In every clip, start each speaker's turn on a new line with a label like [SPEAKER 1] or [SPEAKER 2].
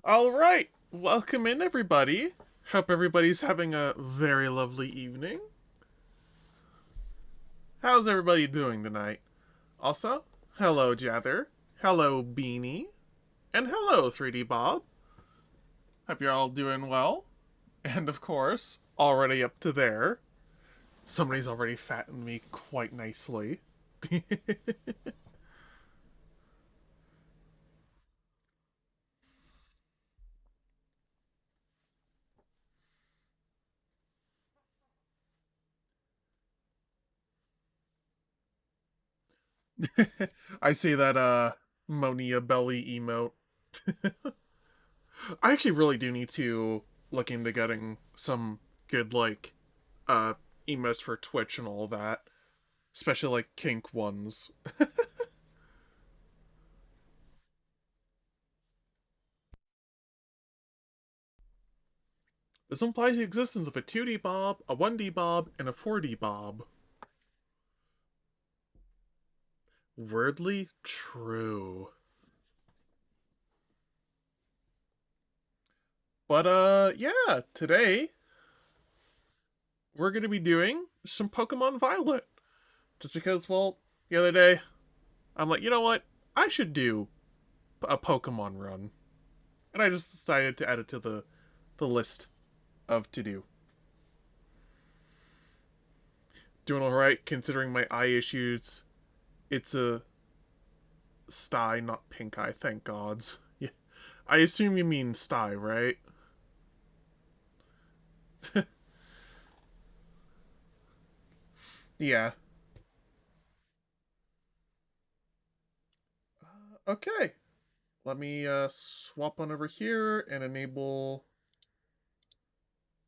[SPEAKER 1] All right, welcome in everybody. Hope everybody's having a very lovely evening. How's everybody doing tonight? Also, hello Jather, hello Beanie, and hello 3D Bob. Hope you're all doing well. And of course, already up to there. Somebody's already fattened me quite nicely. I see that Monia belly emote. I actually really do need to look into getting some good uh emotes for Twitch and all that, especially like kink ones. This implies the existence of a 2D Bob, a 1D Bob, and a 4D Bob. Wordly true. But yeah, today we're gonna be doing some Pokemon Violet. Just because, well, the other day I'm like, you know what? I should do a Pokemon run. And I just decided to add it to the list of to do. Doing alright considering my eye issues. It's a sty, not pink eye, thank gods. Yeah. I assume you mean sty, right? Yeah. Okay. Let me swap on over here and enable.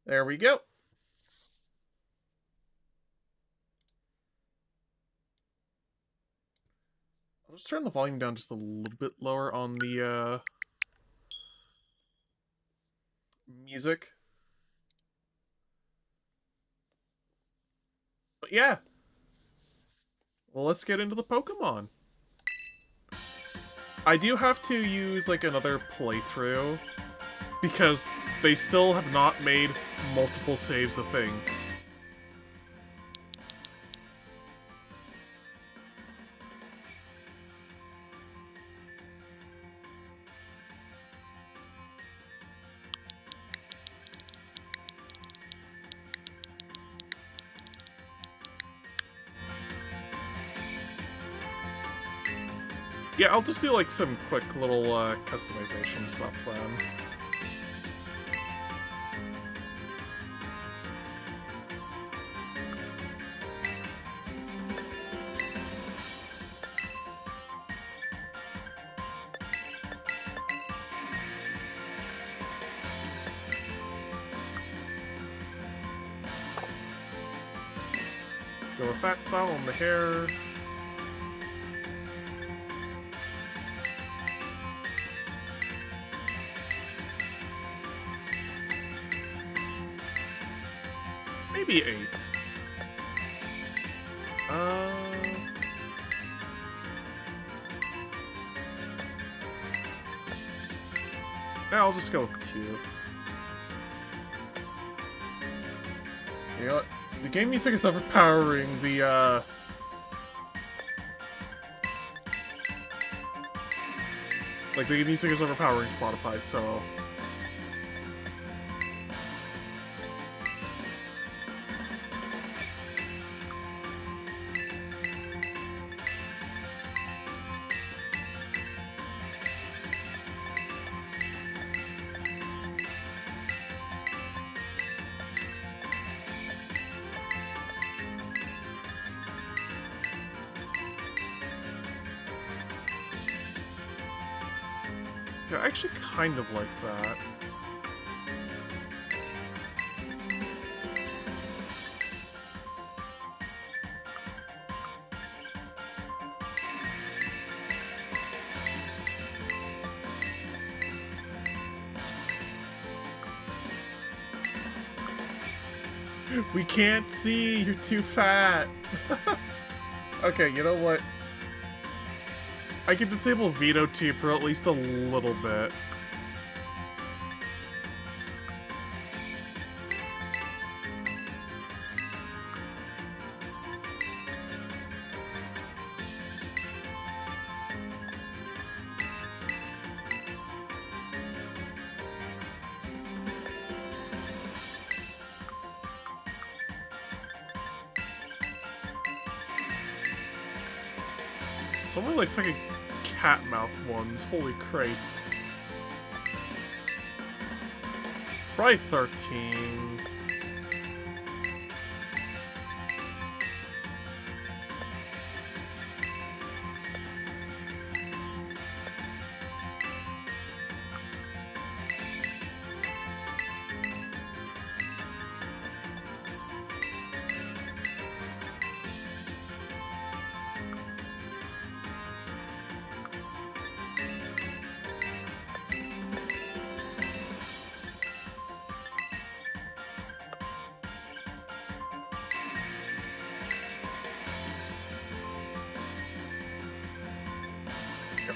[SPEAKER 1] There we go. I'll just turn the volume down just a little bit lower on the music. But yeah. Well, let's get into the Pokemon. I do have to use like another playthrough because they still have not made multiple saves a thing. Yeah, I'll just do like some quick little customization stuff then. Go with that style on the hair. Maybe 8. Uh... Yeah, I'll just go with 2. You know what? The game music is overpowering the, like, the music is overpowering Spotify, so... Yeah, I actually kind of like that. We can't see, you're too fat. Okay, you know what? I can disable Veto too for at least a little bit. so many like fucking cat mouth ones. Holy Christ. Probably 13.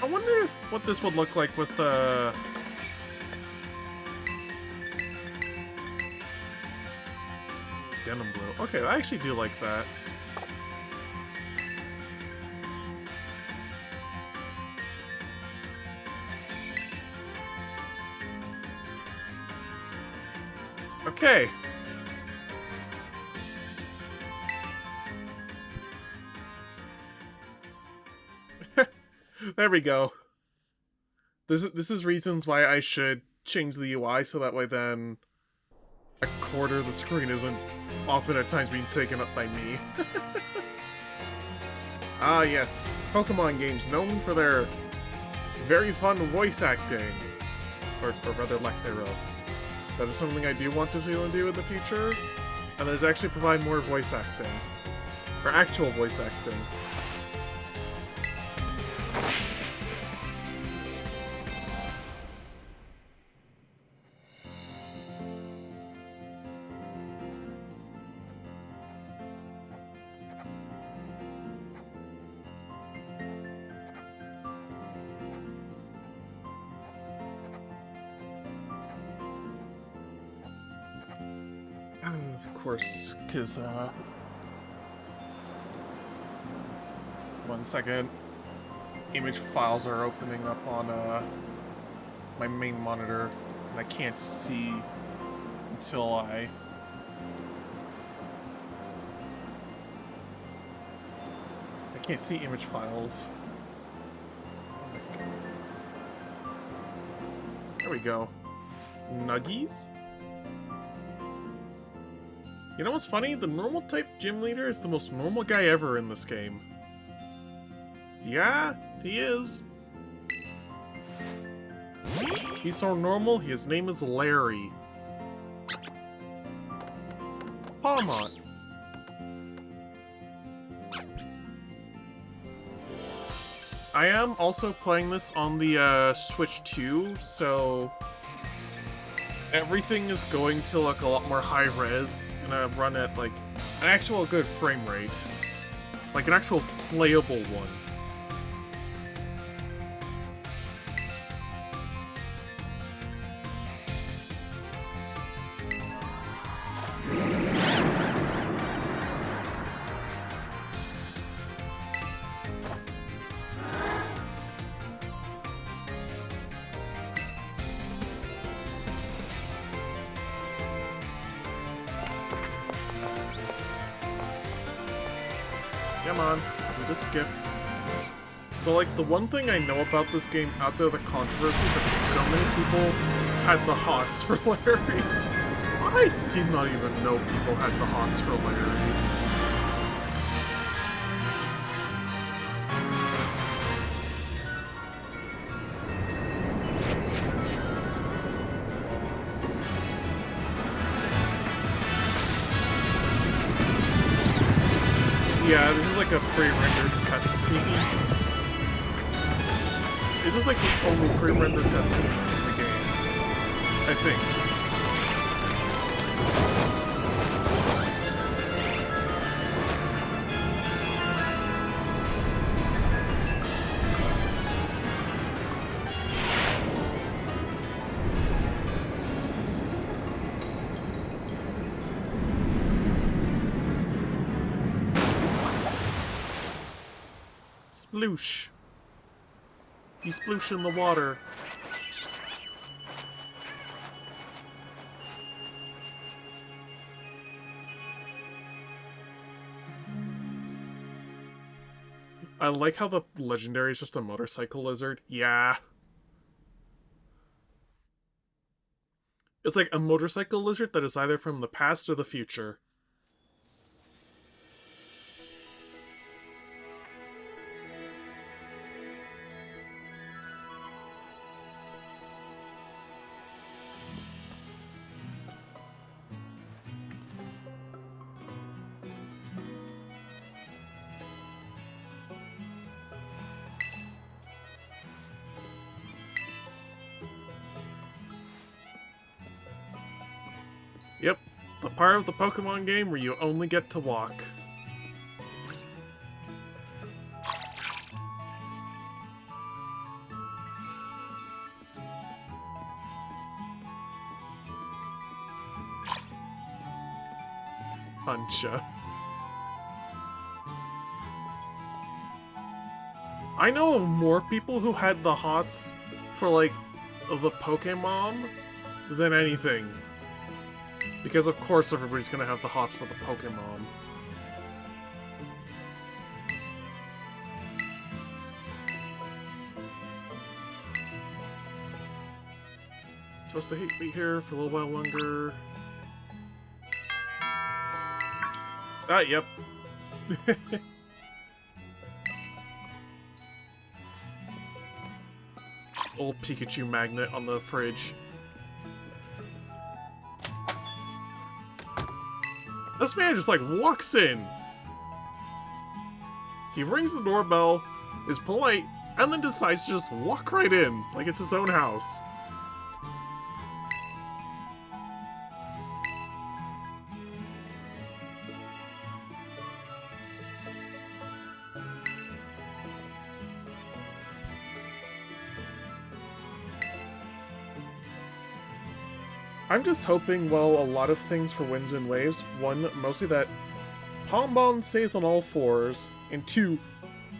[SPEAKER 1] I wonder what this would look like with denim blue. Okay, I actually do like that. Okay. There we go. This is reasons why I should change the UI so that way then a quarter of the screen isn't often at times being taken up by me. Ah yes, Pokemon games known for their very fun voice acting. Or rather lack thereof. That is something I do want to feel and do in the future. And that is actually provide more voice acting. Or actual voice acting. Of course, because, 1 second. Image files are opening up on, my main monitor, and I can't see until I can't see image files. There we go. Nuggies? You know what's funny? The normal type gym leader is the most normal guy ever in this game. Yeah, he is. He's so normal, his name is Larry. Palmont. I am also playing this on the Switch 2, so everything is going to look a lot more high res, and I run at like an actual good frame rate, like an actual playable one. Come on, we just skip. So, like, the one thing I know about this game, outside of the controversy, that so many people had the hots for Larry. I did not even know people had the hots for Larry. Yeah, this is like a pre-rendered cutscene. This is like the only pre-rendered cutscene in the game, I think. Sploosh. You sploosh in the water. I like how the legendary is just a motorcycle lizard. Yeah. It's like a motorcycle lizard that is either from the past or the future. Yep, the part of the Pokemon game where you only get to walk. Puncha. I know of more people who had the hots for, like, the Pokemon than anything. Because of course everybody's gonna have the hots for the Pokemon. Supposed to be here for a little while longer. Ah, yep. Old Pikachu magnet on the fridge. This man just, like, walks in. He rings the doorbell, is polite, and then decides to just walk right in, like it's his own house. I'm just hoping, well, a lot of things for Winds and Waves. One, mostly that Pombon stays on all fours, and two,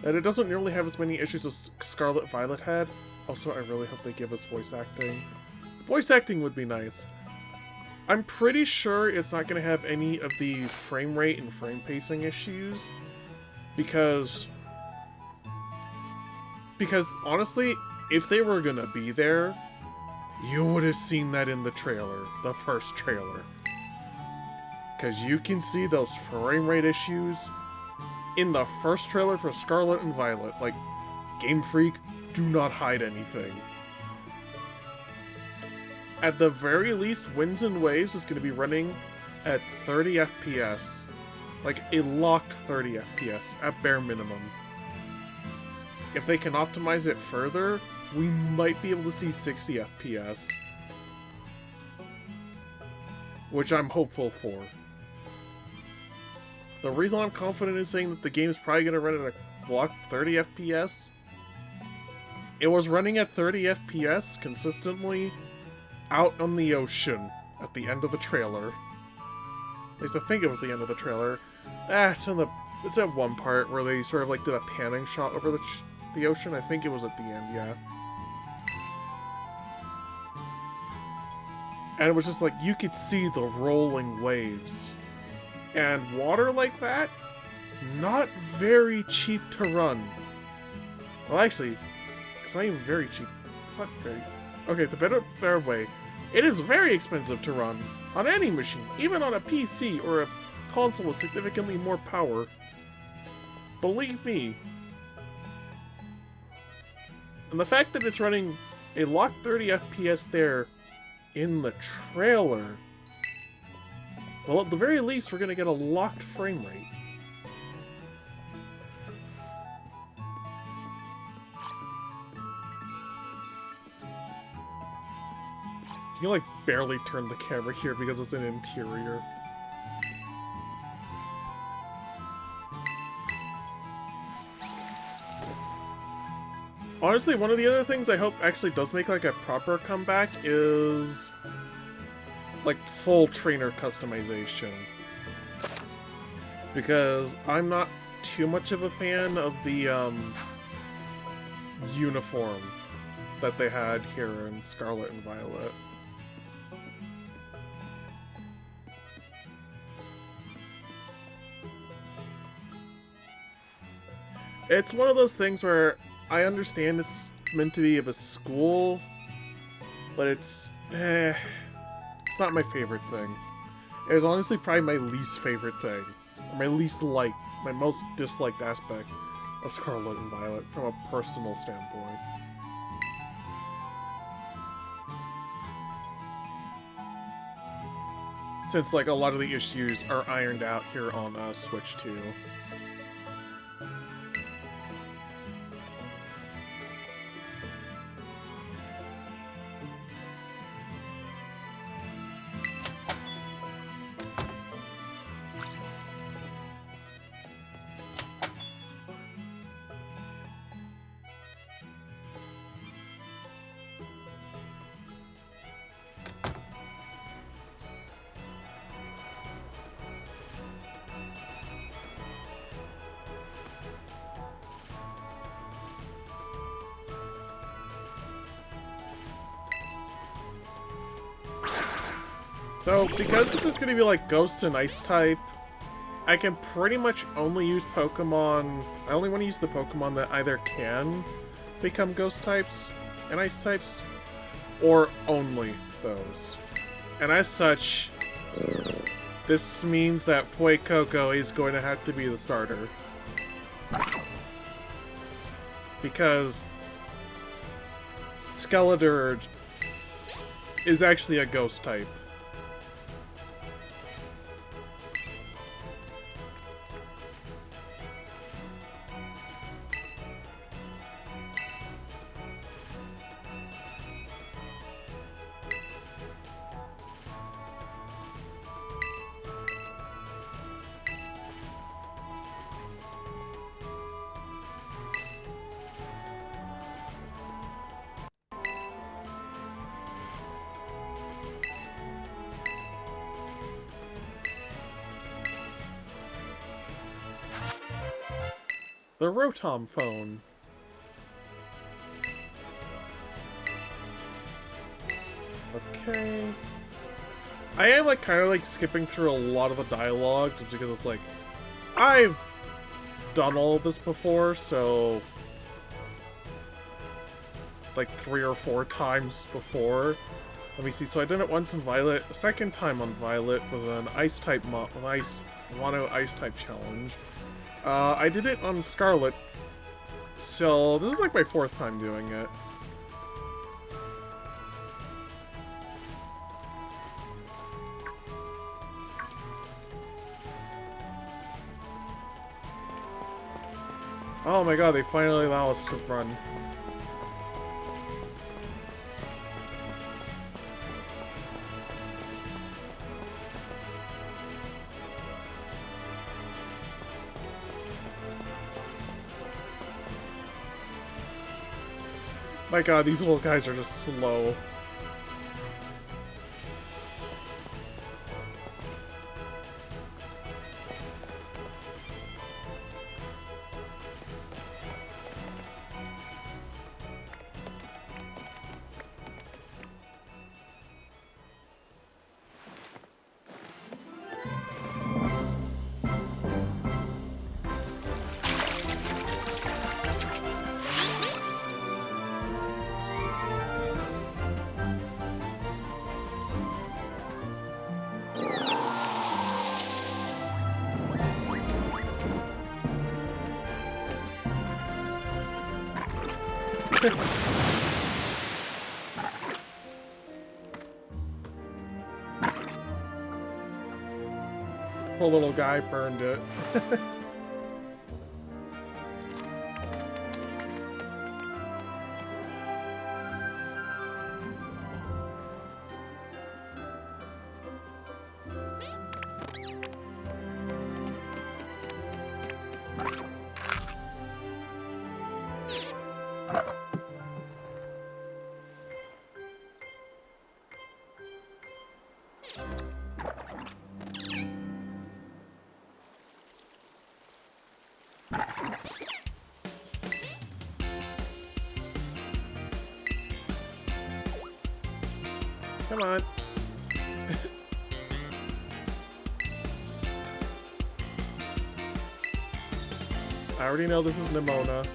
[SPEAKER 1] that it doesn't nearly have as many issues as Scarlet Violet had. Also, I really hope they give us voice acting. Voice acting would be nice. I'm pretty sure it's not going to have any of the frame rate and frame pacing issues, because honestly, if they were going to be there, you would have seen that in the trailer, the first trailer. Because you can see those frame rate issues in the first trailer for Scarlet and Violet. Like, Game Freak, do not hide anything. At the very least, Winds and Waves is going to be running at 30 FPS. Like, a locked 30 FPS, at bare minimum. If they can optimize it further, we might be able to see 60 FPS. Which I'm hopeful for. The reason I'm confident in saying that the game is probably going to run at a blocked 30 FPS, it was running at 30 FPS consistently out on the ocean at the end of the trailer. At least I think it was the end of the trailer. It's at one part where they sort of like did a panning shot over the ocean. I think it was at the end, yeah. And it was just like, you could see the rolling waves. And water like that, not very cheap to run. Well, actually, it's not even very cheap. It's not very... Okay, the better way. It is very expensive to run on any machine, even on a PC or a console with significantly more power. Believe me. And the fact that it's running a locked 30 FPS there in the trailer, well, at the very least, we're going to get a locked frame rate. You can, like, barely turn the camera here because it's an interior. Honestly, one of the other things I hope actually does make, like, a proper comeback is, like, full trainer customization. Because I'm not too much of a fan of the, uniform that they had here in Scarlet and Violet. It's one of those things where I understand it's meant to be of a school, but it's not my favorite thing. It was honestly probably my least favorite thing. Or my most disliked aspect of Scarlet and Violet from a personal standpoint. Since, like, a lot of the issues are ironed out here on Switch 2. So, because this is going to be like Ghosts and Ice type, I can pretty much only use Pokemon... I only want to use the Pokemon that either can become Ghost types and Ice types, or only those. And as such, this means that Fuecoco is going to have to be the starter. Because Skeledirge is actually a Ghost type. The Rotom phone. Okay. I am like kind of like skipping through a lot of the dialogue just because it's like I've done all of this before, so like 3 or 4 times before. Let me see. So I did it once in Violet, a second time on Violet with an Ice type Wano Ice type challenge. I did it on Scarlet, so this is like my 4th time doing it. Oh my god, they finally allow us to run. My god, these little guys are just slow. Poor little guy burned it. Come on. I already know this is Nimona.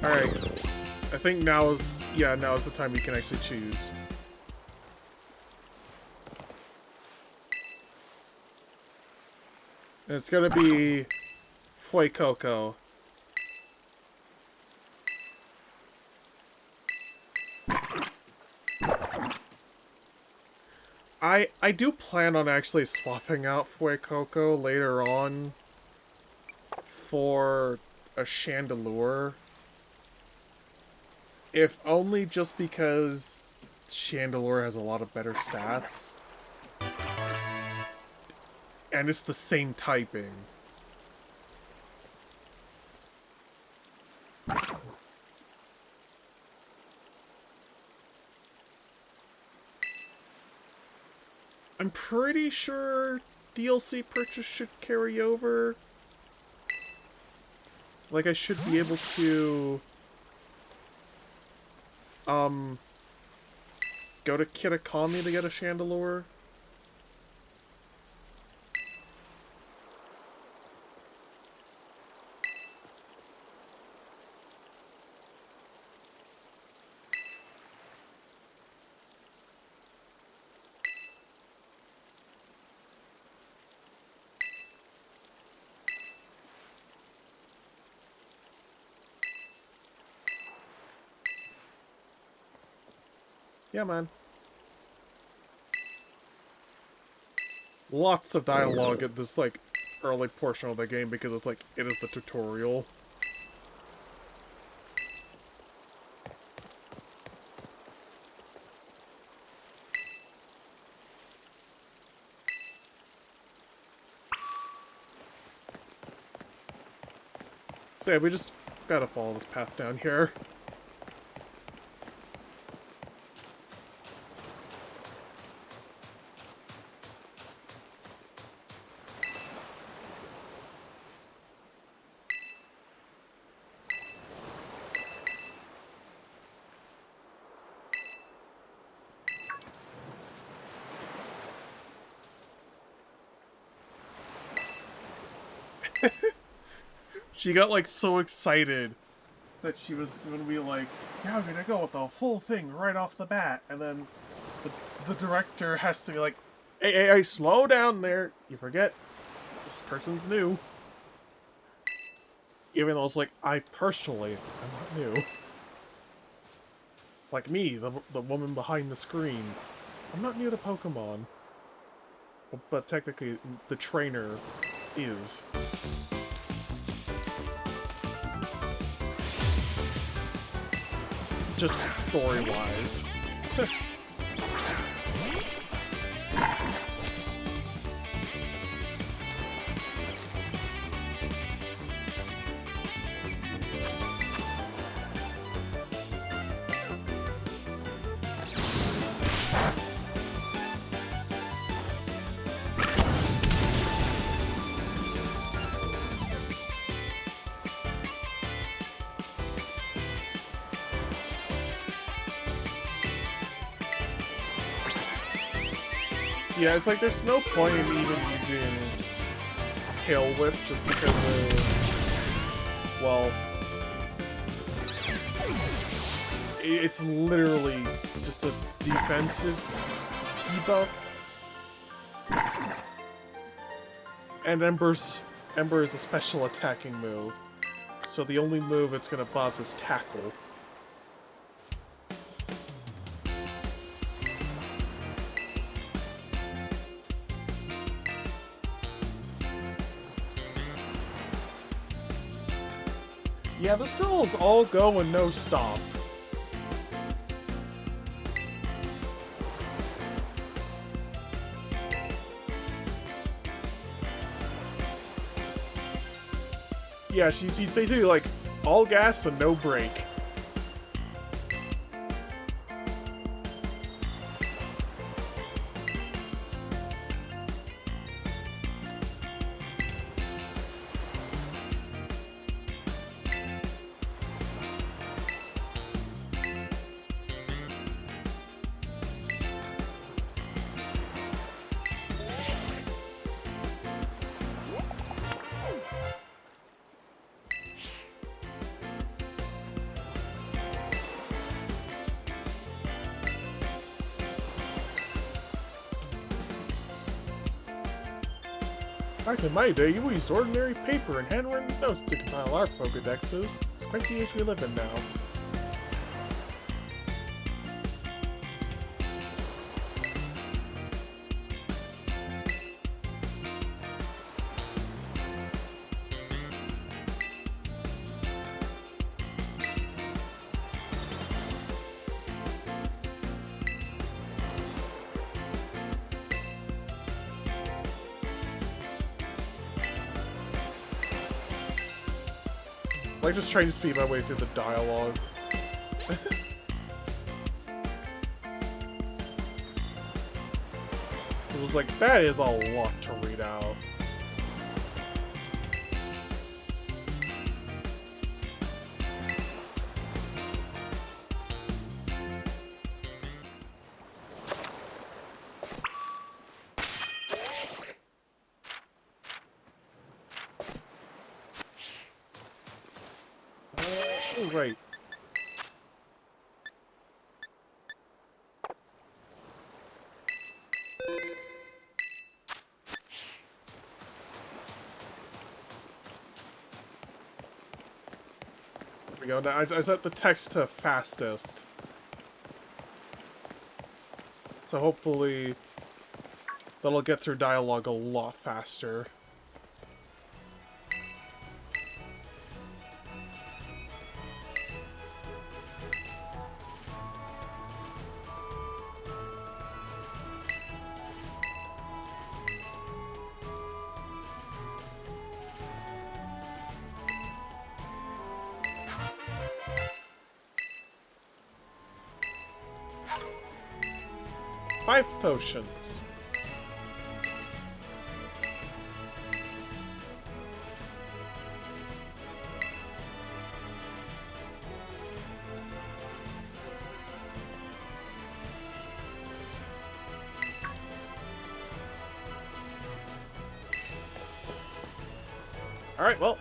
[SPEAKER 1] Alright. I think now is the time you can actually choose. And it's gonna be Fuecoco. I do plan on actually swapping out Fuecoco later on for a Chandelure. If only just because Chandelure has a lot of better stats. And it's the same typing. I'm pretty sure DLC purchase should carry over. Like, I should be able to... go to Kitakami to get a Chandelure. Yeah, man. Lots of dialogue at this, like, early portion of the game because it's like, it is the tutorial. So yeah, we just gotta follow this path down here. She got, like, so excited that she was going to be like, yeah, I'm going to go with the full thing right off the bat. And then the director has to be like, hey, slow down there. You forget, this person's new. Even though it's like, I personally am not new. Like me, the woman behind the screen. I'm not new to Pokemon. But technically, the trainer is. Just story-wise. Yeah, it's like there's no point in even using Tail Whip just because of, well, it's literally just a defensive debuff. And Ember is a special attacking move, so the only move it's gonna buff is Tackle. Yeah, this girl is all go and no stop. Yeah, she's basically like all gas and no brake. Back in my day, we used ordinary paper and handwritten notes to compile our Pokedexes. It's quite the age we live in now. Like, just trying to speed my way through the dialogue. It was like, that is a lot to read out. Oh, right. There we go. Now I set the text to fastest. So hopefully that'll get through dialogue a lot faster. Five potions. Alright, well,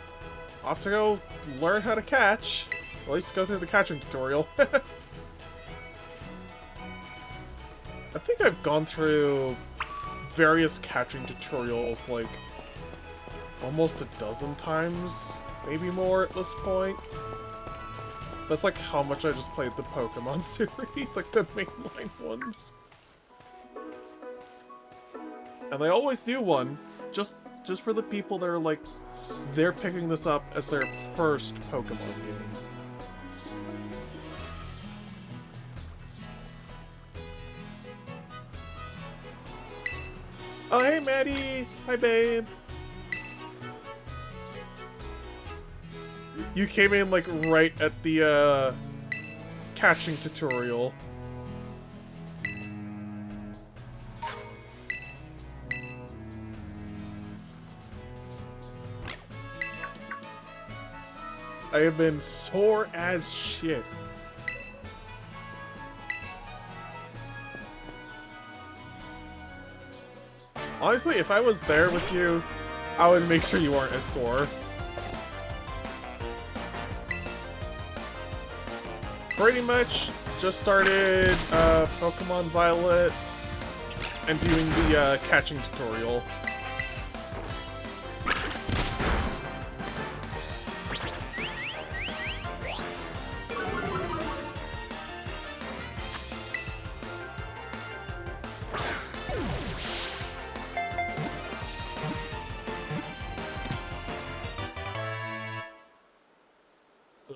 [SPEAKER 1] off to go learn how to catch. Or at least go through the catching tutorial. I think I've gone through various catching tutorials like almost a dozen times, maybe more at this point. That's like how much I just played the Pokemon series, like the mainline ones. And they always do one, just for the people that are like, they're picking this up as their first Pokemon game. Oh, hey, Maddie! Hi, babe! You came in, like, right at the, catching tutorial. I have been sore as shit. Honestly, if I was there with you, I would make sure you weren't as sore. Pretty much just started Pokemon Violet and doing the catching tutorial.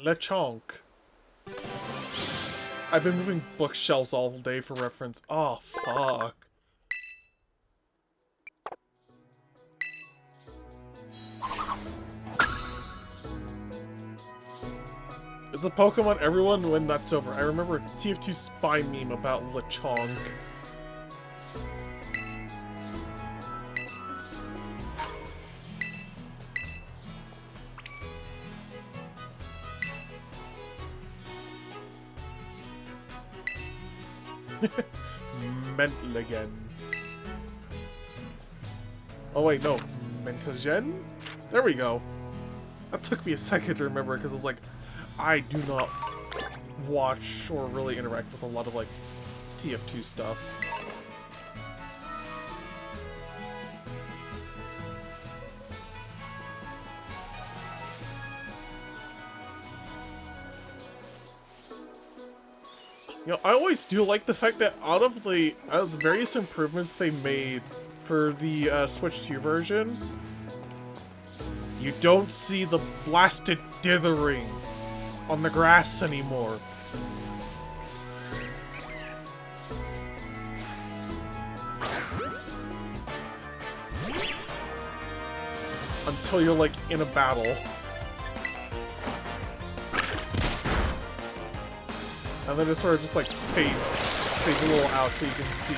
[SPEAKER 1] Lechonk. I've been moving bookshelves all day for reference. Oh, fuck. Is the Pokemon everyone when that's over? I remember a TF2 spy meme about Lechonk. Mentligen. Oh wait, no. Mentagen? There we go. That took me a second to remember because I was like, I do not watch or really interact with a lot of like TF2 stuff. You know, I always do like the fact that out of the various improvements they made for the Switch 2 version, you don't see the blasted dithering on the grass anymore. Until you're like in a battle. And then it sort of just like fades a little out so you can see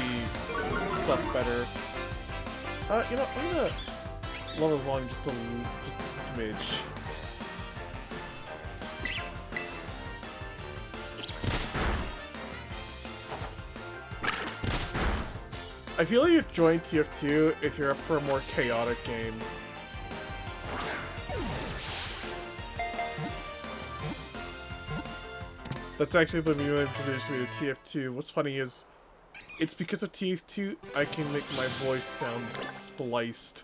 [SPEAKER 1] stuff better. You know, I'm gonna level along just a smidge. I feel like you'd join TF2 if you're up for a more chaotic game. That's actually the meme that introduced me to TF2. What's funny is, it's because of TF2 I can make my voice sound spliced.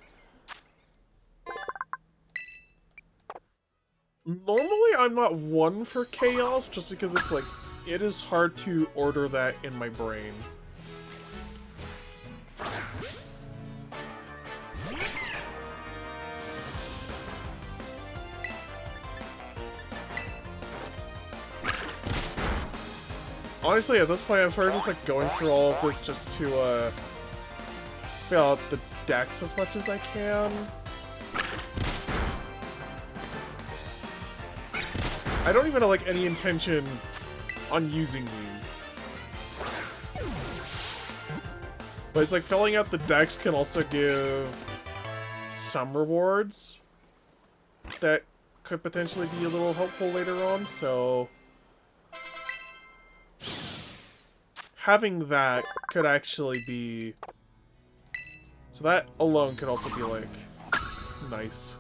[SPEAKER 1] Normally I'm not one for chaos, just because it's like, it is hard to order that in my brain. Honestly, at this point, I'm sort of just like going through all of this just to fill out the decks as much as I can. I don't even have like any intention on using these. But it's like filling out the decks can also give some rewards that could potentially be a little helpful later on, so having that could actually be... So that alone could also be, like, nice.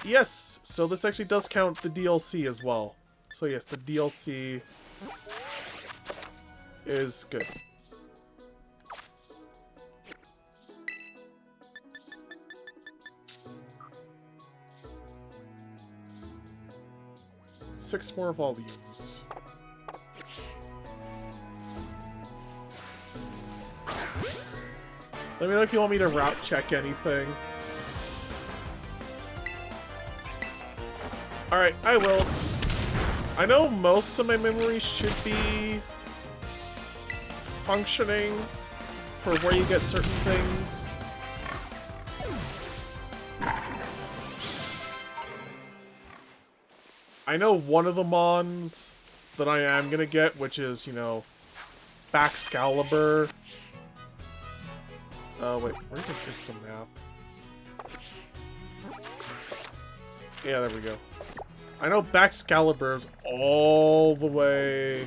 [SPEAKER 1] Yes! So this actually does count the DLC as well. So yes, the DLC is good. Six more volumes. Let me know if you want me to route check anything. Alright, I will. I know most of my memories should be functioning for where you get certain things. I know one of the mons that I am gonna get, which is, you know, Baxcalibur. Wait, where is the map? Yeah, there we go. I know Baxcalibur's all the way...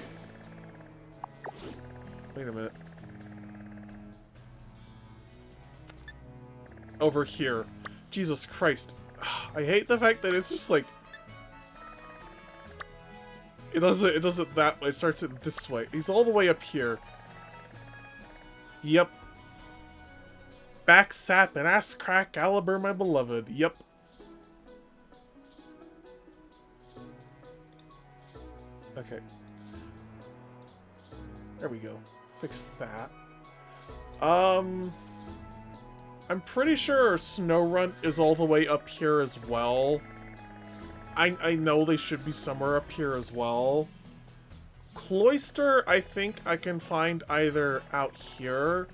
[SPEAKER 1] Wait a minute. Over here. Jesus Christ. I hate the fact that it's just like... It doesn't that way. It starts it this way. He's all the way up here. Yep. Back sap and ass crack Caliber, my beloved. Yep. Okay. There we go. Fix that. I'm pretty sure Snowrun is all the way up here as well. I know they should be somewhere up here as well. Cloister, I think I can find either out here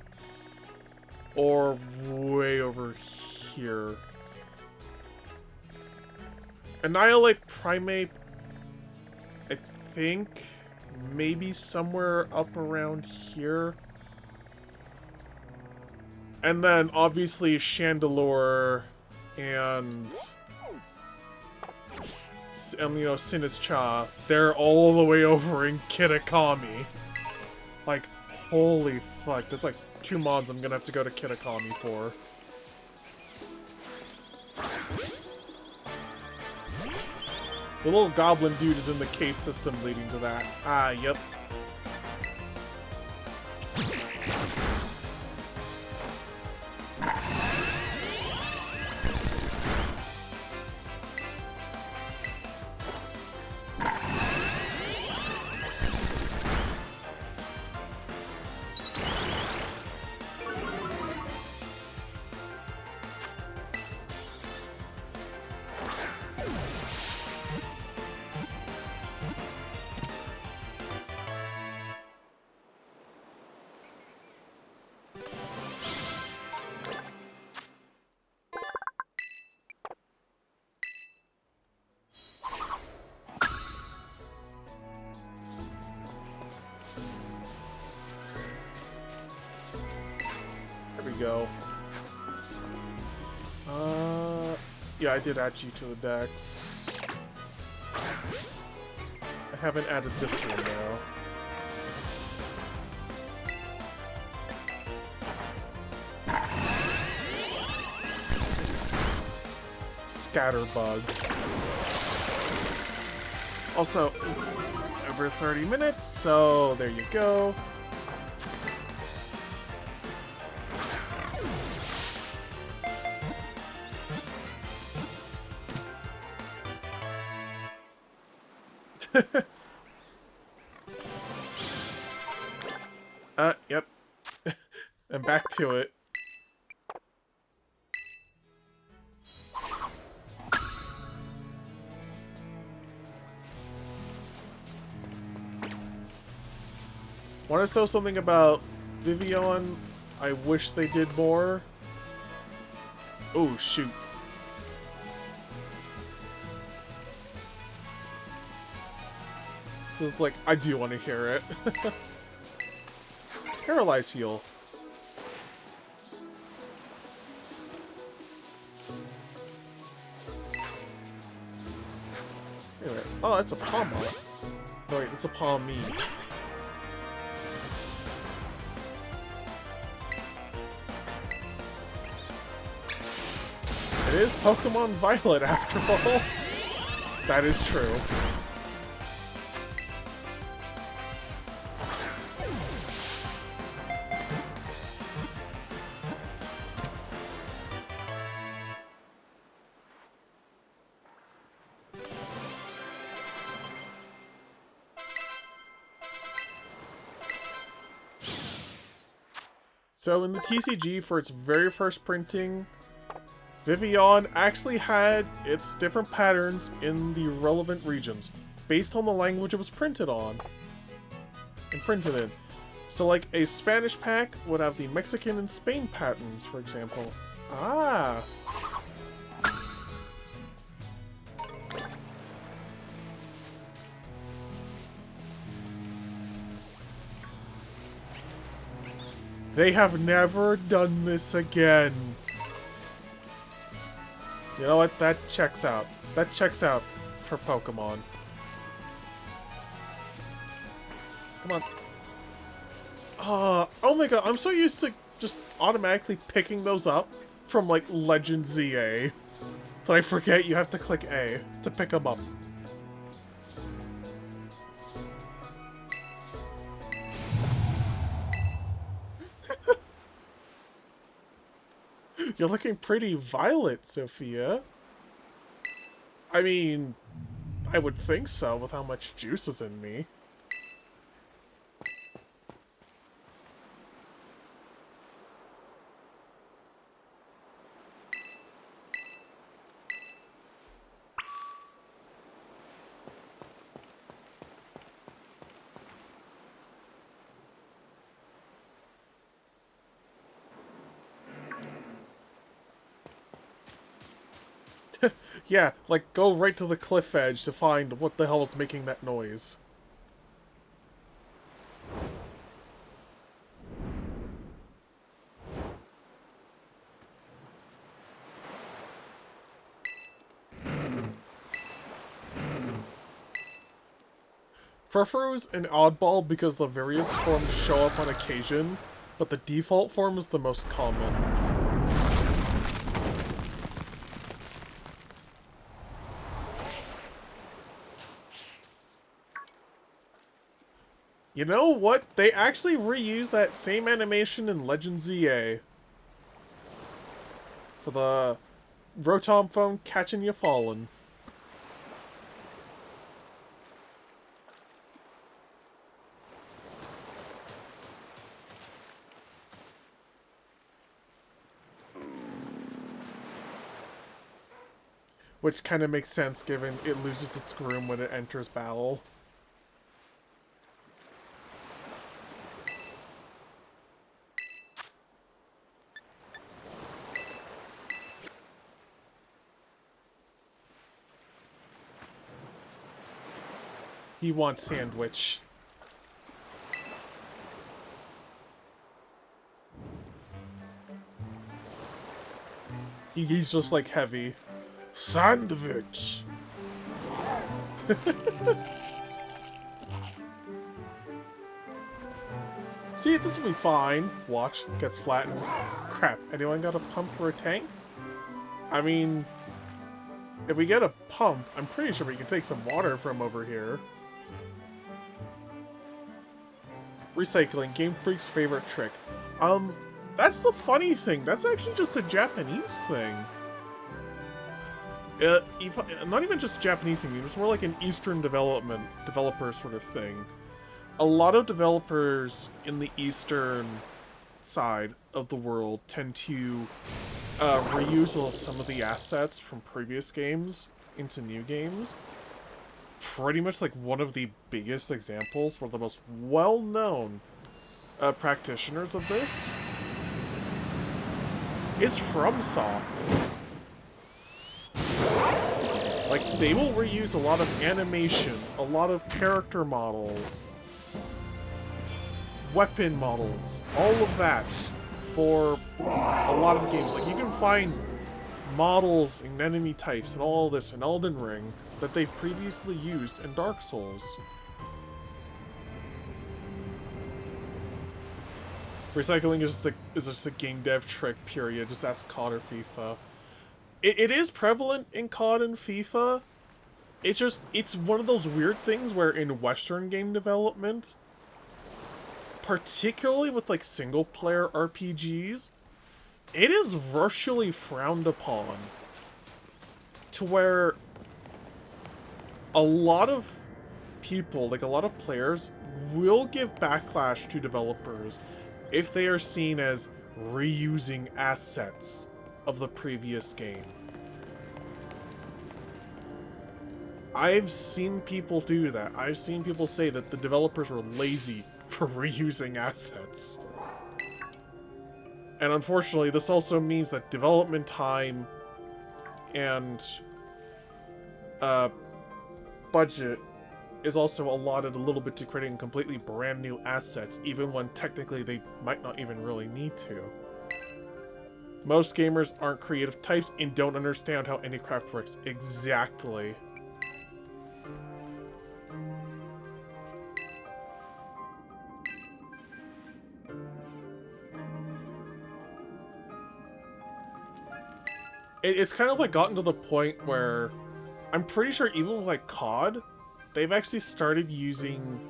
[SPEAKER 1] or way over here. Annihilate Primate, I think maybe somewhere up around here. And then obviously Chandelure and you know, Sinistcha, they're all the way over in Kitakami. Like, holy fuck, there's like 2 mods I'm gonna have to go to Kitakami for. The little goblin dude is in the cave system leading to that. Ah, yep. go. Yeah, I did add you to the decks. I haven't added this one though. Scatterbug. Also, over 30 minutes, so there you go. Yep. And back to it. Want to say something about Vivian? I wish they did more. Oh, shoot. It's like, I do want to hear it. Paralyze heal. Anyway. Oh, that's a palm. No, wait, it's a palm me. It is Pokemon Violet after all. That is true. So in the TCG, for its very first printing, Vivian actually had its different patterns in the relevant regions, based on the language it was printed on. And printed in. So like, a Spanish pack would have the Mexican and Spain patterns, for example. Ah! They have never done this again. You know what? That checks out. That checks out for Pokemon. Come on. Oh my god, I'm so used to just automatically picking those up from, like, Legend ZA that I forget you have to click A to pick them up. You're looking pretty violet, Sophia. I mean, I would think so with how much juice is in me. Yeah, like, go right to the cliff edge to find what the hell is making that noise. Furfuru's an oddball because the various forms show up on occasion, but the default form is the most common. You know what? They actually reused that same animation in Legend ZA. For the Rotom phone catching you falling. Which kind of makes sense given it loses its groom when it enters battle. He wants sandwich. He's just like heavy. Sandwich! See, this will be fine. Watch, gets flattened. Crap, anyone got a pump or a tank? I mean, if we get a pump, I'm pretty sure we can take some water from over here. Recycling, Game Freak's favorite trick. That's the funny thing. That's actually just a Japanese thing. Not even just a Japanese thing. It's more like an Eastern developer sort of thing. A lot of developers in the Eastern side of the world tend to reuse some of the assets from previous games into new games. Pretty much like one of the biggest examples, one of the most well-known practitioners of this is FromSoft. Like, they will reuse a lot of animations, a lot of character models, weapon models, all of that for a lot of games. Like, you can find models and enemy types and all this in Elden Ring that they've previously used in Dark Souls. Recycling is just a game dev trick, period. Just ask COD or FIFA. It is prevalent in COD and FIFA. It's one of those weird things where in Western game development, particularly with like single player RPGs, it is virtually frowned upon. To where a lot of people, like a lot of players, will give backlash to developers if they are seen as reusing assets of the previous game. I've seen people do that. I've seen people say that the developers were lazy for reusing assets. And unfortunately, this also means that development time and budget is also allotted a little bit to creating completely brand new assets, even when technically they might not even really need to. Most gamers aren't creative types and don't understand how any craft works. Exactly. It's kind of like gotten to the point where I'm pretty sure even with like COD, they've actually started using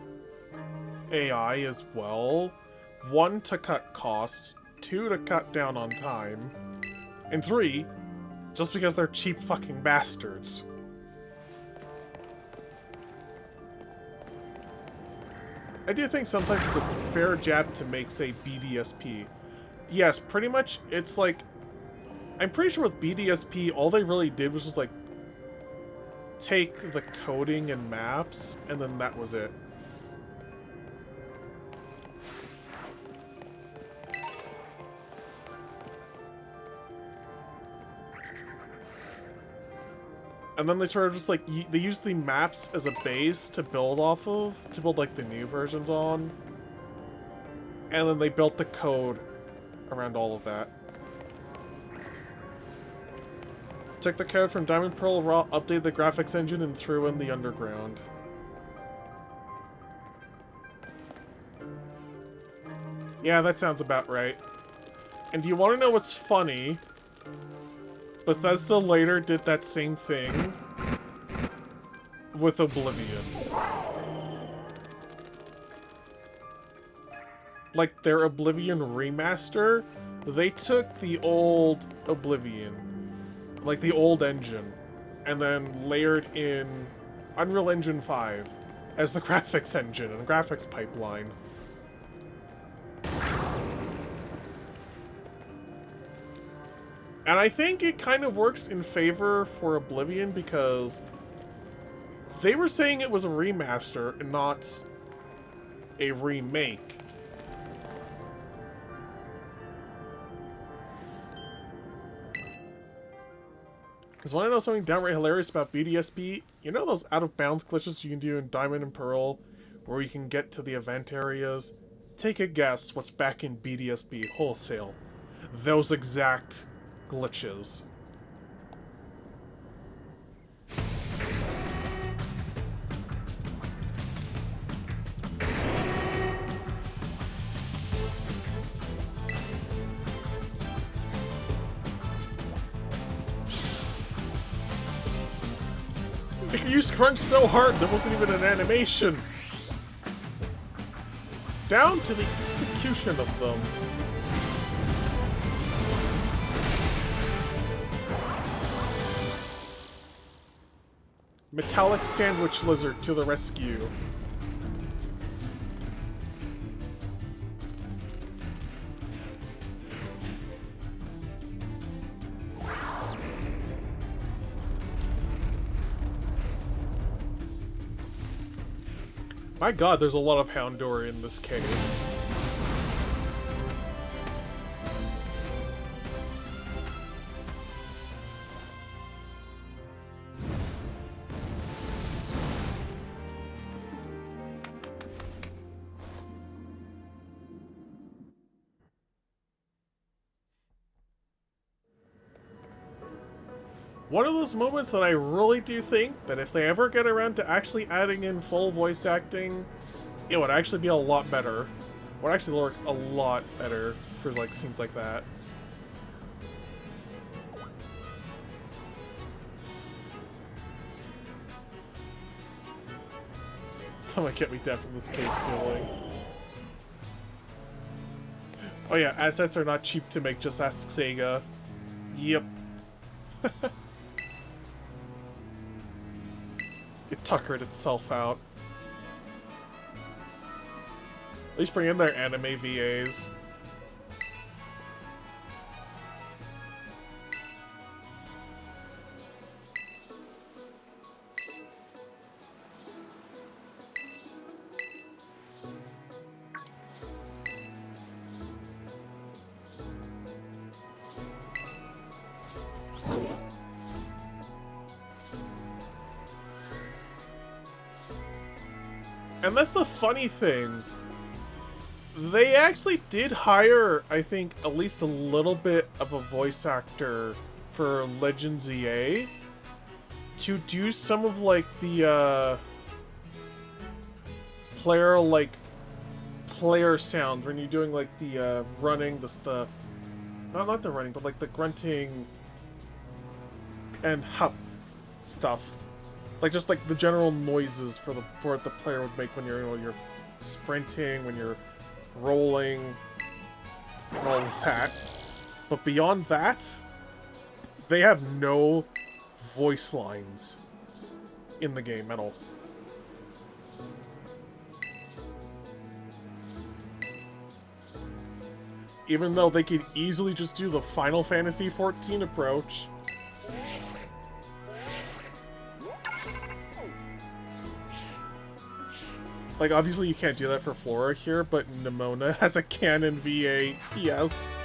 [SPEAKER 1] AI as well. 1, to cut costs, 2, to cut down on time, and 3, just because they're cheap fucking bastards. I do think sometimes it's a fair jab to make, say, BDSP. Yes, pretty much it's like, I'm pretty sure with BDSP, all they really did was just like take the coding and maps, and then that was it. And then they sort of just like, they use the maps as a base to build off of, to build like the new versions on. And then they built the code around all of that. Took the code from Diamond Pearl Raw, updated the graphics engine, and threw in the underground. Yeah, that sounds about right. And do you want to know what's funny? Bethesda later did that same thing with Oblivion. Like their Oblivion remaster, they took the old Oblivion, like the old engine, and then layered in Unreal Engine 5 as the graphics engine and graphics pipeline. And I think it kind of works in favor for Oblivion because they were saying it was a remaster and not a remake. Because when I know something downright hilarious about BDSP, you know those out-of-bounds glitches you can do in Diamond and Pearl, where you can get to the event areas? Take a guess what's back in BDSP wholesale. Those exact glitches. You scrunched so hard, there wasn't even an animation. Down to the execution of them. Metallic sandwich lizard to the rescue. My god, there's a lot of Houndour in this cave. One of those moments that I really do think that if they ever get around to actually adding in full voice acting, it would actually be a lot better. It would actually work a lot better for like scenes like that. Someone get me down from this cave ceiling. Oh yeah, assets are not cheap to make, just ask Sega. Yep. It tuckered itself out. At least bring in their anime VAs. And that's the funny thing. They actually did hire, I think, at least a little bit of a voice actor for Legends EA to do some of, like, the, player sounds when you're doing, like, the, running, not the running, but, like, the grunting and hop stuff. Like, just, like, the general noises for what the player would make when you're sprinting, when you're rolling, and all of that. But beyond that, they have no voice lines in the game at all. Even though they could easily just do the Final Fantasy XIV approach. Like, obviously you can't do that for Flora here, but Nimona has a canon VA, yes.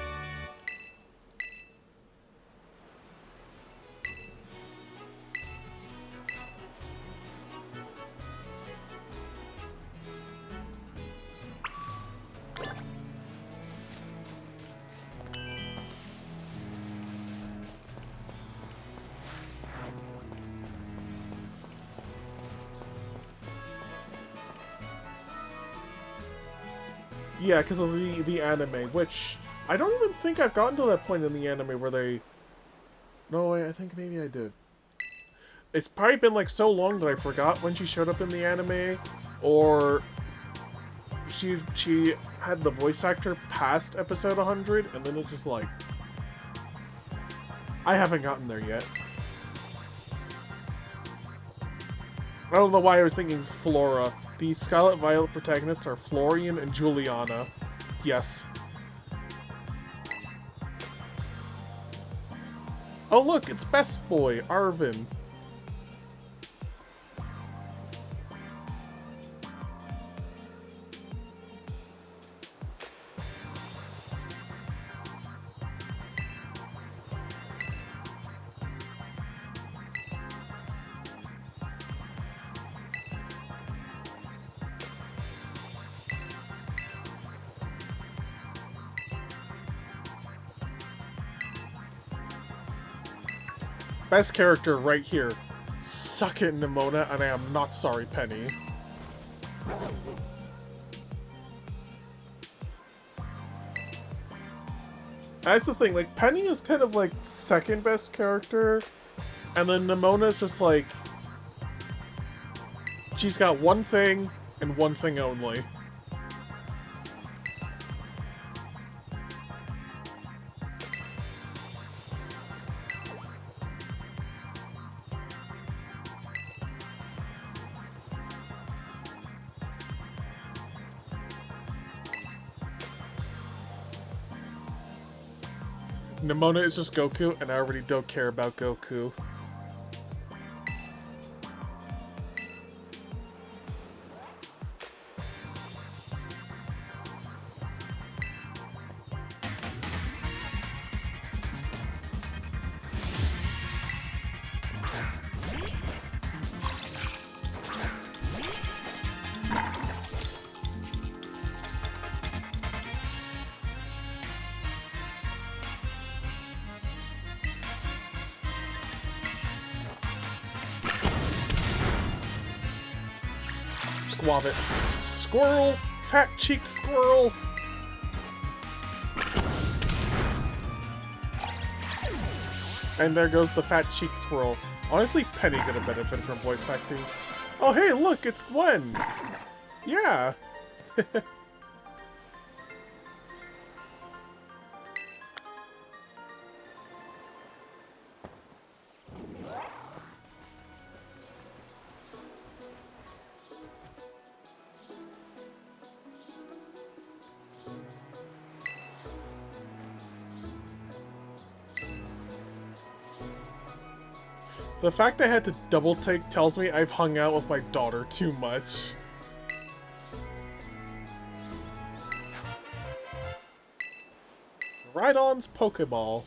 [SPEAKER 1] Yeah, because of the anime, which I don't even think I've gotten to that point in the anime where they... No, wait, I think maybe I did. It's probably been like so long that I forgot when she showed up in the anime, or she had the voice actor past episode 100, and then it's just like... I haven't gotten there yet. I don't know why I was thinking Flora. The Scarlet Violet protagonists are Florian and Juliana. Yes. Oh look, it's Best Boy, Arvin. Best character right here. Suck it, Nimona, and I am not sorry, Penny. That's the thing, like, Penny is kind of like second best character, and then Nimona is just like She's got one thing, and one thing only. Nimona is just Goku, and I already don't care about Goku. Squab it. Squirrel! Fat-cheeked squirrel! And there goes the fat-cheeked squirrel. Honestly, Penny could have benefited from voice acting. Oh hey, look, it's Gwen! Yeah! The fact I had to double take tells me I've hung out with my daughter too much. Rhydon's Pokeball.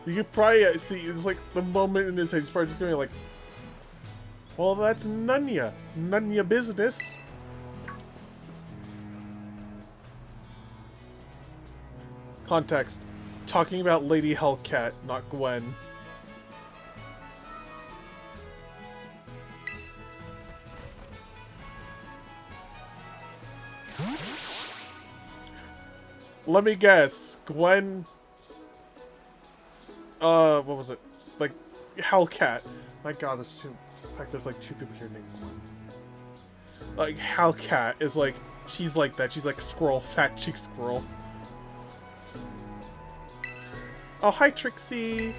[SPEAKER 1] You could probably see, it's like the moment in his head, he's probably just going like, well, that's none ya business. Context. Talking about Lady Hellcat, not Gwen. Let me guess. Gwen... what was it? Like, Hellcat. My god, there's two... In fact, there's like two people here named Gwen. Like, Hellcat is like... She's like that. She's like a squirrel. Fat cheek squirrel. Oh, hi, Trixie!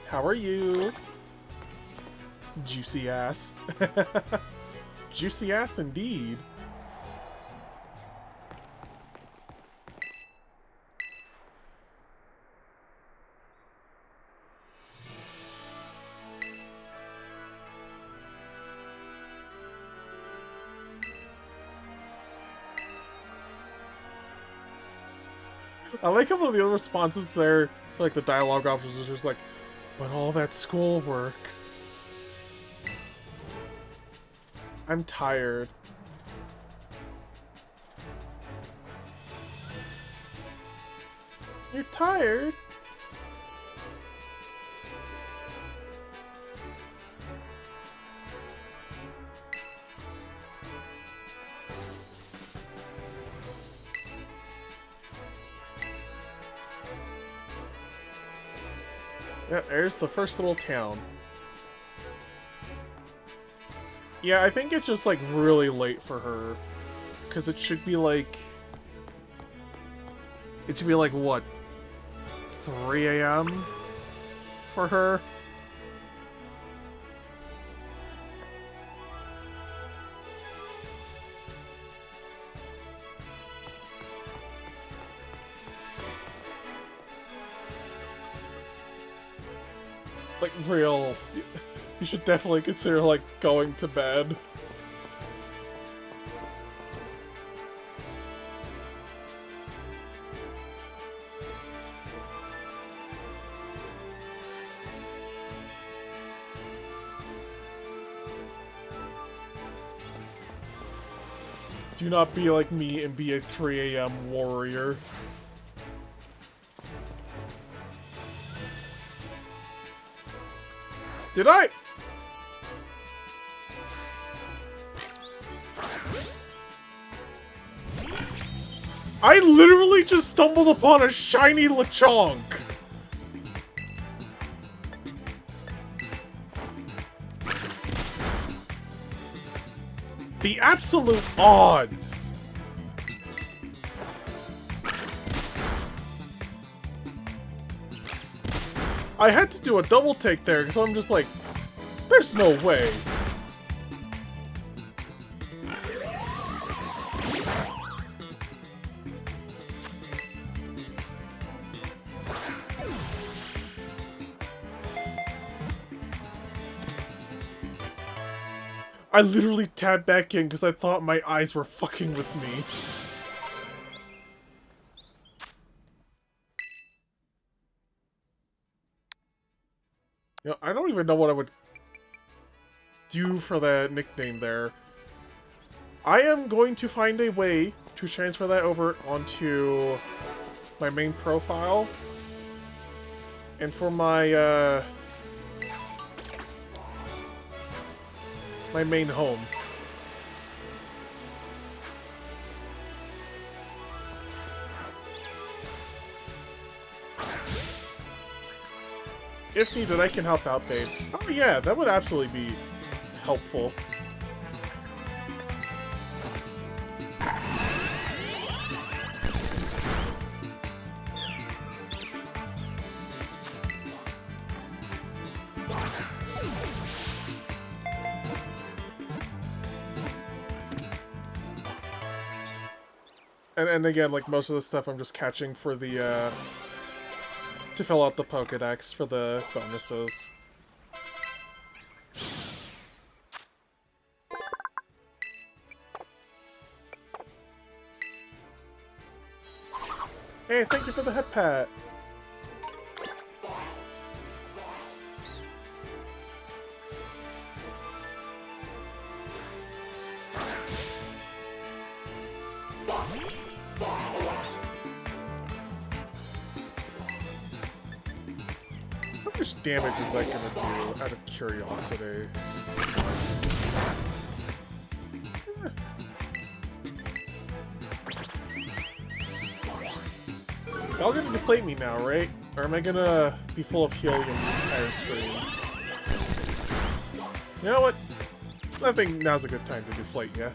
[SPEAKER 1] How are you? Juicy ass. Juicy ass indeed. I like how one of the other responses there, for like the dialogue officers, was like, but all that schoolwork. I'm tired. You're tired? Yeah, there's the first little town. Yeah, I think it's just like really late for her. Because it should be like... It should be like, what? 3 a.m. for her? Like, real... You should definitely consider, like, going to bed. Do not be like me and be a 3 a.m. warrior. Did I? I literally just stumbled upon a shiny Lechonk. The absolute odds. I had to do a double take there because I'm just like, there's no way. I literally tabbed back in because I thought my eyes were fucking with me. You know, I don't even know what I would do for that nickname there. I am going to find a way to transfer that over onto my main profile. And for my, my main home. If needed, I can help out, babe. Oh yeah, that would absolutely be helpful. And again, like, most of the stuff I'm just catching for the, to fill out the Pokédex for the bonuses. Hey, thank you for the head pat. How much damage is that gonna do, out of curiosity? Y'all gonna deflate me now, right? Or am I gonna be full of helium the entire stream? You know what? I think now's a good time to deflate, yeah?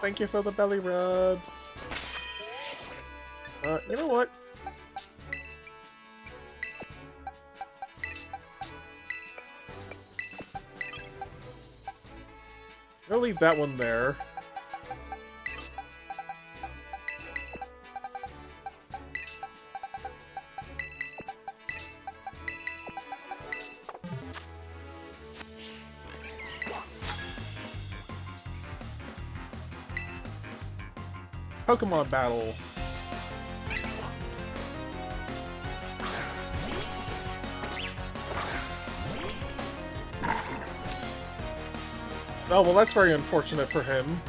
[SPEAKER 1] Thank you for the belly rubs. You know what? I'll leave that one there. Pokemon battle. Oh, well, that's very unfortunate for him.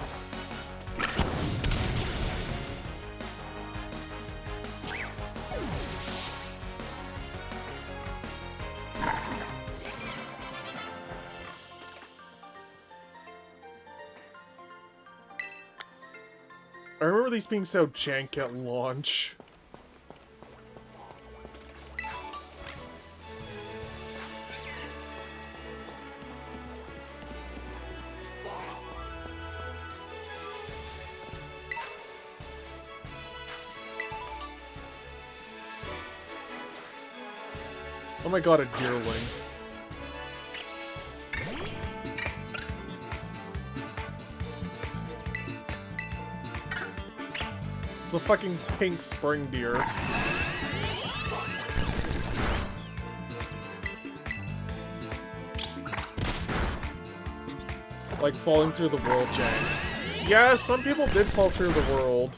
[SPEAKER 1] I remember these being so jank at launch. Oh my god, a deerling. It's a fucking pink spring deer. Like falling through the world, Jang. Yeah, some people did fall through the world.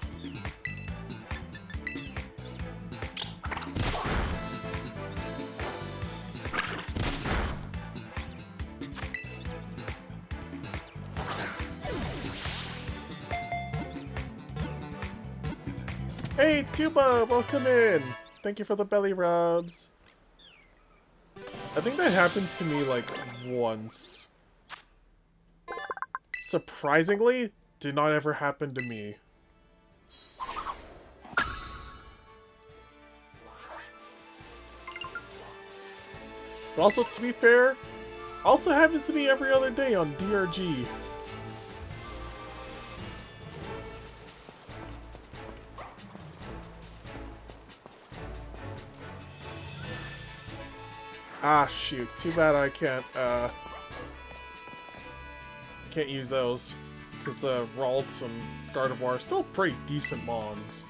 [SPEAKER 1] Hey, Tuba, welcome in. Thank you for the belly rubs. I think that happened to me, like, once. Surprisingly, did not ever happen to me. But also, to be fair, also happens to me every other day on DRG. Ah, shoot. Too bad I can't use those. Because Ralts and Gardevoir are still pretty decent mons.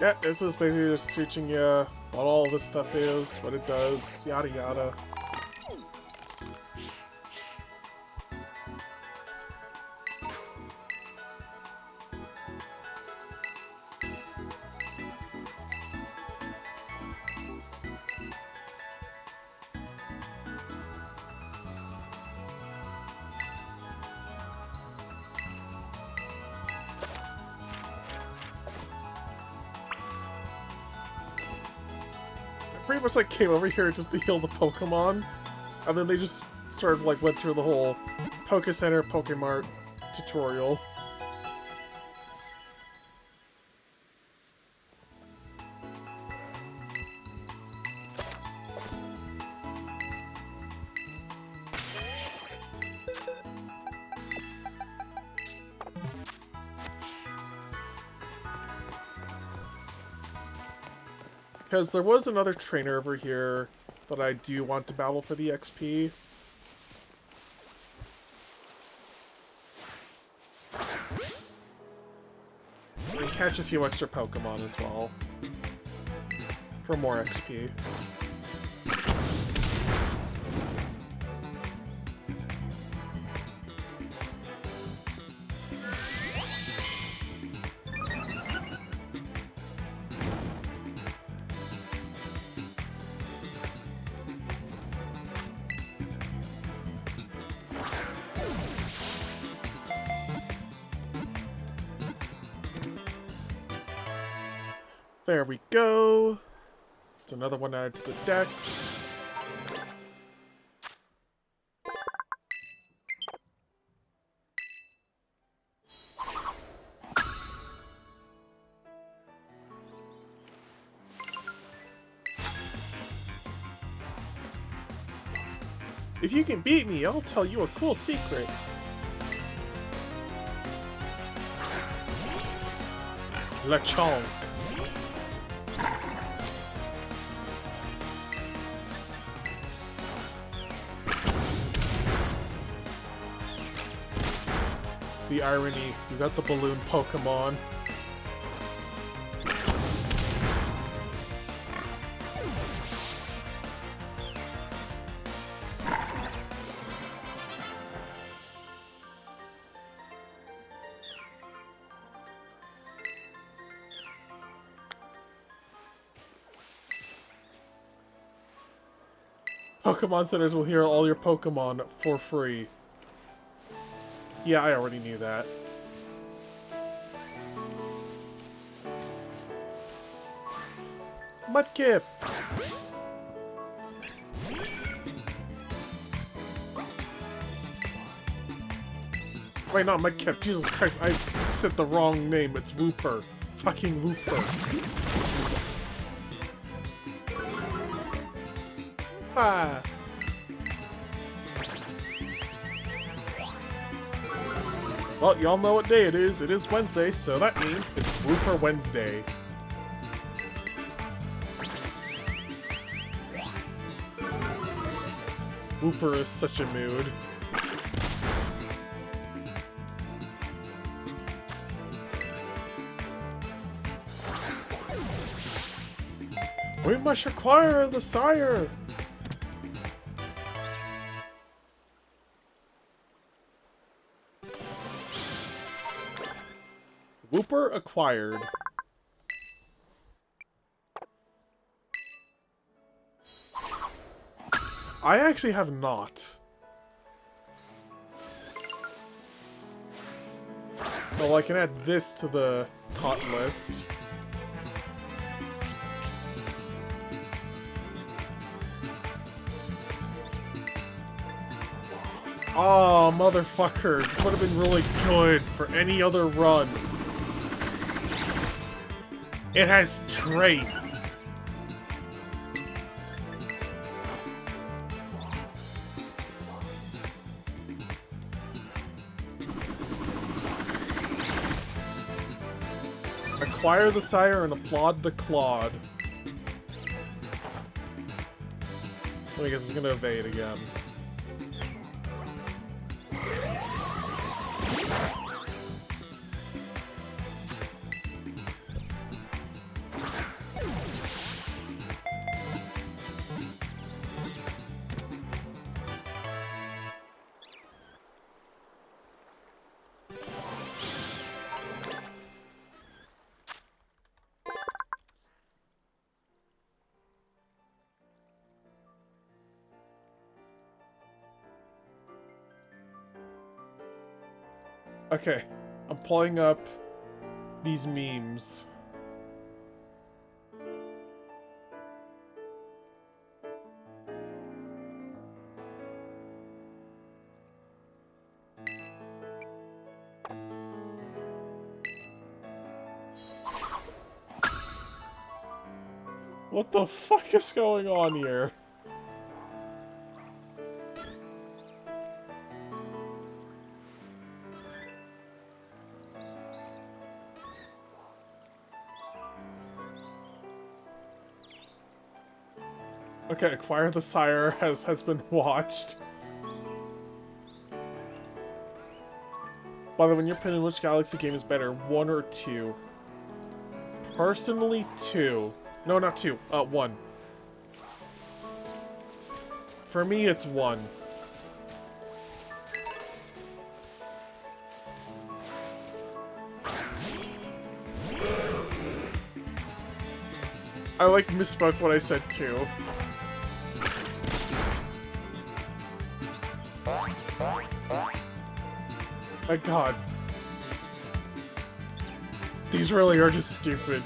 [SPEAKER 1] Yeah, this is basically just teaching you what all this stuff is, what it does, yada yada. Pretty much like came over here just to heal the Pokemon, and then they just sort of like went through the whole Poke Center, Pokemart tutorial. Because there was another trainer over here that I do want to battle for the XP. And catch a few extra Pokemon as well. For more XP. There we go. It's another one added to the dex. If you can beat me, I'll tell you a cool secret. Lechonk. The irony, you got the balloon Pokemon. Pokemon centers will heal all your Pokemon for free. Yeah, I already knew that. Mudkip! Wait, not Mudkip. Jesus Christ, I said the wrong name. It's Wooper. Fucking Wooper. Ah! Well, y'all know what day it is. It is Wednesday, so that means it's Wooper Wednesday. Wooper is such a mood. We must acquire the sire! Whooper acquired. I actually have not. Well, I can add this to the caught list. Oh, motherfucker. This would have been really good for any other run. It has Trace. Acquire the sire and applaud the clod. I guess it's gonna evade again. Okay, I'm pulling up these memes. What the fuck is going on here? Okay, acquire the sire has been watched. By the way, when you're pinning which Galaxy game is better, 1 or 2? Personally, 2. No, not 2. 1. For me, it's 1. I misspoke what I said 2. My god. These really are just stupid.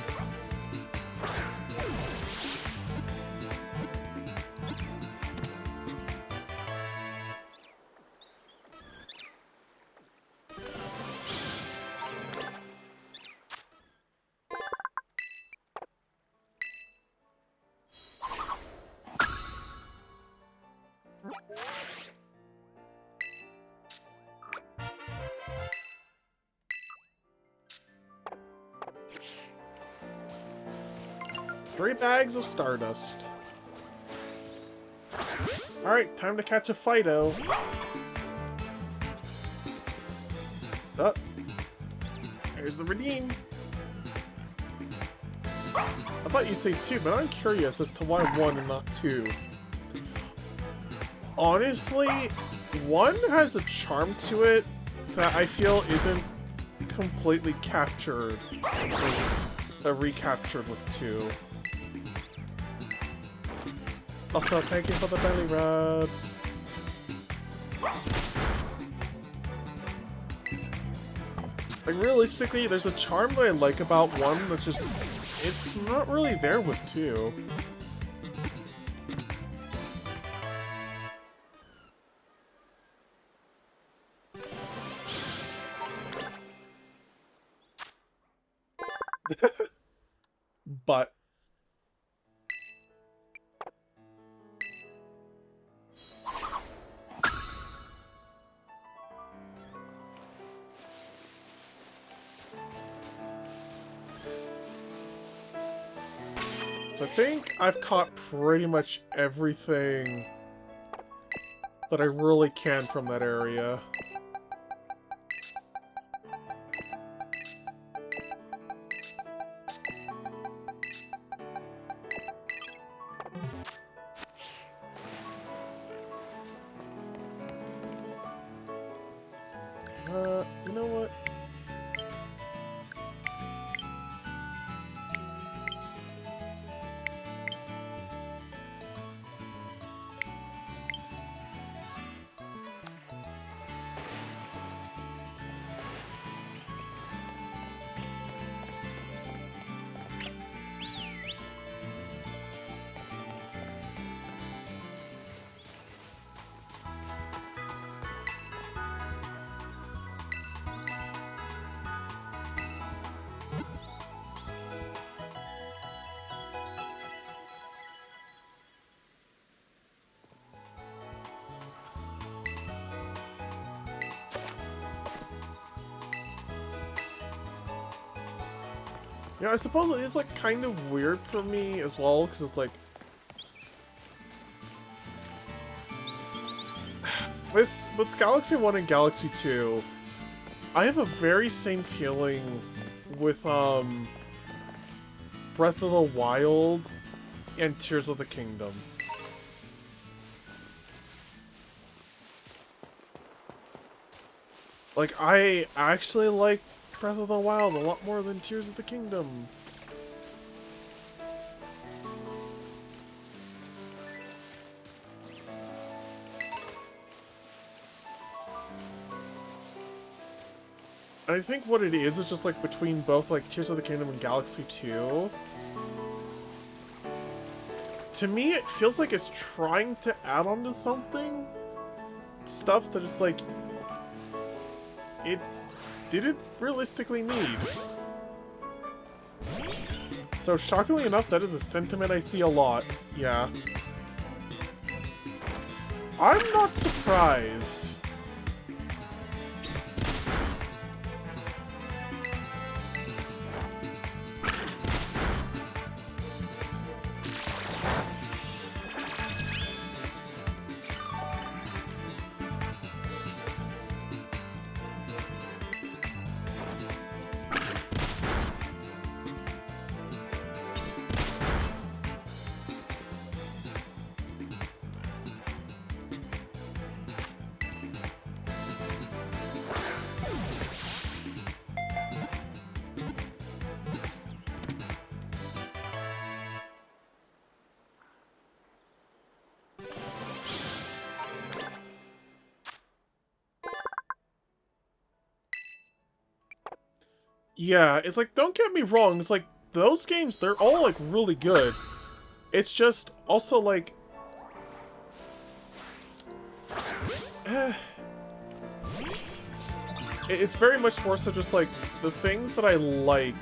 [SPEAKER 1] Three bags of Stardust. Alright, time to catch a Fido. Oh. There's the redeem. I thought you'd say 2, but I'm curious as to why 1 and not 2. Honestly, 1 has a charm to it that I feel isn't completely captured or recaptured with 2. Also, thank you for the belly rubs. Like, realistically, there's a charm that I like about 1 that's just... it's not really there with 2. But... I think I've caught pretty much everything that I really can from that area. Yeah, I suppose it is like kind of weird for me as well, because it's like with Galaxy 1 and Galaxy 2, I have a very same feeling with Breath of the Wild and Tears of the Kingdom. Like, I actually like Breath of the Wild a lot more than Tears of the Kingdom. I think what it is just like between both like Tears of the Kingdom and Galaxy 2. To me, it feels like it's trying to add on to something. Stuff that it's like it didn't realistically need. So shockingly enough, that is a sentiment I see a lot. Yeah. I'm not surprised. Yeah, it's like, don't get me wrong, it's like, those games, they're all, like, really good. It's just, also, like... it's very much more so just, like, the things that I like.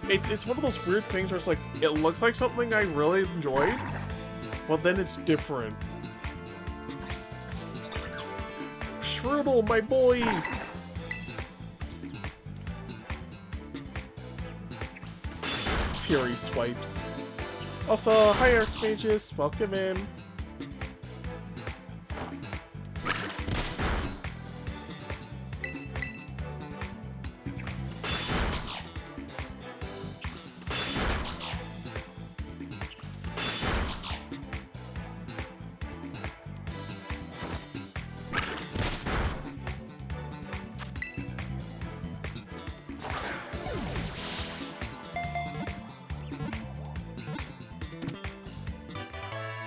[SPEAKER 1] It's one of those weird things where it's like, it looks like something I really enjoyed, but then it's different. Shrootle, my boy! Fury swipes. Also, hi Archmages, welcome in.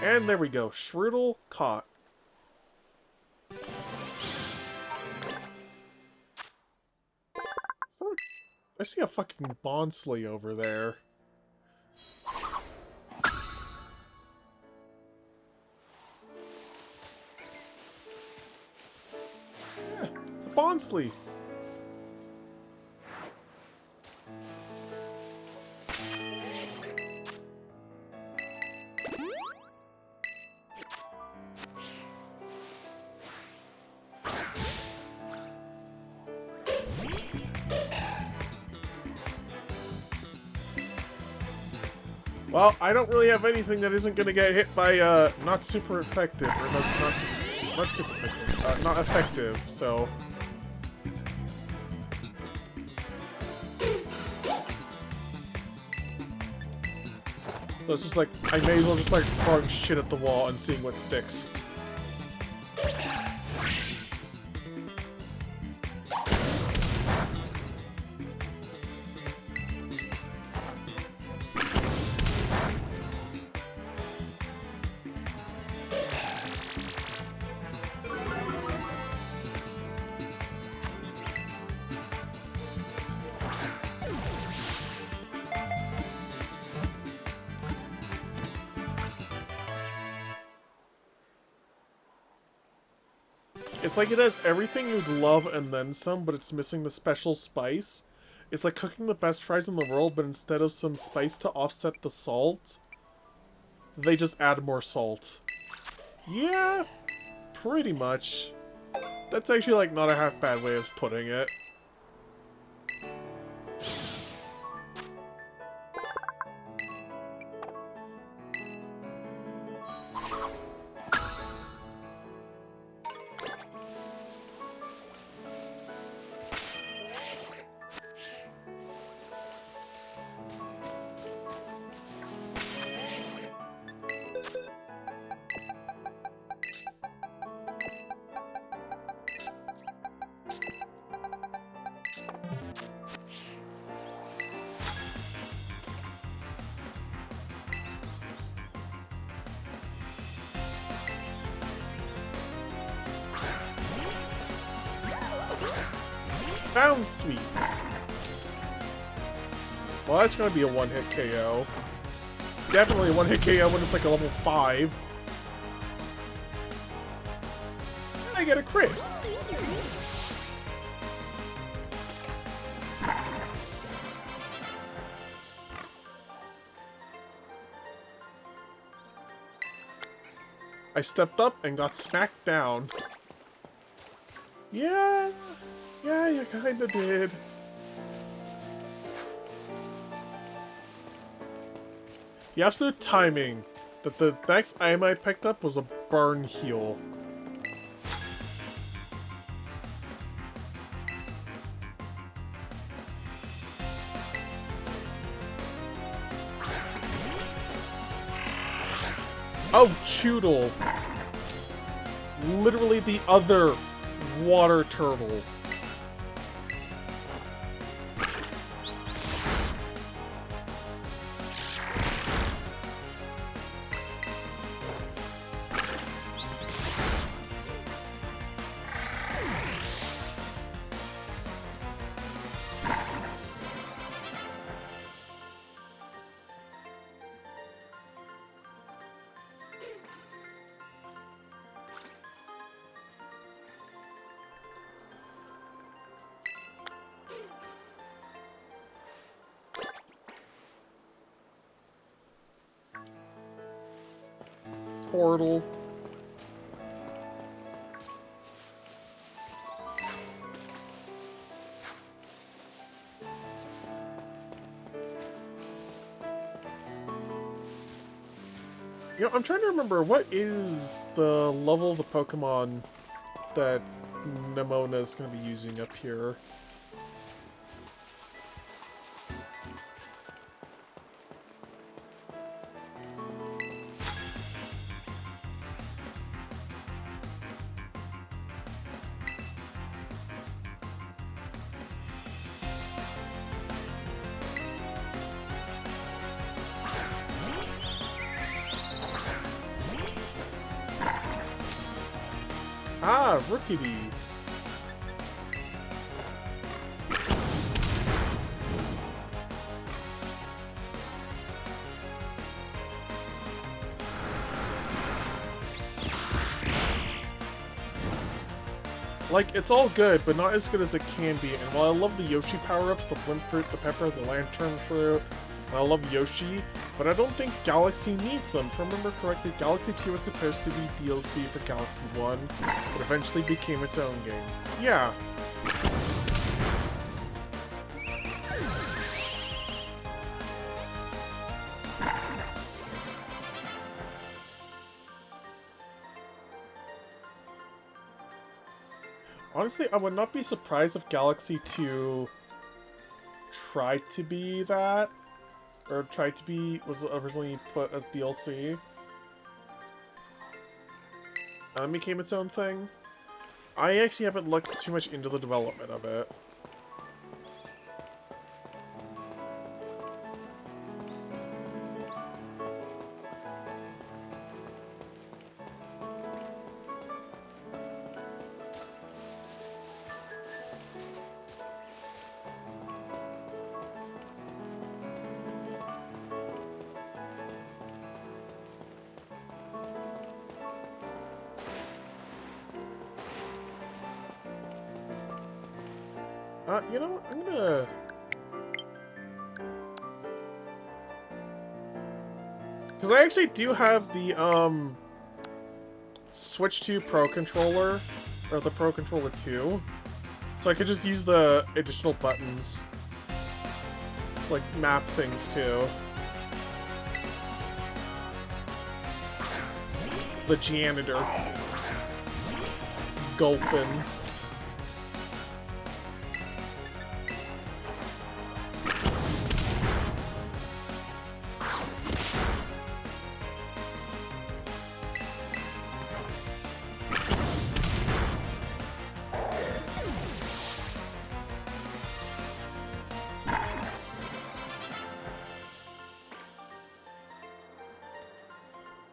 [SPEAKER 1] And there we go. Shrootle caught. I see a fucking Bonsly over there. Yeah, it's a Bonsly. Well, I don't really have anything that isn't gonna get hit by, not super effective, or not super effective, not effective, so... So it's just like, I may as well just like throwing shit at the wall and seeing what sticks. It's like it has everything you'd love and then some, but it's missing the special spice. It's like cooking the best fries in the world, but instead of some spice to offset the salt, they just add more salt. Yeah, pretty much. That's actually like not a half bad way of putting it. found sweet. Well, that's gonna be a one-hit KO. Definitely a one-hit KO when it's like a level 5. And I get a crit. I stepped up and got smacked down. Yeah, you kinda did. The absolute timing that the next item I picked up was a burn heal. Oh, Choodle. Literally the other water turtle. Portal. You know, I'm trying to remember, what is the level of the Pokemon that Nemona is going to be using up here? Ah, Rookity. Like, it's all good, but not as good as it can be. And while I love the Yoshi power-ups, the Blimp Fruit, the Pepper, the Lantern Fruit, and I love Yoshi, but I don't think Galaxy needs them. If I remember correctly, Galaxy 2 was supposed to be DLC for Galaxy 1, but eventually became its own game. Yeah. Honestly, I would not be surprised if Galaxy 2 tried to be that, or tried to be, was originally put as DLC, and then became its own thing. I actually haven't looked too much into the development of it. You know what? I'm gonna... Because I actually do have the, Switch 2 Pro Controller, or the Pro Controller 2, so I could just use the additional buttons to, like, map things too. The janitor. Gulpin.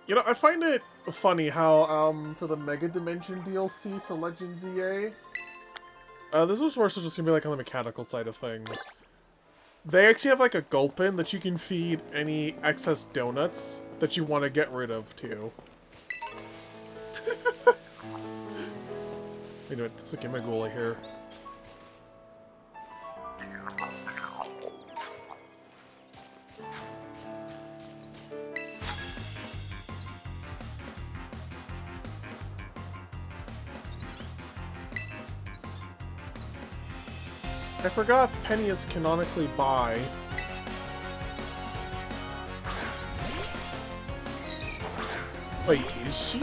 [SPEAKER 1] You know, I find it funny how, for the Mega Dimension DLC for Legend ZA, This was more so just gonna be like on the mechanical side of things. They actually have like a gulpin that you can feed any excess donuts that you want to get rid of too. Wait a minute, let's get my Ghoul here. I forgot Penny is canonically bi. Wait, is she?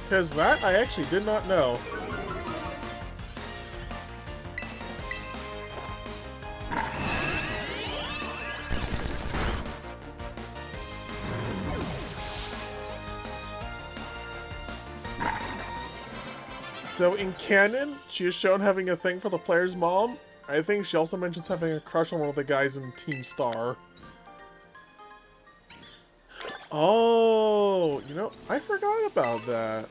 [SPEAKER 1] Because that I actually did not know. So in canon, she is shown having a thing for the player's mom. I think she also mentions having a crush on one of the guys in Team Star. Oh, you know, I forgot about that.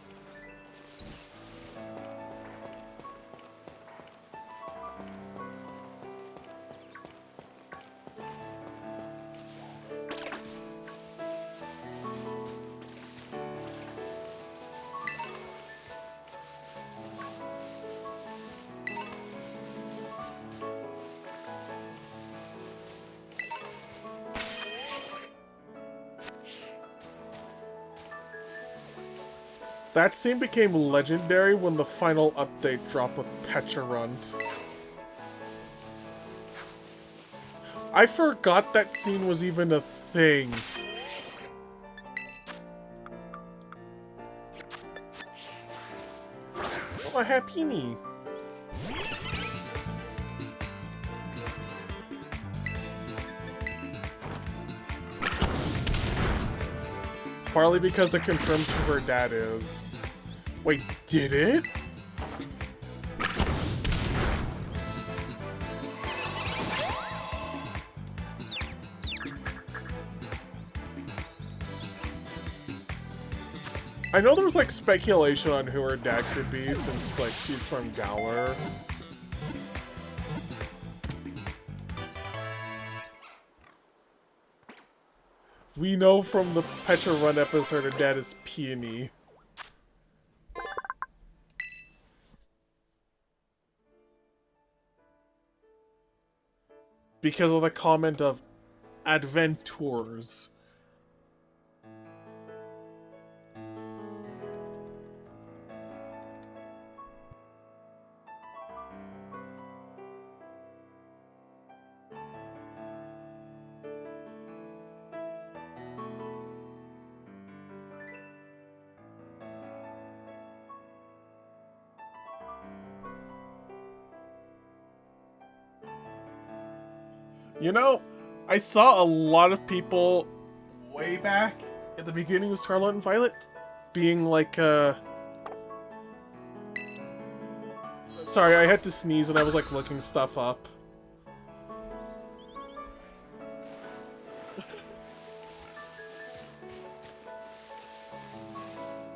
[SPEAKER 1] That scene became legendary when the final update dropped with Pecharunt. I forgot that scene was even a thing. Oh, a Happini. Partly because it confirms who her dad is. Wait, did it? I know there was like speculation on who her dad could be since like she's from Galar. We know from the Pecharunt episode her dad is Peony. Because of the comment of adventures. You know, I saw a lot of people way back at the beginning of Scarlet and Violet being like, sorry, I had to sneeze and I was like looking stuff up.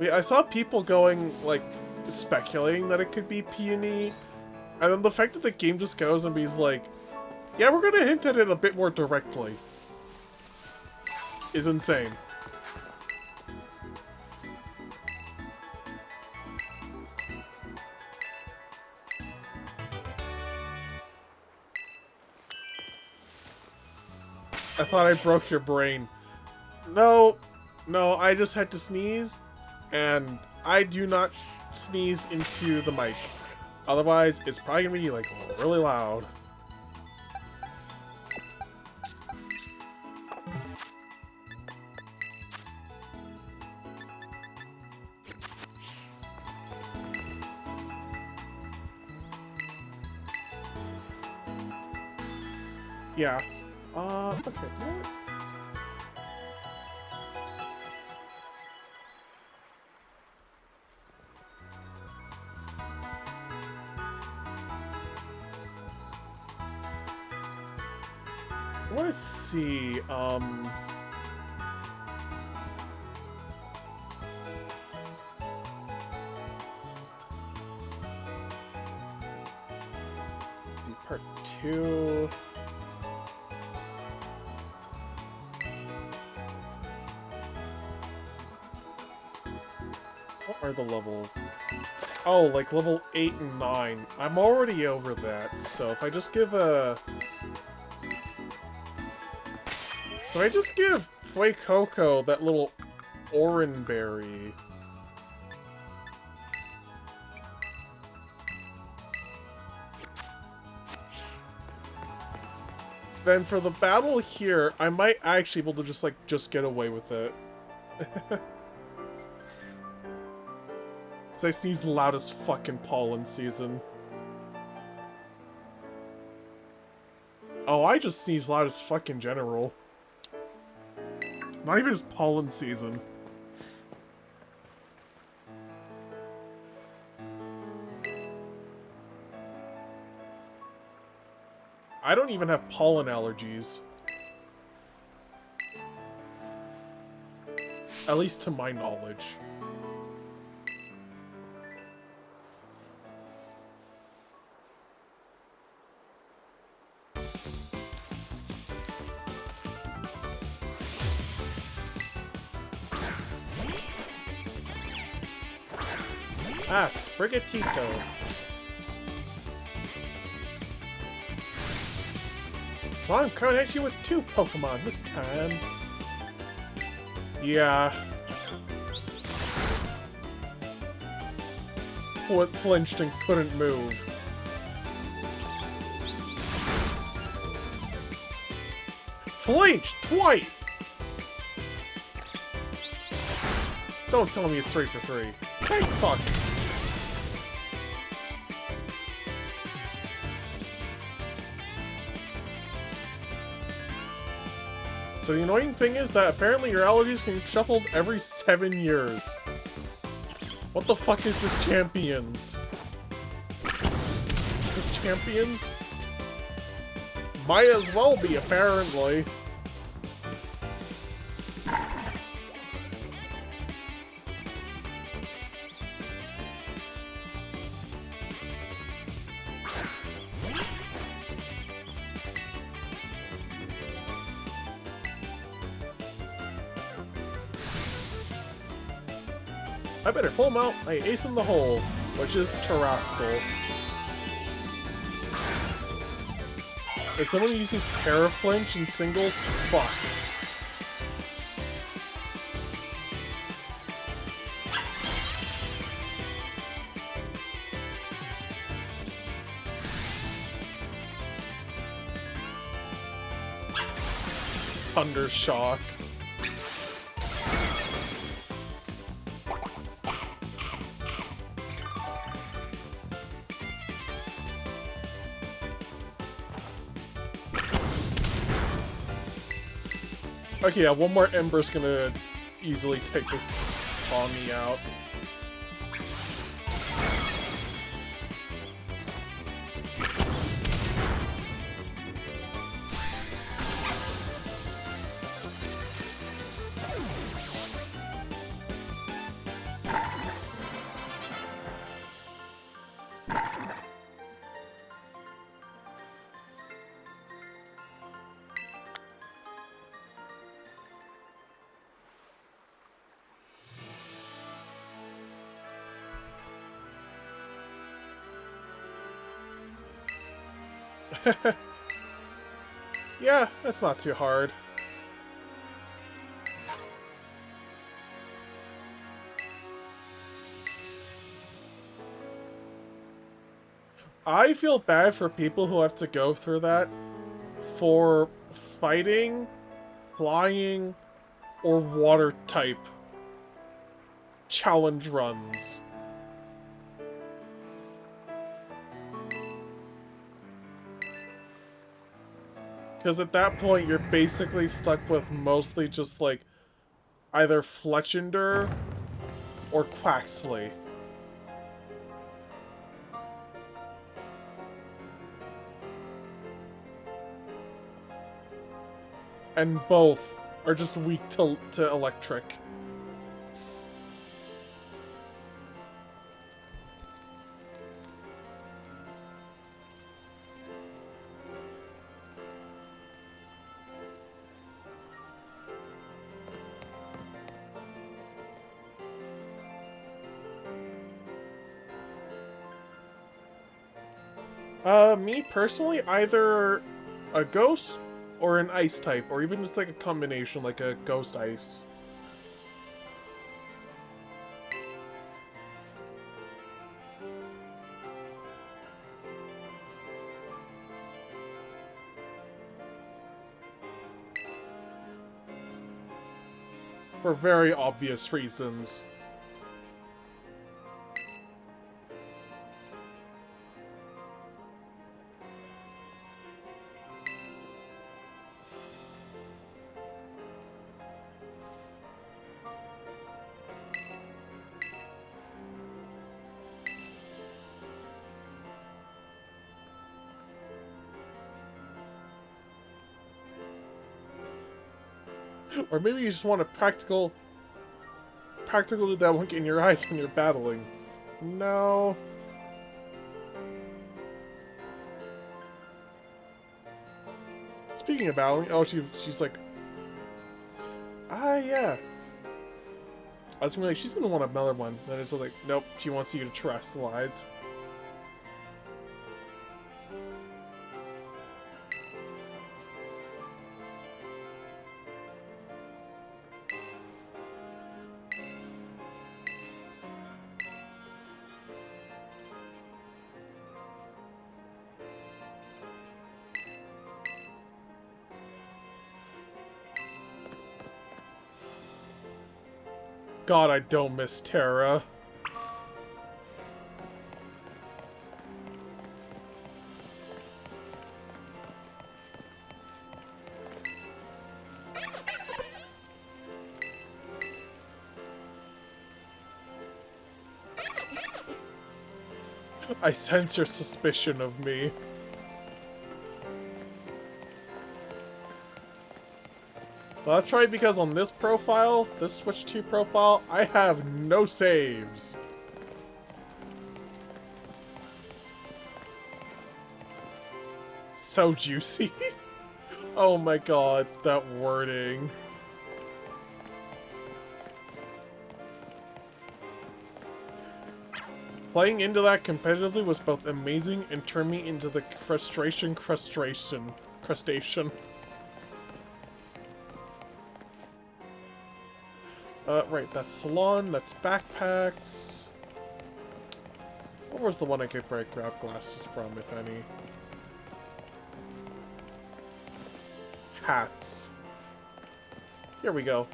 [SPEAKER 1] I saw people going, like, speculating that it could be Peony, and then the fact that the game just goes and he's like, yeah, we're gonna hint at it a bit more directly, is insane. I thought I broke your brain. No, I just had to sneeze, and I do not sneeze into the mic. Otherwise, it's probably gonna be, like, really loud. Yeah. Okay, you know what? I want to see, part 2. What are the levels? Oh, like level 8 and 9. I'm already over that, so if I just give a... So I just give Fue Coco that little Oran berry. Then for the battle here, I might actually be able to just get away with it. Because I sneeze loud as fucking pollen season. Oh, I just sneeze loud as fucking general. Not even just pollen season. I don't even have pollen allergies. At least to my knowledge. Ah, Sprigatito. So I'm coming at you with 2 Pokemon this time. Yeah. Flinched and couldn't move. Flinched twice! Don't tell me it's 3 for 3. Hey, fuck. So the annoying thing is that apparently your allergies can be shuffled every 7 years. What the fuck is this Champions? Is this Champions? Might as well be, apparently. I better pull him out. I ace in the hole, which is Terrastal. If someone uses Paraflinch in singles, fuck. Thundershock. Okay, yeah, one more Ember's gonna easily take this Tommy out. Yeah, that's not too hard. I feel bad for people who have to go through that for fighting, flying, or water type challenge runs. Because at that point, you're basically stuck with mostly just, like, either Fletchender or Quaxley. And both are just weak to electric. Me personally, either a ghost or an ice type, or even just like a combination, like a ghost ice. For very obvious reasons. Or maybe you just want a practical that won't get in your eyes when you're battling. No. Speaking of battling, oh, she's like, yeah. I was gonna be like, she's gonna want another one. Then it's like, nope, she wants you to terrestrialize. God, I don't miss Terra. I sense your suspicion of me. Well, that's right, because on this profile, this Switch 2 profile, I have no saves. So juicy. Oh my god, that wording. Playing into that competitively was both amazing and turned me into the crustacean. Right, that's Salon, that's backpacks. What was the one I could grab glasses from, if any? Hats. Here we go.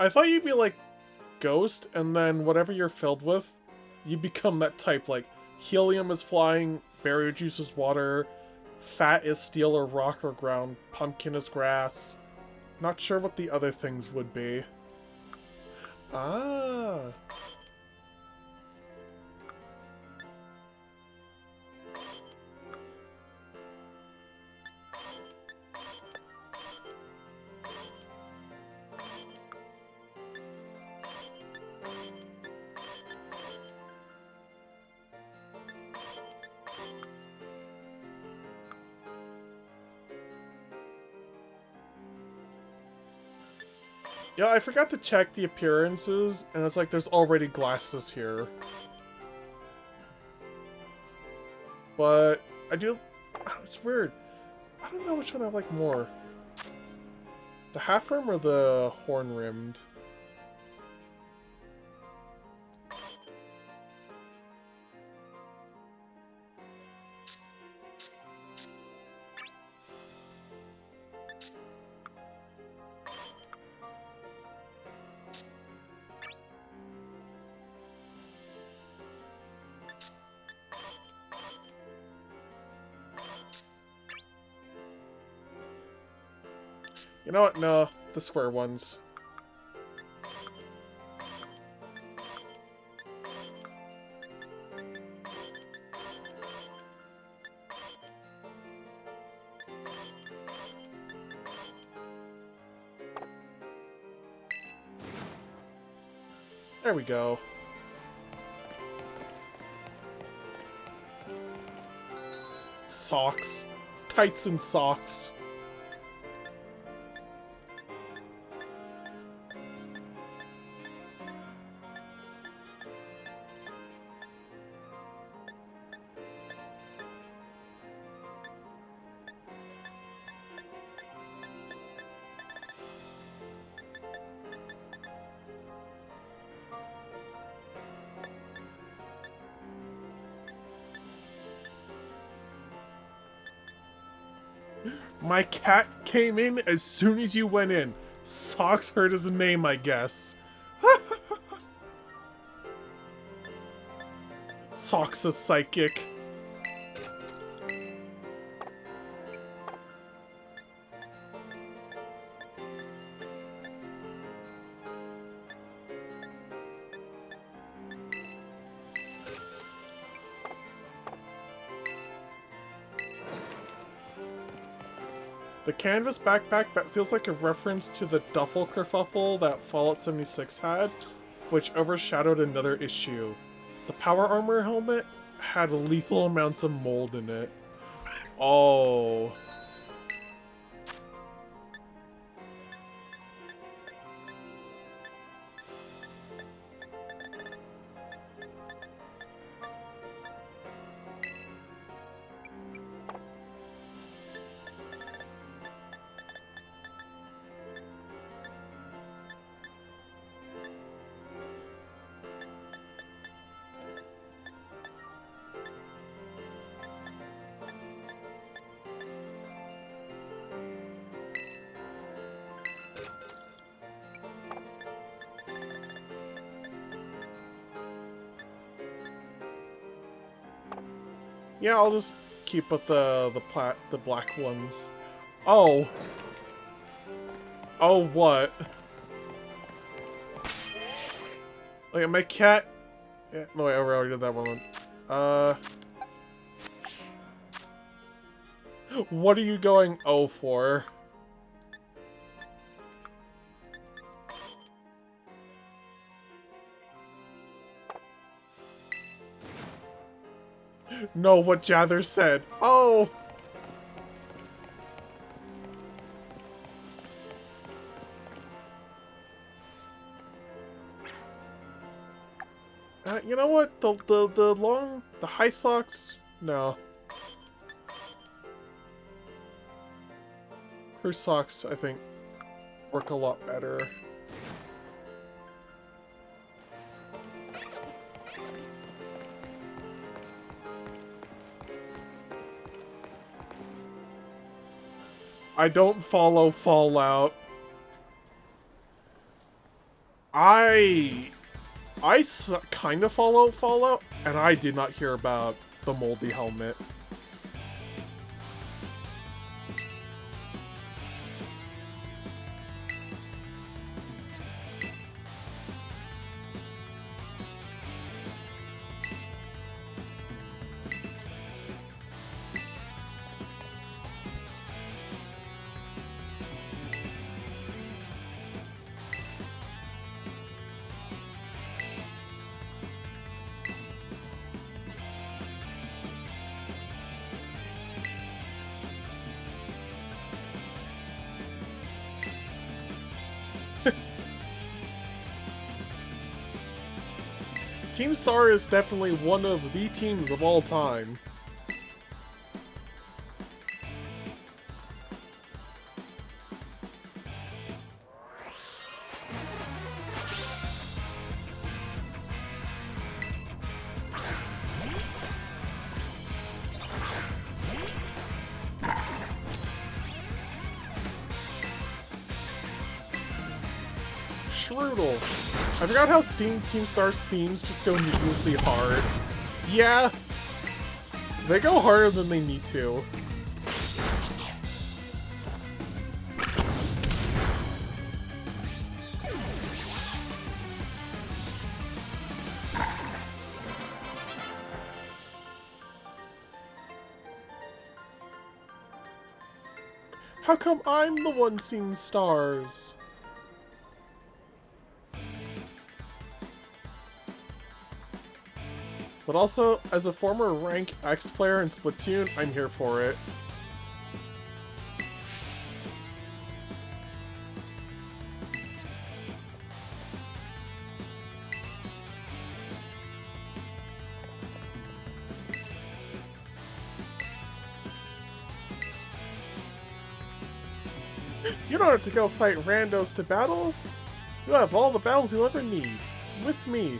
[SPEAKER 1] I thought you'd be like Ghost, and then whatever you're filled with, you become that type. Like, helium is flying, berry juice is water, fat is steel or rock or ground, pumpkin is grass. Not sure what the other things would be. Ah. Yeah, I forgot to check the appearances, and it's like there's already glasses here. But I do... It's weird. I don't know which one I like more. The half rim or the horn rimmed? You know what? No, the square ones. There we go. Socks. Tights and socks. My cat came in as soon as you went in. Socks heard his name, I guess. Socks a psychic. The canvas backpack, that feels like a reference to the duffel kerfuffle that Fallout 76 had, which overshadowed another issue. The power armor helmet had lethal amounts of mold in it. Oh. Yeah, I'll just keep with the black ones. Oh. Oh, what? Look at my cat. Yeah, no, wait, I already did that one. What are you going O for? No, what Jather said. Oh! You know what? The high socks? No. Her socks, I think, work a lot better. I don't follow Fallout. I kind of follow Fallout, and I did not hear about the moldy helmet. Team Star is definitely one of the teams of all time. Strudel. I forgot how Team Star's themes just go needlessly hard. Yeah, they go harder than they need to. How come I'm the one seeing stars? But also, as a former rank X player in Splatoon, I'm here for it. You don't have to go fight randos to battle. You have all the battles you'll ever need. With me.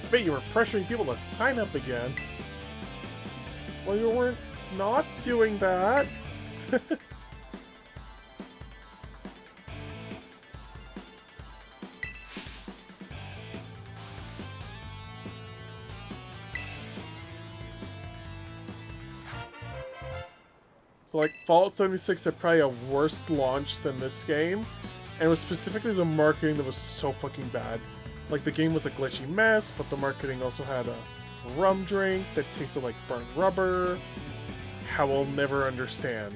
[SPEAKER 1] I bet you were pressuring people to sign up again. Well, you weren't not doing that. So, like, Fallout 76 had probably a worse launch than this game, and it was specifically the marketing that was so fucking bad. Like, the game was a glitchy mess, but the marketing also had a rum drink that tasted like burnt rubber. How I'll never understand.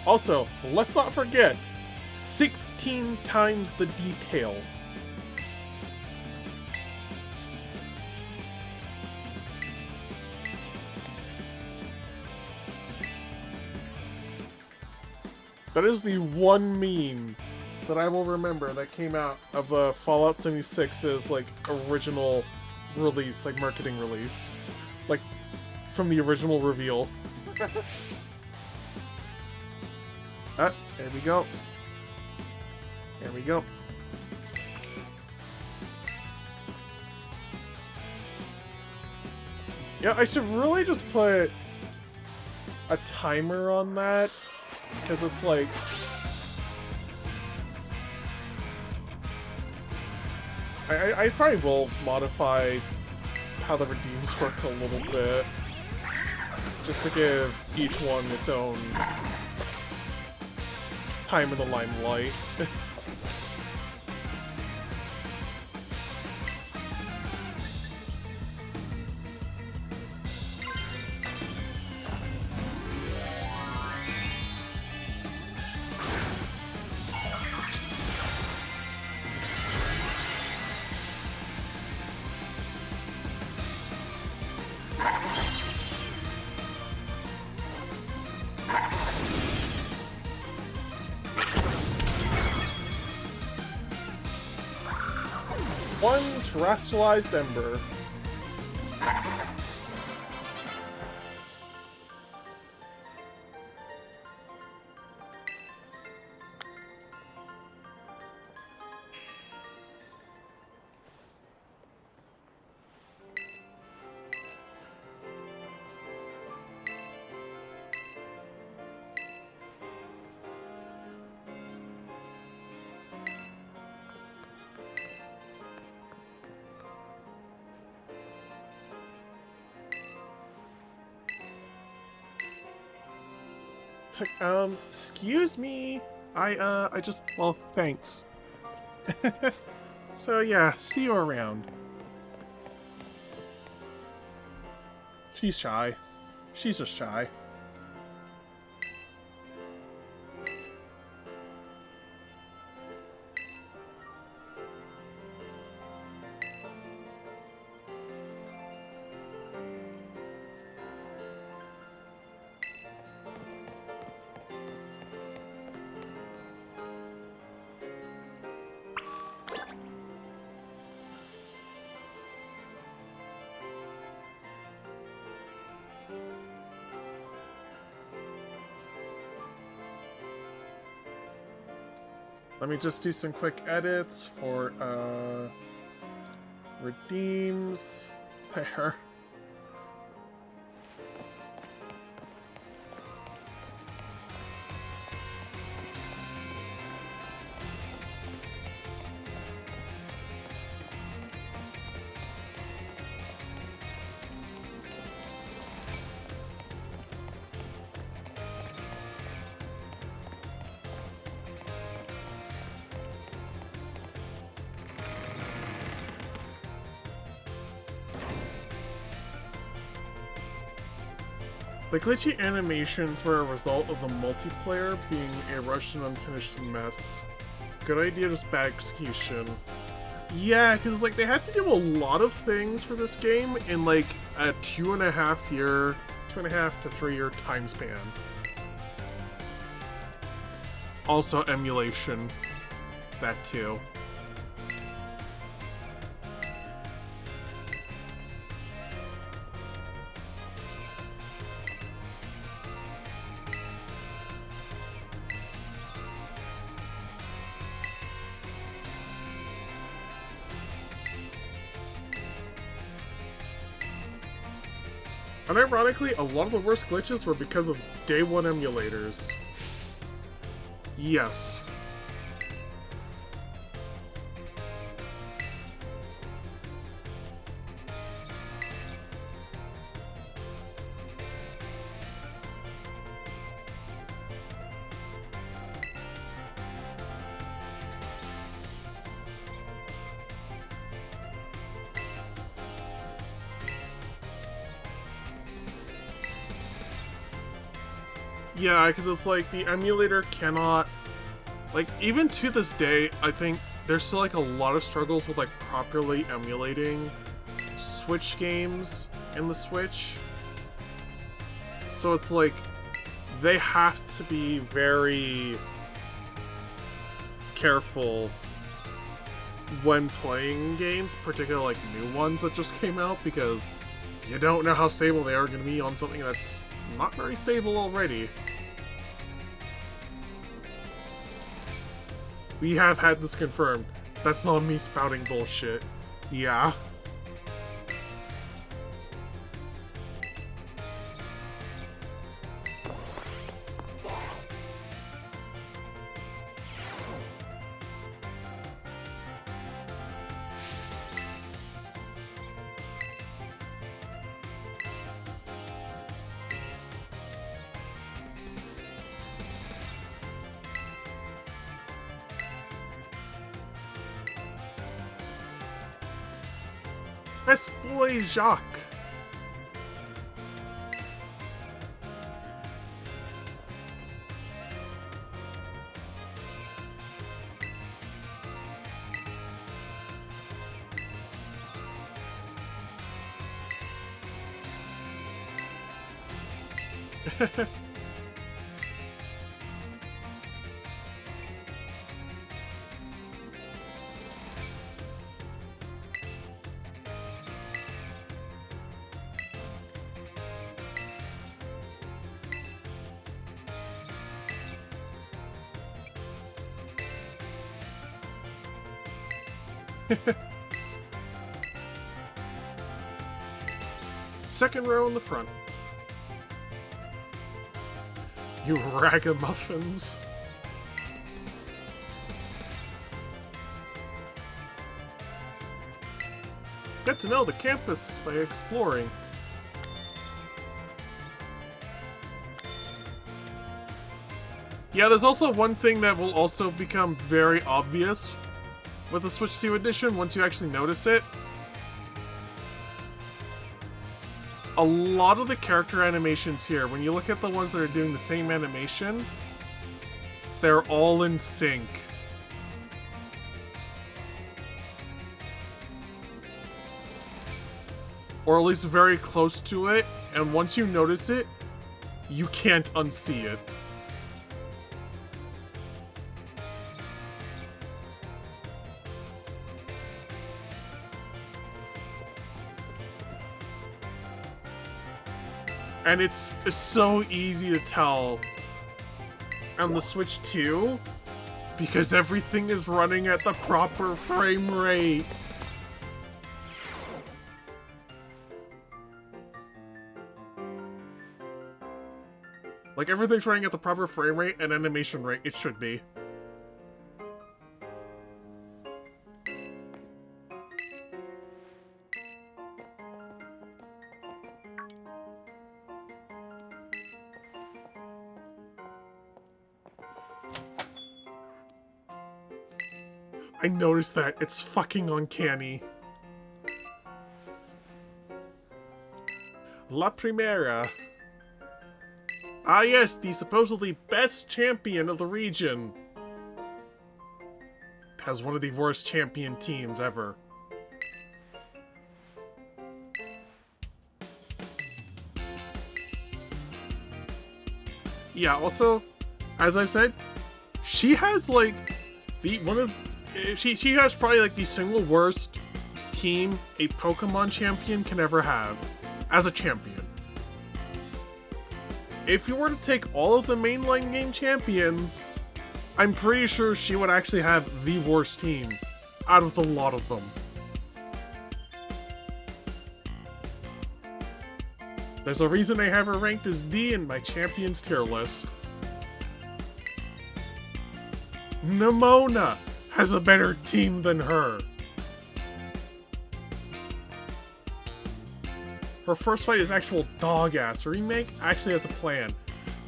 [SPEAKER 1] Also, let's not forget, 16 times the detail. That is the one meme that I will remember that came out of the Fallout 76's, like, original release, like, marketing release. Like, from the original reveal. Ah, there we go. There we go. Yeah, I should really just put a timer on that. Because it's like... I probably will modify how the redeems work a little bit. Just to give each one its own time in the limelight. One terrestrialized ember. It's like, excuse me. I just, well, thanks. So yeah, see you around. She's shy. She's just shy. Let me just do some quick edits for redeems. There. The glitchy animations were a result of the multiplayer being a rushed and unfinished mess. Good idea, just bad execution. Yeah, because like they had to do a lot of things for this game in like a 2.5 to 3 year time span. Also emulation, that too. And ironically, a lot of the worst glitches were because of day one emulators. Yes. Yeah, because it's like the emulator cannot, like, even to this day, I think there's still like a lot of struggles with like properly emulating Switch games in the Switch. So it's like they have to be very careful when playing games, particularly like new ones that just came out, because you don't know how stable they are going to be on something that's not very stable already. We have had this confirmed. That's not me spouting bullshit. Yeah. Best boy Jacques. Second row in the front. You ragamuffins. Get to know the campus by exploring. Yeah, there's also one thing that will also become very obvious with the Switch 2 edition once you actually notice it. A lot of the character animations here, when you look at the ones that are doing the same animation, they're all in sync. Or at least very close to it, and once you notice it, you can't unsee it. And it's so easy to tell on the Switch 2 Because everything is running at the proper frame rate. Like, everything's running at the proper frame rate and animation rate it should be. I noticed that. It's fucking uncanny. La Primera. Ah yes, the supposedly best champion of the region. Has one of the worst champion teams ever. Yeah, also, as I've said, she has like she has probably like the single worst team a Pokemon champion can ever have as a champion. If you were to take all of the mainline game champions, I'm pretty sure she would actually have the worst team out of the lot of them. There's a reason I have her ranked as D in my champions tier list. Nemona has a better team than her. Her first fight is actual dog ass. Her remake actually has a plan.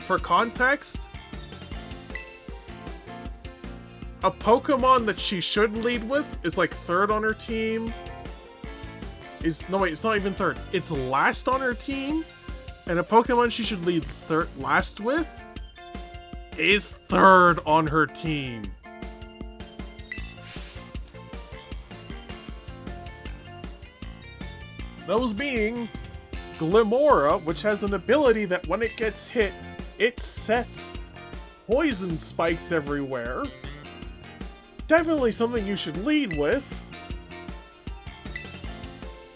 [SPEAKER 1] For context, a Pokemon that she should lead with is like third on her team. No wait, it's not even third. It's last on her team. And a Pokemon she should lead last with is third on her team. Those being Glimmora, which has an ability that when it gets hit, it sets poison spikes everywhere. Definitely something you should lead with.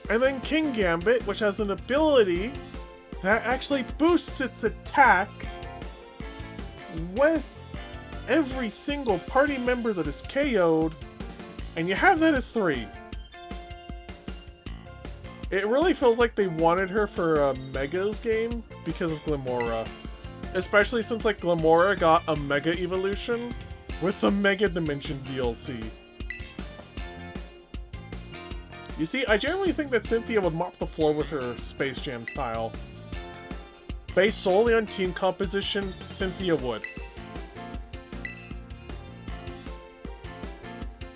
[SPEAKER 1] And then King Gambit, which has an ability that actually boosts its attack with every single party member that is KO'd, and you have that as 3. It really feels like they wanted her for a Megas game because of Glimmora. Especially since like Glimmora got a Mega Evolution with the Mega Dimension DLC. You see, I generally think that Cynthia would mop the floor with her Space Jam style. Based solely on team composition, Cynthia would.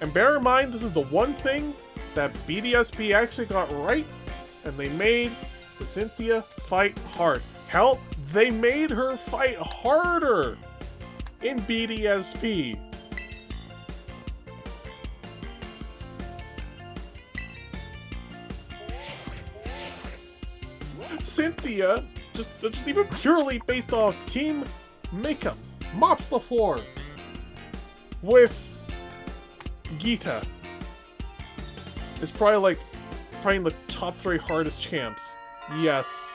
[SPEAKER 1] And bear in mind, this is the one thing that BDSP actually got right, and they made the Cynthia fight hard. Hell, they made her fight harder in BDSP. Cynthia, just even purely based off team makeup, mops the floor with Gita. It's probably in the top 3 hardest champs. Yes.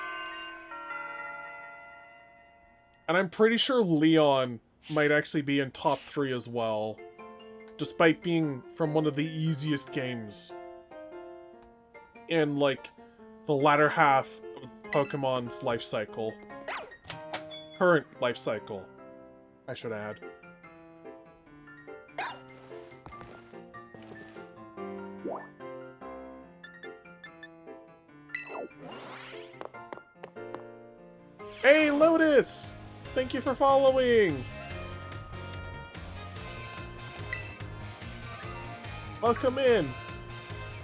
[SPEAKER 1] And I'm pretty sure Leon might actually be in top 3 as well, despite being from one of the easiest games in, like, the latter half of Pokemon's life cycle. Current life cycle, I should add. Hey, Lotus! Thank you for following! Welcome in!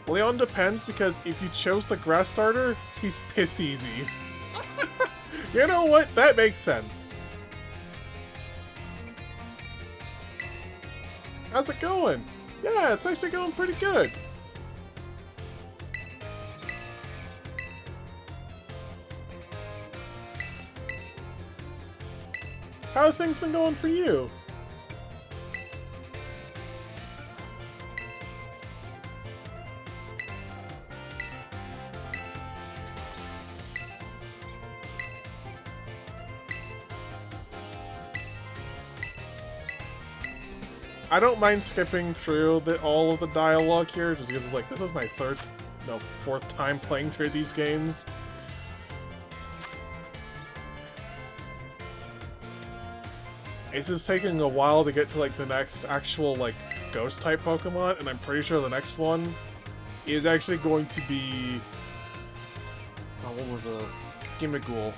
[SPEAKER 1] Leon depends because if you chose the grass starter, he's piss easy. You know what? That makes sense. How's it going? Yeah, it's actually going pretty good. How have things been going for you? I don't mind skipping through all of the dialogue here, just because it's like, this is my fourth time playing through these games. It's just taking a while to get to, like, the next actual, like, ghost-type Pokemon, and I'm pretty sure the next one is actually going to be... Oh, what was it? Gimmighoul.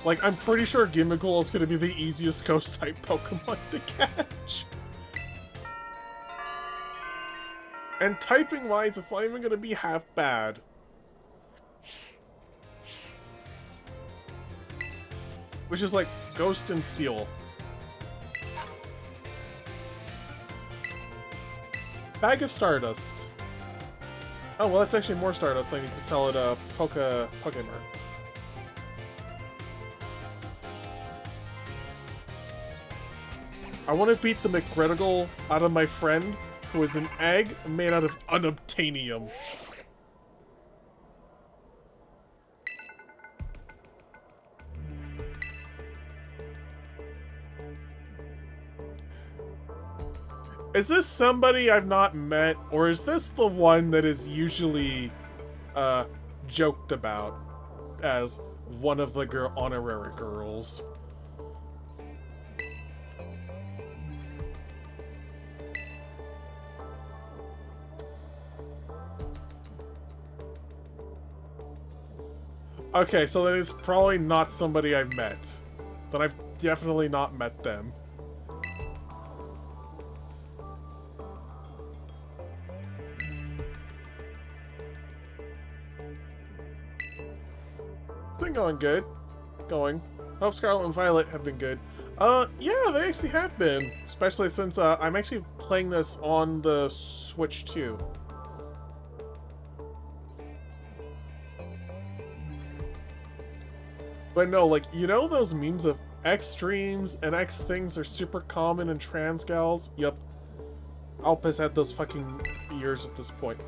[SPEAKER 1] Like, I'm pretty sure Gimmighoul is going to be the easiest ghost-type Pokemon to catch. And typing-wise, it's not even going to be half bad. Which is like Ghost and Steel. Bag of Stardust. Oh, well, that's actually more Stardust. I need to sell it at Pokemart. I want to beat the McGreticle out of my friend, who is an egg made out of unobtainium. Is this somebody I've not met, or is this the one that is usually joked about as one of the honorary girls? Okay, so then it's probably not somebody I've met. Then I've definitely not met them. It's been going good. Hope Scarlet and Violet have been good. Yeah, they actually have been. Especially since, I'm actually playing this on the Switch too. But no, like, you know those memes of X streams and X things are super common in trans gals? Yep. Alpha's had those fucking years at this point.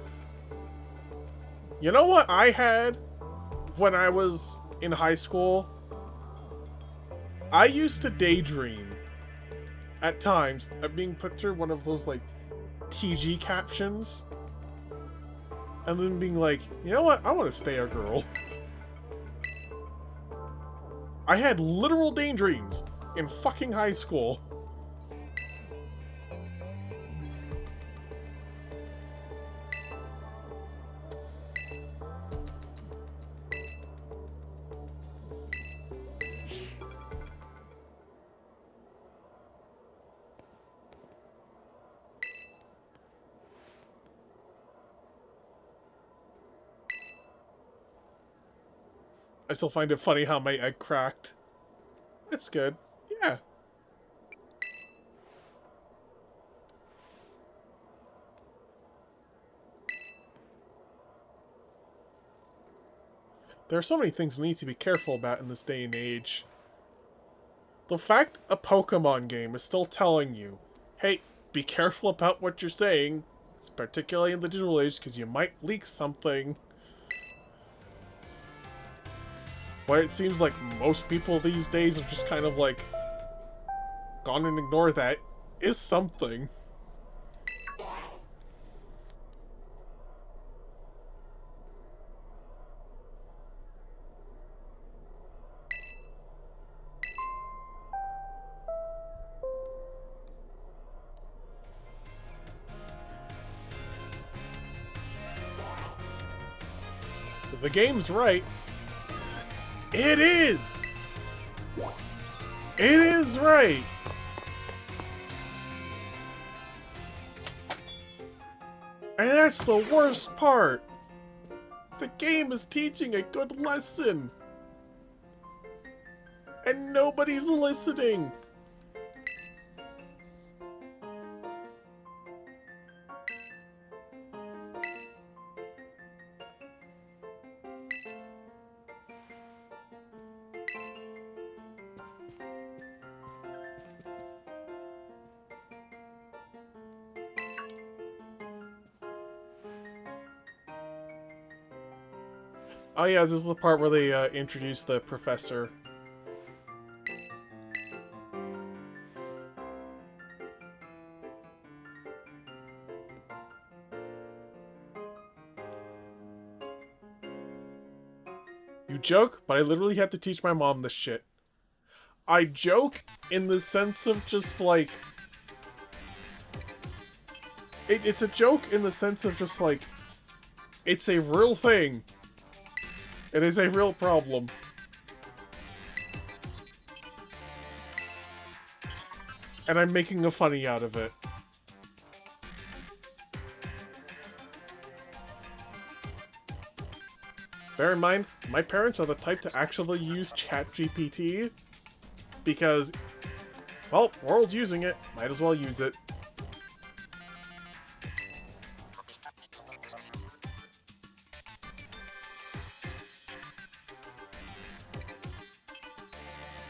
[SPEAKER 1] You know what I had when I was in high school? I used to daydream at times of being put through one of those, like, TG captions. And then being like, you know what? I want to stay a girl. I had literal daydreams in fucking high school. I still find it funny how my egg cracked. It's good. Yeah. There are so many things we need to be careful about in this day and age. The fact a Pokemon game is still telling you, hey, be careful about what you're saying, particularly in the digital age, because you might leak something. But it seems like most people these days have just kind of, like, gone and ignored that, is something. If the game's right, it is! It is right! And that's the worst part! The game is teaching a good lesson! And nobody's listening! Oh yeah, this is the part where they introduce the professor. You joke, but I literally had to teach my mom this shit. I joke in the sense of just like... it's a joke in the sense of just like... It's a real thing. It is a real problem. And I'm making a funny out of it. Bear in mind, my parents are the type to actually use ChatGPT because, well, world's using it. Might as well use it.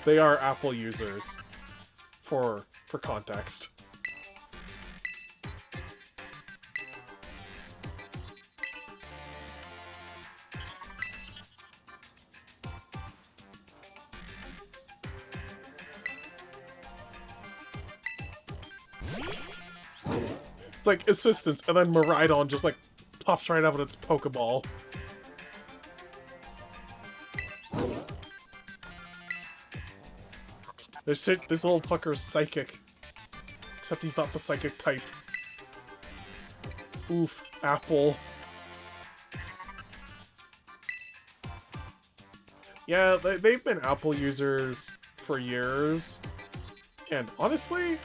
[SPEAKER 1] They are Apple users, for context. It's like assistance, and then Miraidon just like pops right out of its Pokeball. This little fucker's psychic. Except he's not the psychic type. Oof, Apple. Yeah, they've been Apple users for years. And honestly,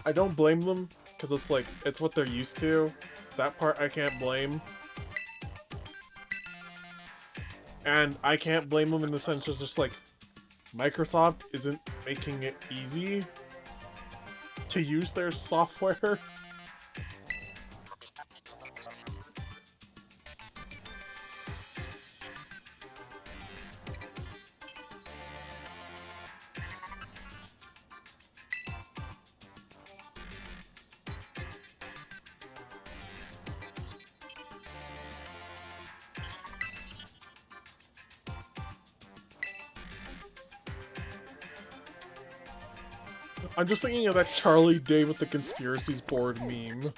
[SPEAKER 1] I don't blame them, because it's like, it's what they're used to. That part I can't blame. And I can't blame them in the sense it's just like, Microsoft isn't making it easy to use their software. I'm just thinking of that Charlie Day with the Conspiracies board meme.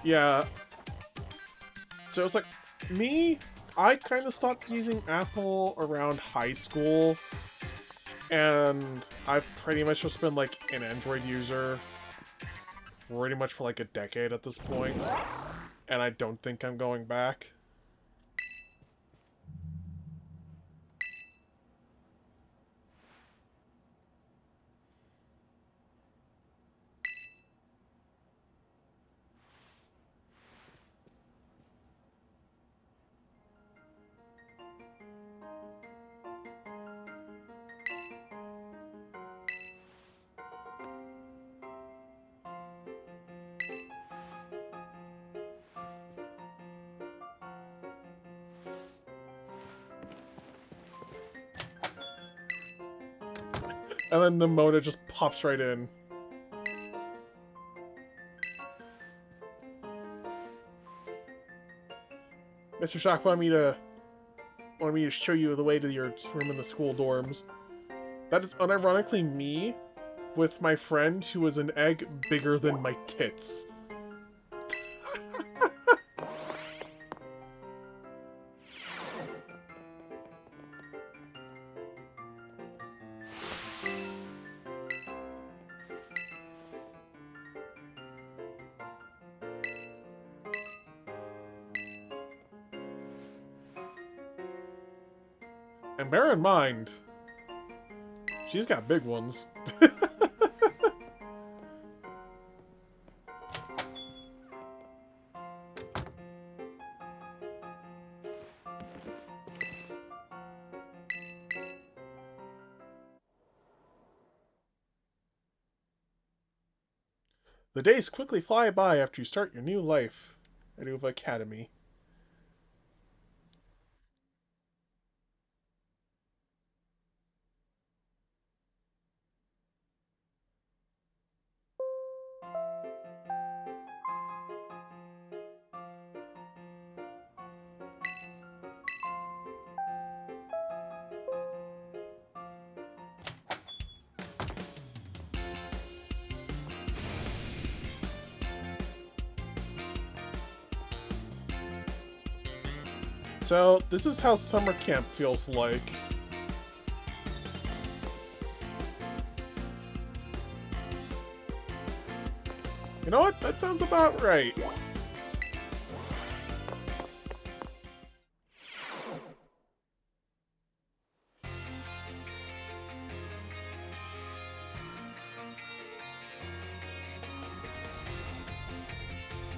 [SPEAKER 1] Yeah. So it's like, me, I kind of stopped using Apple around high school. And I've pretty much just been like an Android user pretty much for like a decade at this point. And I don't think I'm going back. And then the Mona just pops right in. Mr. Shock wanted me to show you the way to your room in the school dorms. That is unironically me with my friend who was an egg bigger than my tits. And bear in mind, she's got big ones. The days quickly fly by after you start your new life at Uva Academy. So, this is how summer camp feels like. You know what? That sounds about right.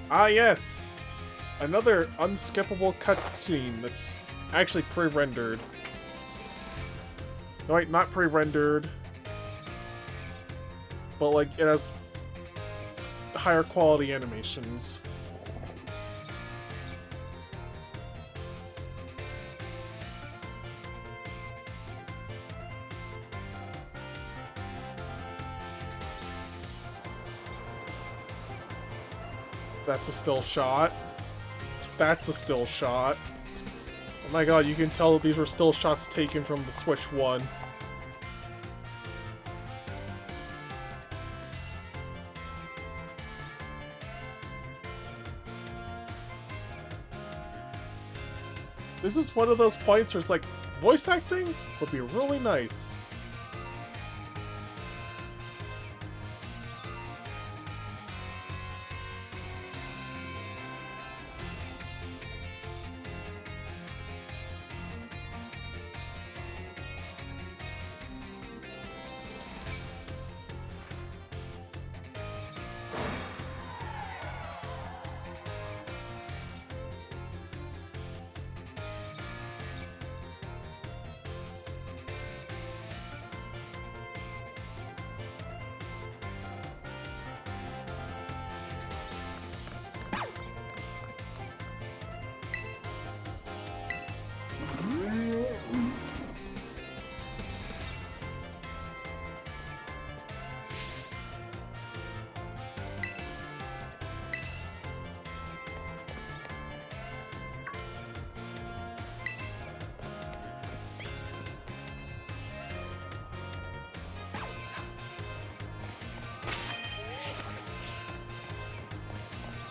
[SPEAKER 1] Ah, yes! Another unskippable cutscene that's actually pre-rendered. No, wait, not pre-rendered. But, like, it has higher quality animations. That's a still shot. That's a still shot. Oh my god, you can tell that these were still shots taken from the Switch 1. This is one of those points where it's like, voice acting would be really nice.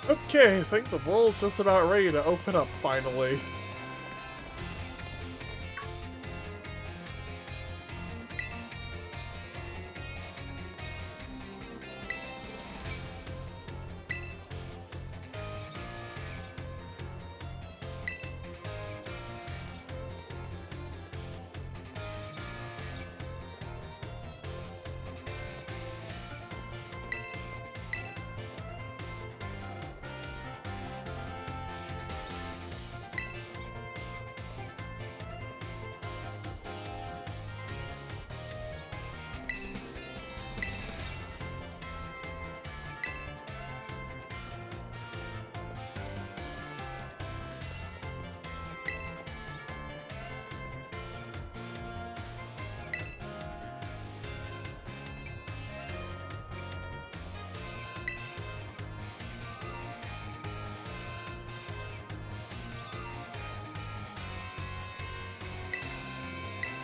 [SPEAKER 1] Okay, I think the world's just about ready to open up finally.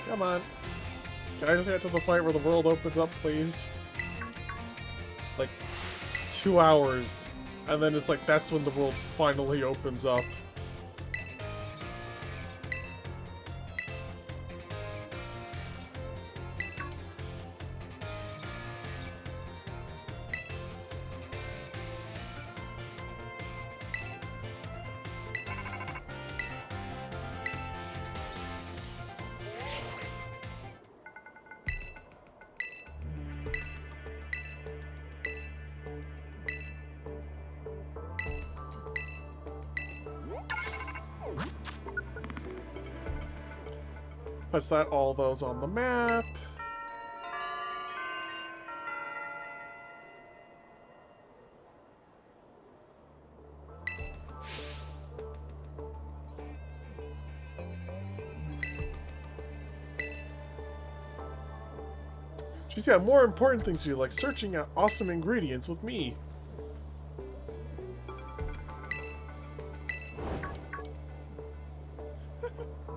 [SPEAKER 1] Come on. Can I just get to the point where the world opens up, please? Like, 2 hours. And then it's like, that's when the world finally opens up. Plus that all those on the map. She's got more important things to do, like searching out awesome ingredients with me.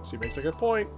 [SPEAKER 1] She makes a good point.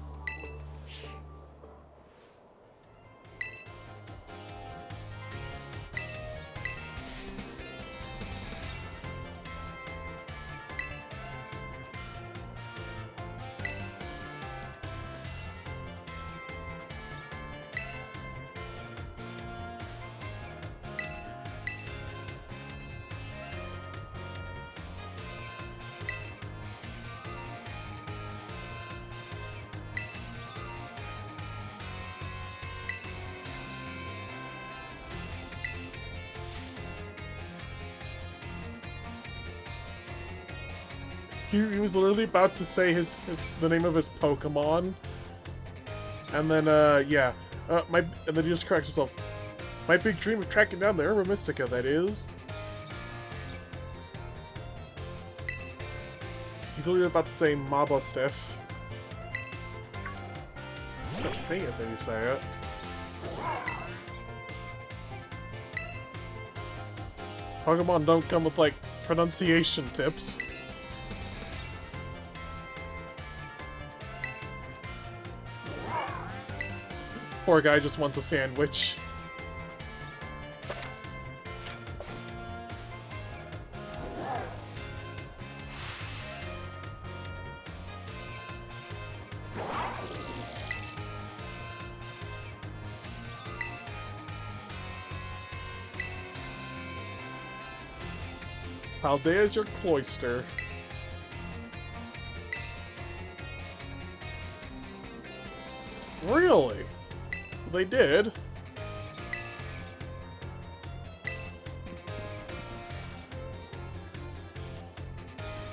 [SPEAKER 1] He was literally about to say the name of his Pokemon, and then yeah, and then he just corrects himself. My big dream of tracking down the Herba Mystica, that is. He's literally about to say Maba Stiff. I think it's how you say it. Pokemon don't come with, like, pronunciation tips. Poor guy just wants a sandwich. Paldea's your cloister. Really? They did?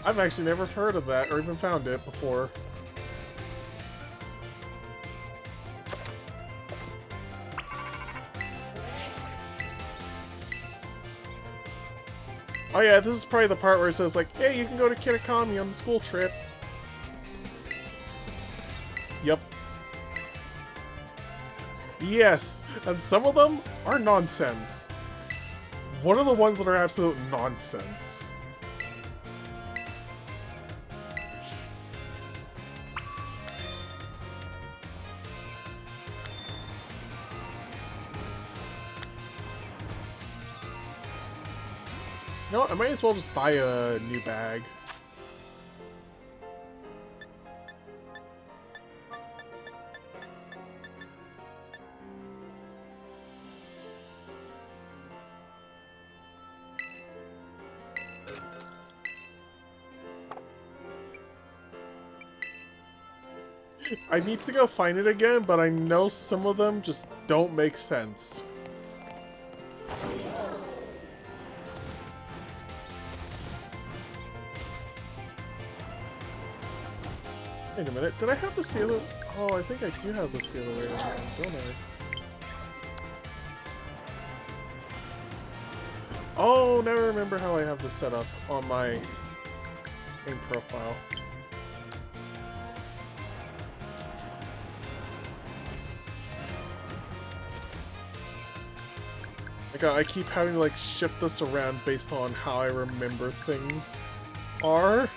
[SPEAKER 1] I've actually never heard of that or even found it before. Oh yeah, this is probably the part where it says like, hey, you can go to Kitakami on the school trip. Yep. Yes, and some of them are nonsense. One of the ones that are absolute nonsense. You know what, I might as well just buy a new bag. I need to go find it again, but I know some of them just don't make sense. Wait a minute, did I have this the other... Oh, I think I do have this the other way around, don't I? Oh, now I remember how I have this set up on my main profile. Like, I keep having to, like, shift this around based on how I remember things are.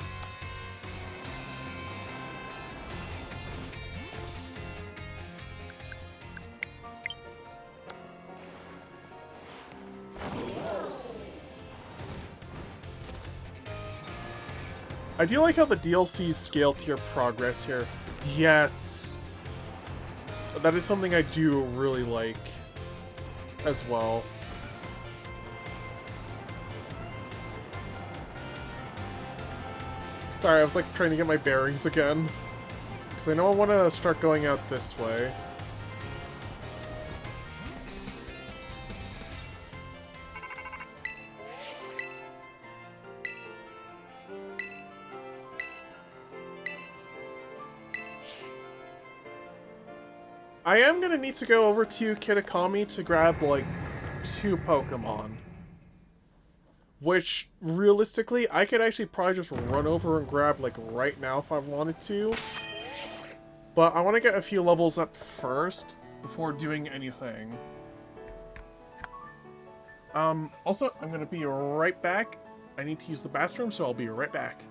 [SPEAKER 1] I do like how the DLCs scale to your progress here. Yes! That is something I do really like as well. Sorry, I was like trying to get my bearings again. Because I know I want to start going out this way. I am gonna need to go over to Kitakami to grab, like, 2 Pokemon. Which, realistically, I could actually probably just run over and grab, like, right now if I wanted to. But I want to get a few levels up first before doing anything. Also, I'm gonna be right back. I need to use the bathroom, so I'll be right back.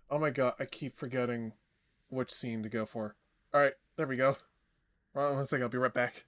[SPEAKER 1] Oh my god, I keep forgetting which scene to go for. Alright, there we go. Well, 1 second, I'll be right back.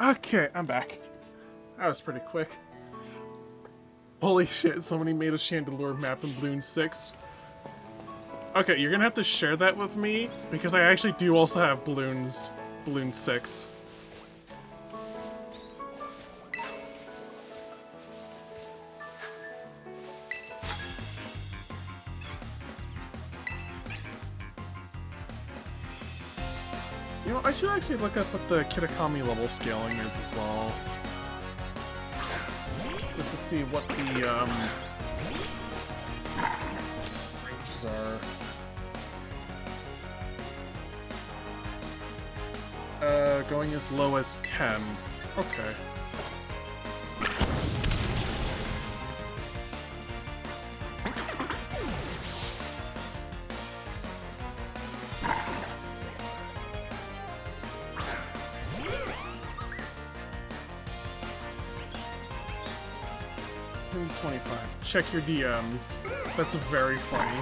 [SPEAKER 1] Okay, I'm back. That was pretty quick. Holy shit, somebody made a Chandelure map in Bloon 6. Okay, you're gonna have to share that with me, because I actually do also have Bloon 6. You know, I should actually look up what the Kitakami level scaling is as well. Just to see what the, ranges are. Going as low as 10. Okay. Check your DMs. That's very funny.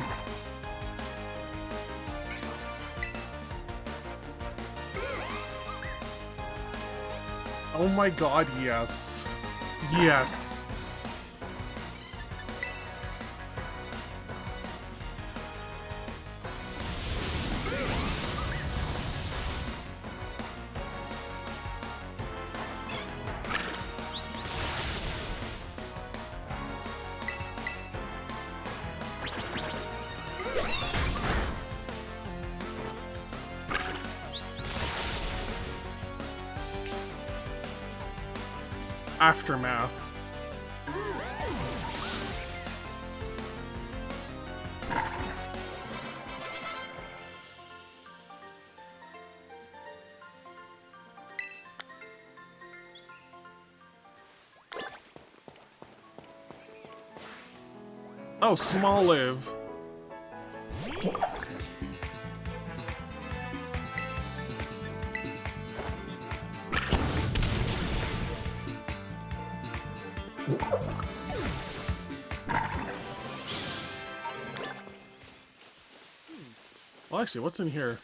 [SPEAKER 1] Oh my god, yes. Yes. Aftermath. Oh, small live. Well, actually, what's in here?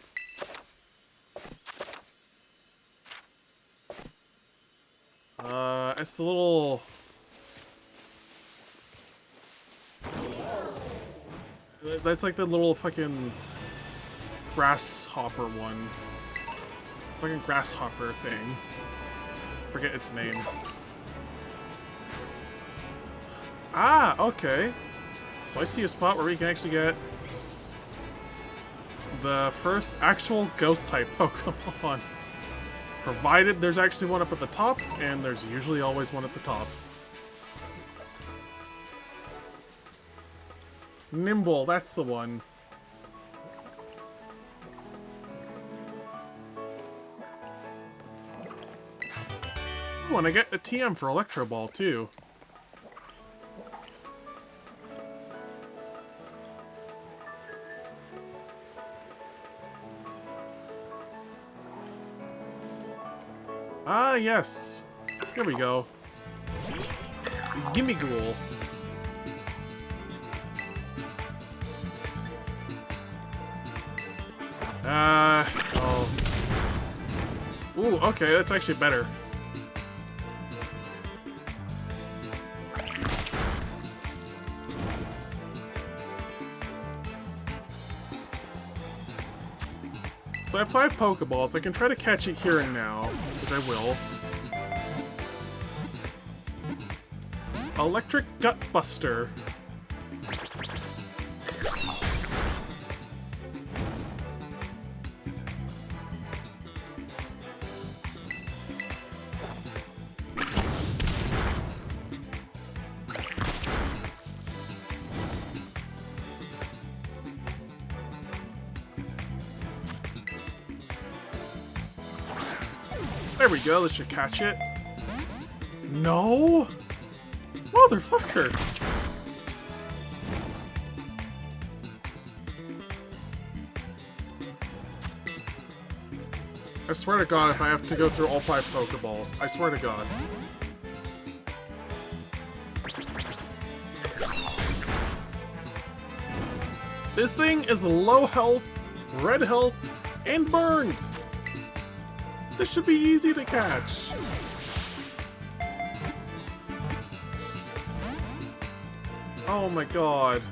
[SPEAKER 1] It's the little... That's like the little fucking grasshopper one. It's like a grasshopper thing. Forget its name. Ah, okay. So I see a spot where we can actually get the first actual ghost-type Pokemon. Provided there's actually one up at the top, and there's usually always one at the top. Nimble, that's the one. Oh, and I get a TM for Electro Ball, too. Ah, yes. Here we go. Gimme Ghoul. Oh. Ooh, okay, that's actually better. So I have 5 Pokeballs. I can try to catch it here and now, which I will. Electric Gut Buster. There we go, this should catch it. No? Motherfucker! I swear to God, if I have to go through all 5 Pokeballs, I swear to God. This thing is low health, red health, and burn! This should be easy to catch. Oh my god.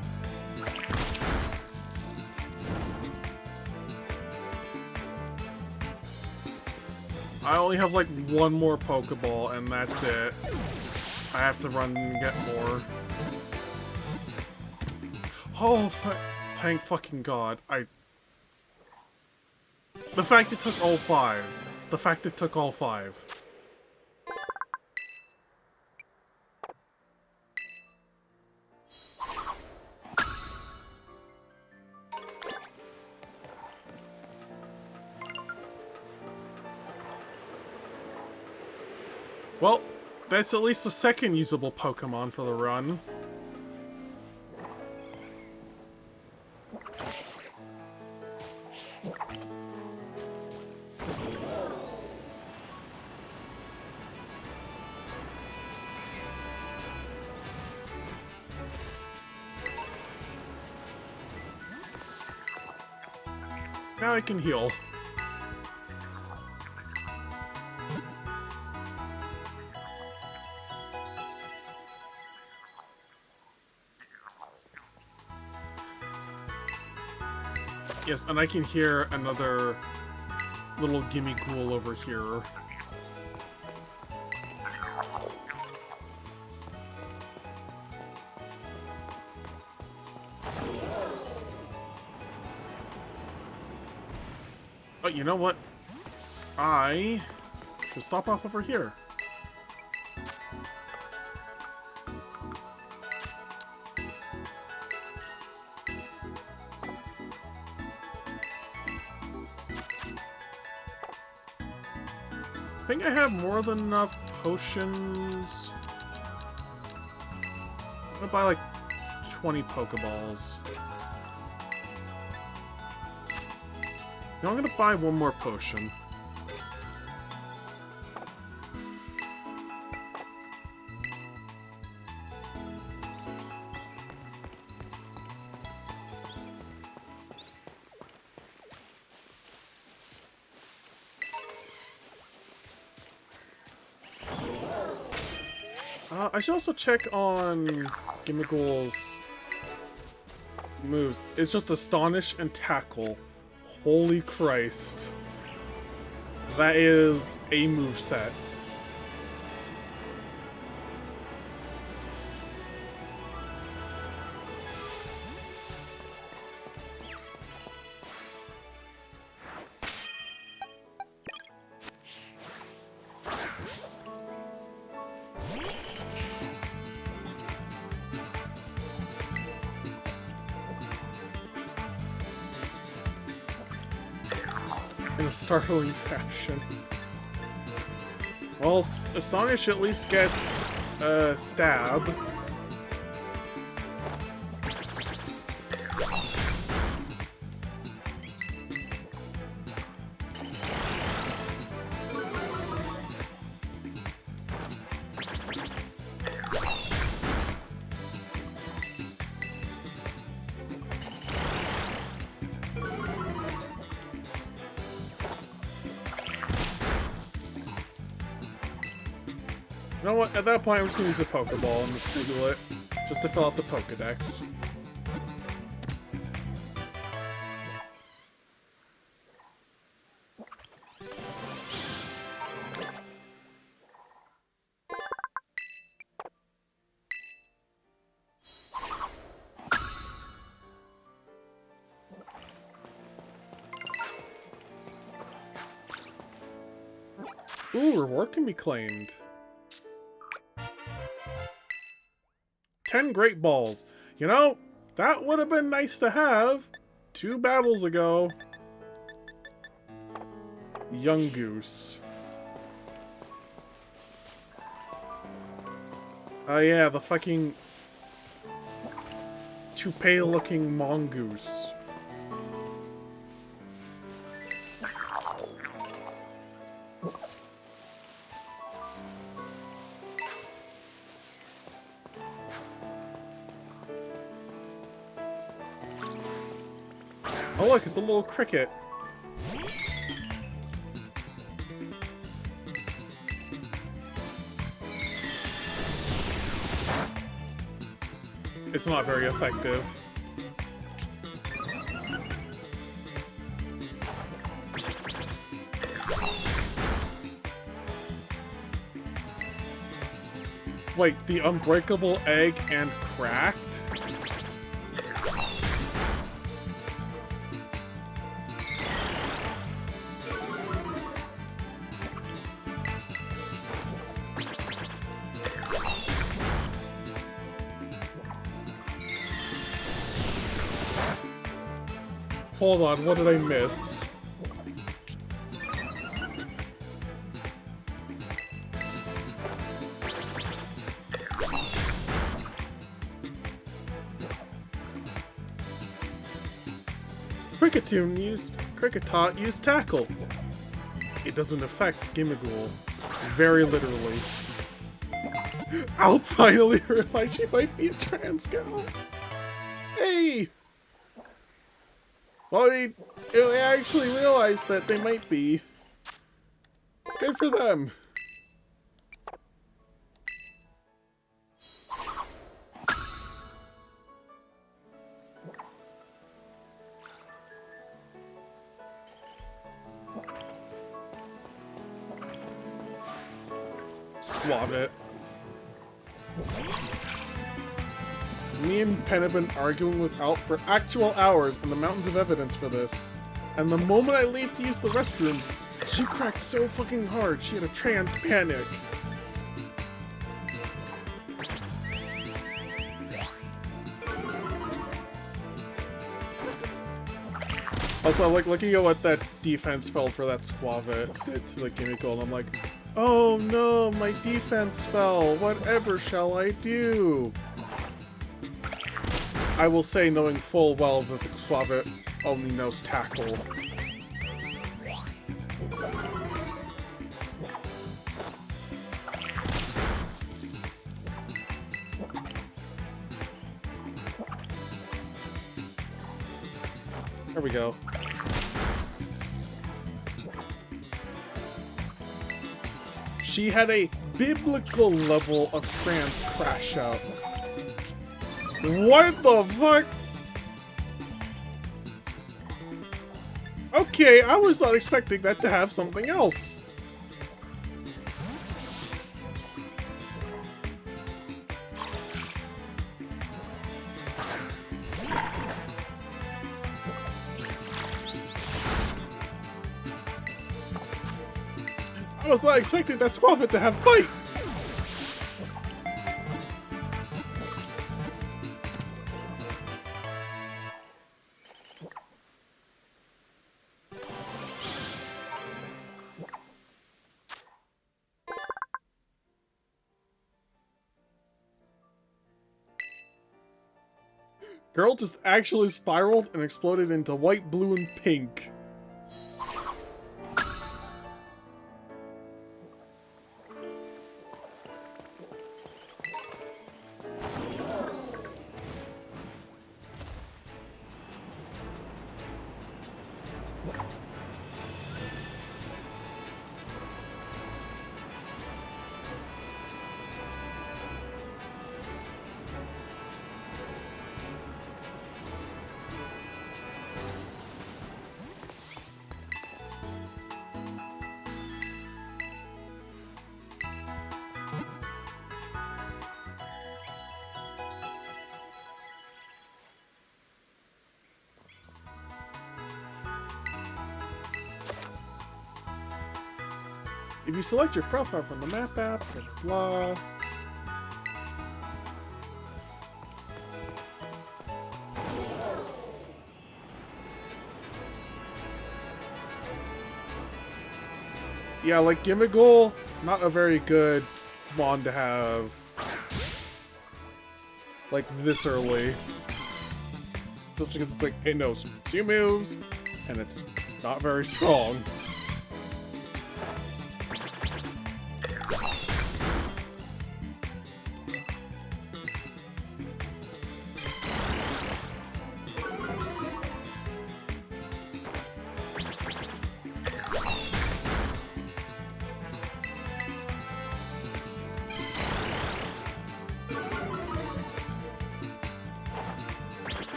[SPEAKER 1] I only have like one more Pokeball and that's it. I have to run and get more. Oh, thank fucking god. The fact it took all 5. The fact it took all 5. Well, that's at least the second usable Pokemon for the run. Now I can heal. Yes, and I can hear another little gimme ghoul over here. Oh, you know what? I should stop off over here. I think I have more than enough potions. I'm gonna buy like 20 Pokeballs. Now I'm gonna buy one more potion. I should also check on Gimmighoul's moves. It's just Astonish and Tackle. Holy Christ. That is a moveset. In a startling fashion. Well, Astonish at least gets a stab. You know what? At that point, I'm just gonna use a Pokeball and just Google it, just to fill out the Pokedex. Ooh, reward can be claimed. 10 Great Balls. You know, that would have been nice to have 2 battles ago. Young Goose. Oh yeah, the fucking toupee-looking mongoose. Oh look, it's a little cricket. it's not very effective. Wait, the unbreakable egg and cracked? Hold on, what did I miss? Cricketot used tackle. It doesn't affect Gimmighoul. Very literally. I'll finally realize she might be a trans gal. Hey! Well, I actually realized that they might be. Good for them. Squab it. Me and Penn have been arguing with Alp for actual hours and the mountains of evidence for this. And the moment I leave to use the restroom, she cracked so fucking hard she had a trans panic. Also, like, looking at what that defense fell for that Squavit did to the Gimmighoul, and I'm like, oh no, my defense fell. Whatever shall I do? I will say, knowing full well that the Squavit only knows tackle. There we go. She had a biblical level of trans crash out. What the fuck? Okay, I was not expecting that to have something else. I was not expecting that Squavit to have bite. Girl just actually spiraled and exploded into white, blue, and pink. If you select your profile from the map app, blah, blah. Yeah, like Gimmighoul, not a very good Mon to have like this early. Just because it's like it knows 2 moves and it's not very strong.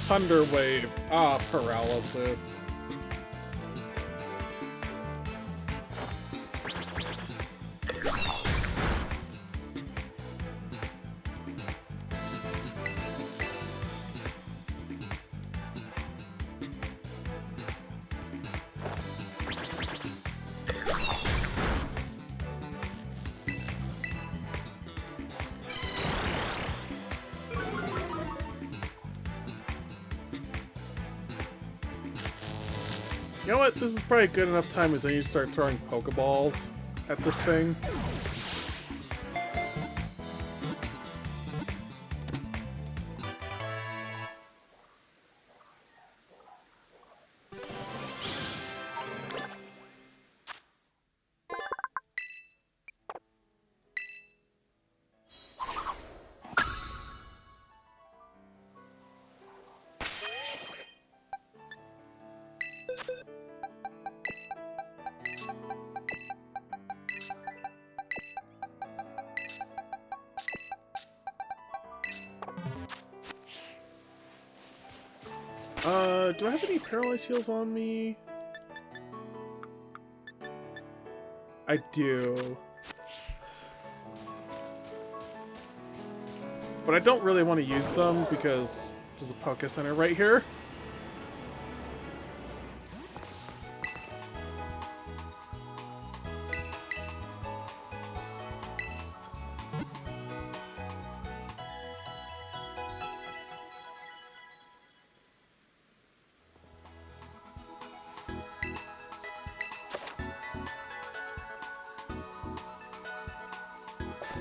[SPEAKER 1] Thunder Wave. Ah, paralysis. You know what? This is probably a good enough time as I need to start throwing Pokeballs at this thing. Do I have any paralyzed heals on me? I do. But I don't really want to use them because there's a Poké Center right here.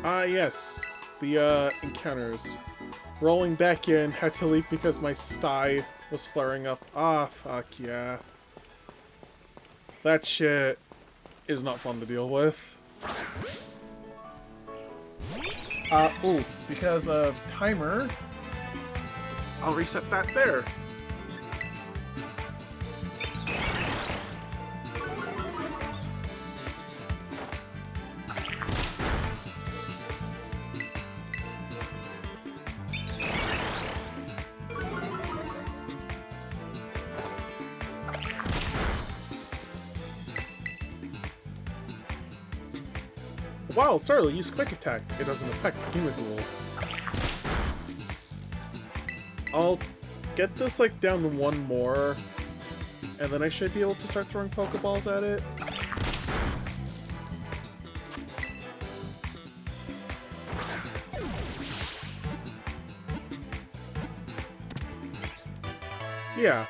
[SPEAKER 1] Ah, yes. The, encounters. Rolling back in, had to leave because my sty was flaring up. Ah, fuck yeah. That shit is not fun to deal with. Ooh, because of timer, I'll reset that there. Wow, Starly, use Quick Attack. It doesn't affect Gimmighoul. I'll get this, like, down to one more, and then I should be able to start throwing Pokeballs at it. Yeah.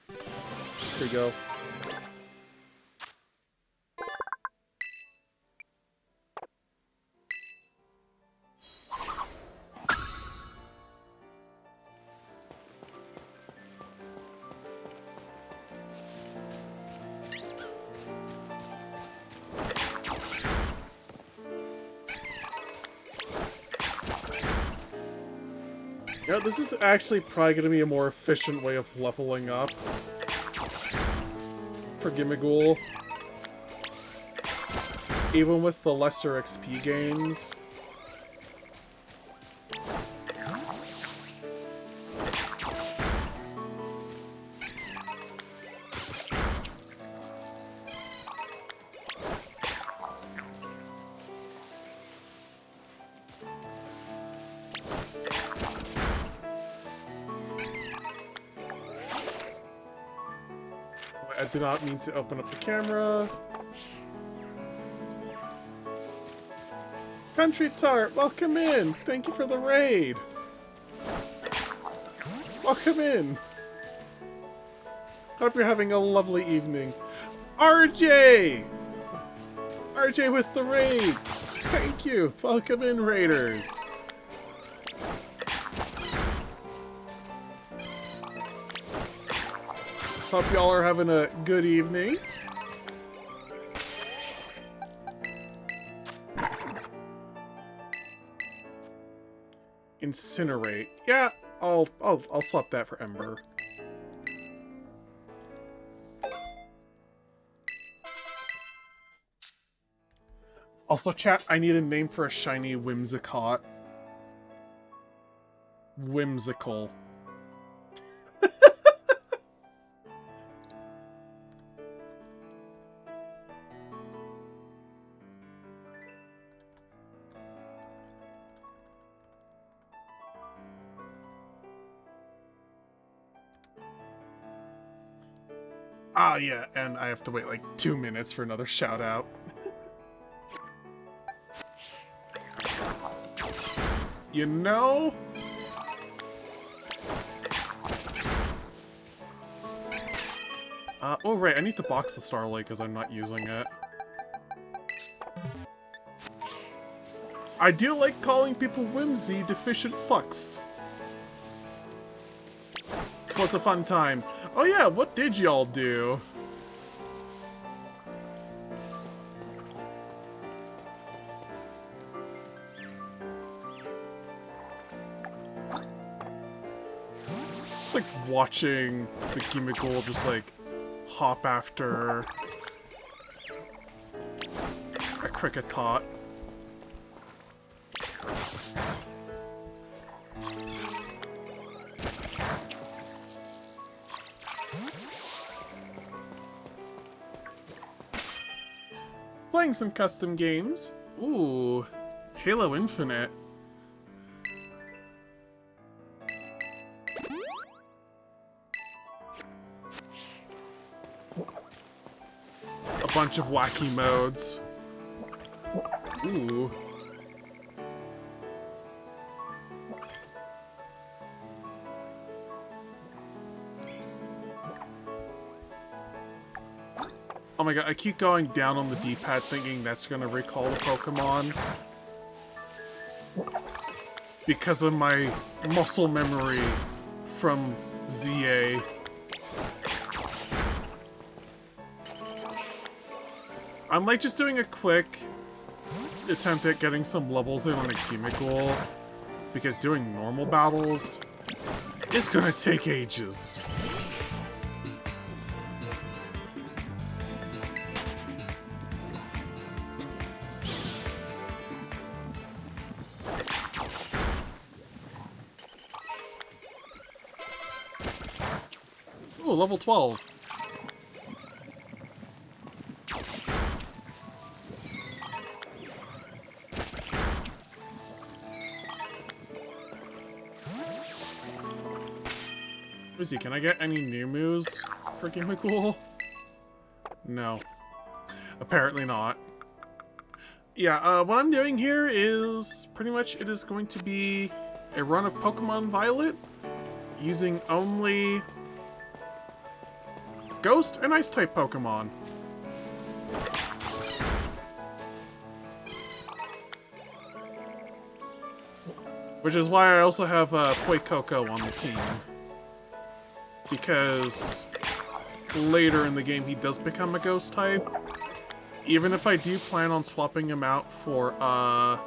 [SPEAKER 1] Here we go. You know, this is actually probably going to be a more efficient way of leveling up for Gimmighoul. Even with the lesser XP gains. I did not mean to open up the camera. Country Tart, welcome in. Thank you for the raid. Welcome in. Hope you're having a lovely evening. RJ! RJ with the raid. Thank you. Welcome in, raiders. Hope y'all are having a good evening. Incinerate. Yeah, I'll swap that for Ember. Also, chat, I need a name for a shiny Whimsicott. Whimsical. Ah, yeah, and I have to wait like 2 minutes for another shout out. You know? Oh right, I need to box the Starlight because I'm not using it. I do like calling people whimsy deficient fucks. Twas a fun time. Oh yeah, what did y'all do? Like watching the Gimmickle just like hop after a Cricketot. Playing some custom games. Ooh, Halo Infinite. A bunch of wacky modes. Ooh. Oh my god, I keep going down on the D-pad thinking that's gonna recall the Pokemon. Because of my muscle memory from ZA. I'm like just doing a quick attempt at getting some levels in on a Gimmickle, because doing normal battles is gonna take ages. Ooh, level 12. Let me see, can I get any new moves for Gimmickle? No. Apparently not. Yeah, what I'm doing here is pretty much it is going to be a run of Pokemon Violet using only Ghost and Ice-type Pokemon. Which is why I also have Fuecoco on the team. Because later in the game he does become a Ghost type. Even if I do plan on swapping him out for a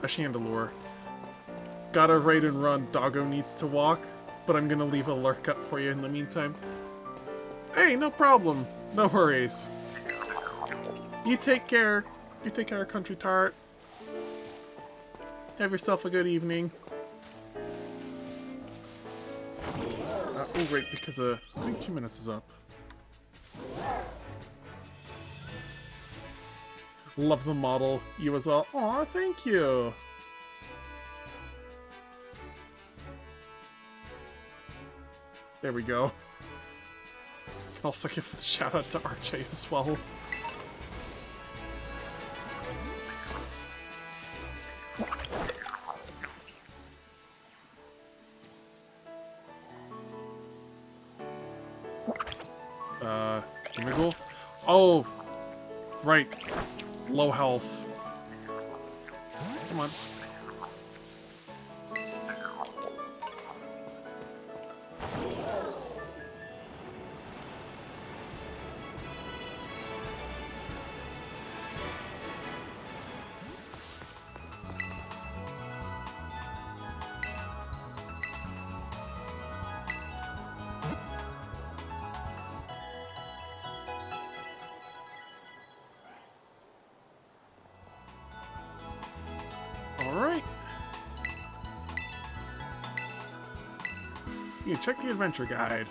[SPEAKER 1] Chandelure. Gotta raid and run, doggo needs to walk, but I'm gonna leave a lurk up for you in the meantime. Hey, no problem. No worries. You take care. You take care, Country Tart. Have yourself a good evening. Oh, right, because I think 2 minutes is up. Love the model. You as well. Aw, thank you. There we go. Can also give a shout out to RJ as well. Gimmickle? Oh, right. Low health. Come on. Alright. You can check the adventure guide.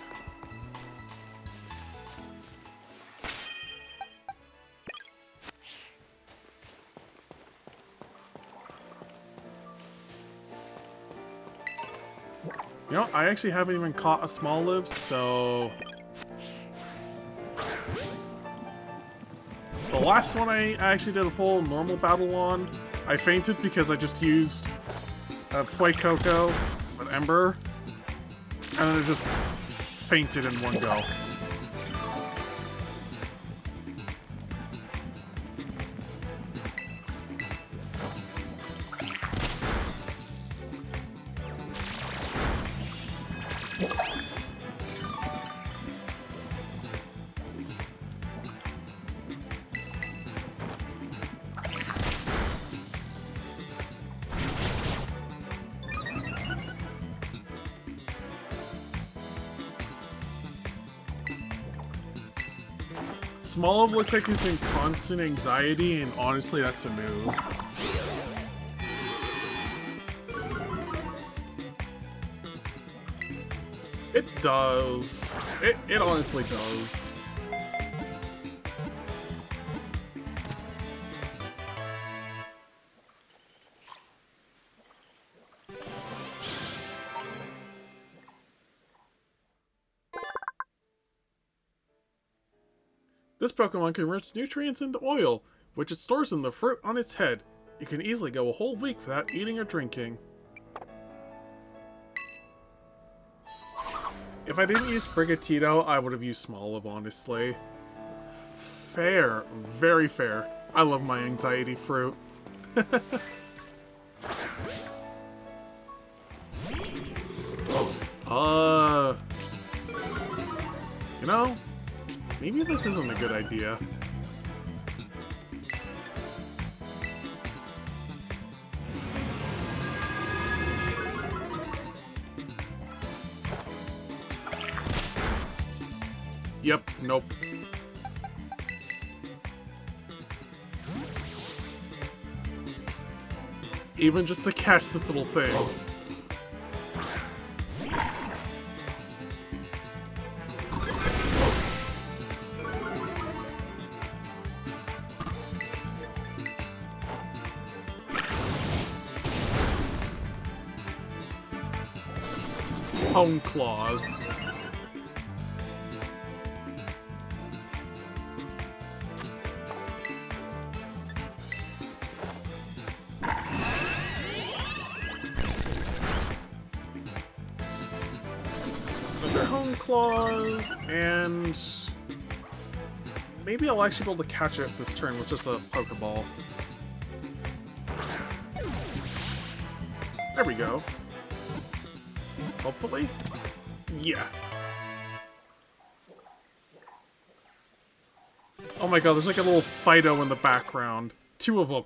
[SPEAKER 1] You know, I actually haven't even caught a small live, so... The last one I actually did a full normal battle on, I fainted because I just used Fuecoco with Ember, and then it just fainted in one go. Smoliv looks like he's in constant anxiety, and honestly, that's a move. It does. It honestly does. This Pokemon converts nutrients into oil, which it stores in the fruit on its head. You can easily go a whole week without eating or drinking. If I didn't use Sprigatito, I would have used Smoliv, honestly. Fair. Very fair. I love my anxiety fruit. You know, maybe this isn't a good idea. Yep, nope. Even just to catch this little thing. Home claws. Another home claws, and maybe I'll actually be able to catch it this turn with just a Pokeball. There we go. Hopefully? Yeah. Oh my god, there's like a little Fido in the background. Two of them.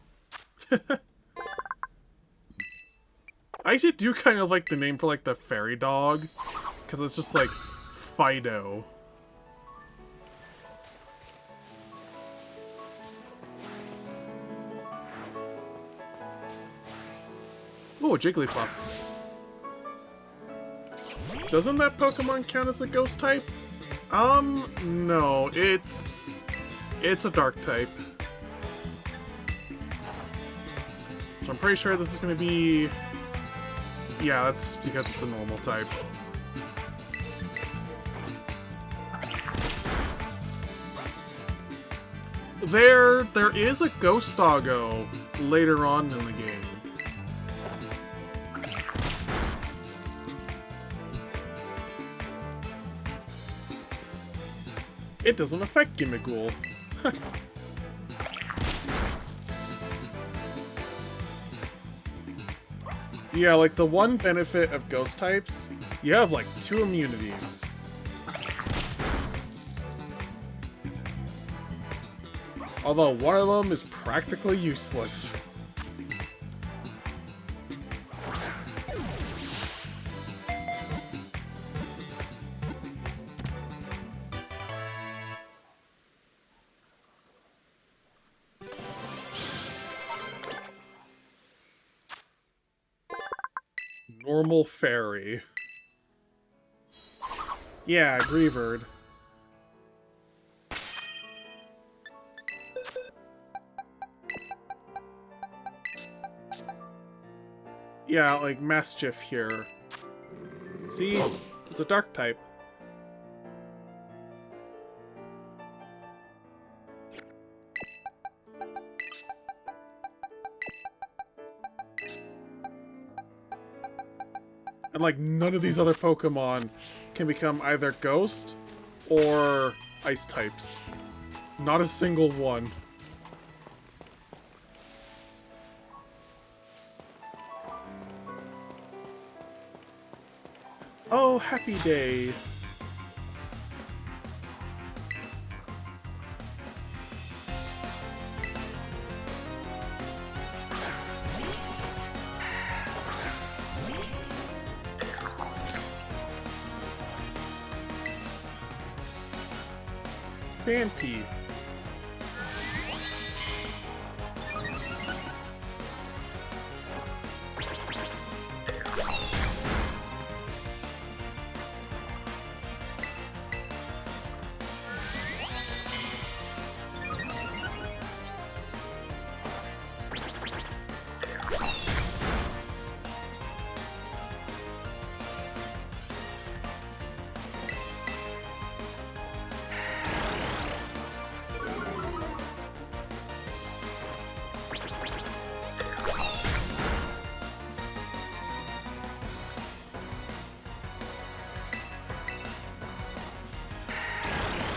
[SPEAKER 1] I actually do kind of like the name for like the fairy dog, because it's just like Fido. Ooh, a Jigglypuff. Doesn't that Pokemon count as a ghost type? No, it's a dark type. So I'm pretty sure this is gonna be... Yeah, that's because it's a normal type. There is a Ghost Doggo later on in the game. It doesn't affect Gimmighoul. Yeah, like the one benefit of ghost types, you have like 2 immunities. Although one of them is practically useless. normal fairy. Yeah, Greavard. Yeah, like Mischief here. See? It's a dark type. And like none of these other Pokemon can become either Ghost or Ice types. Not a single one. Oh, happy day. Banpy.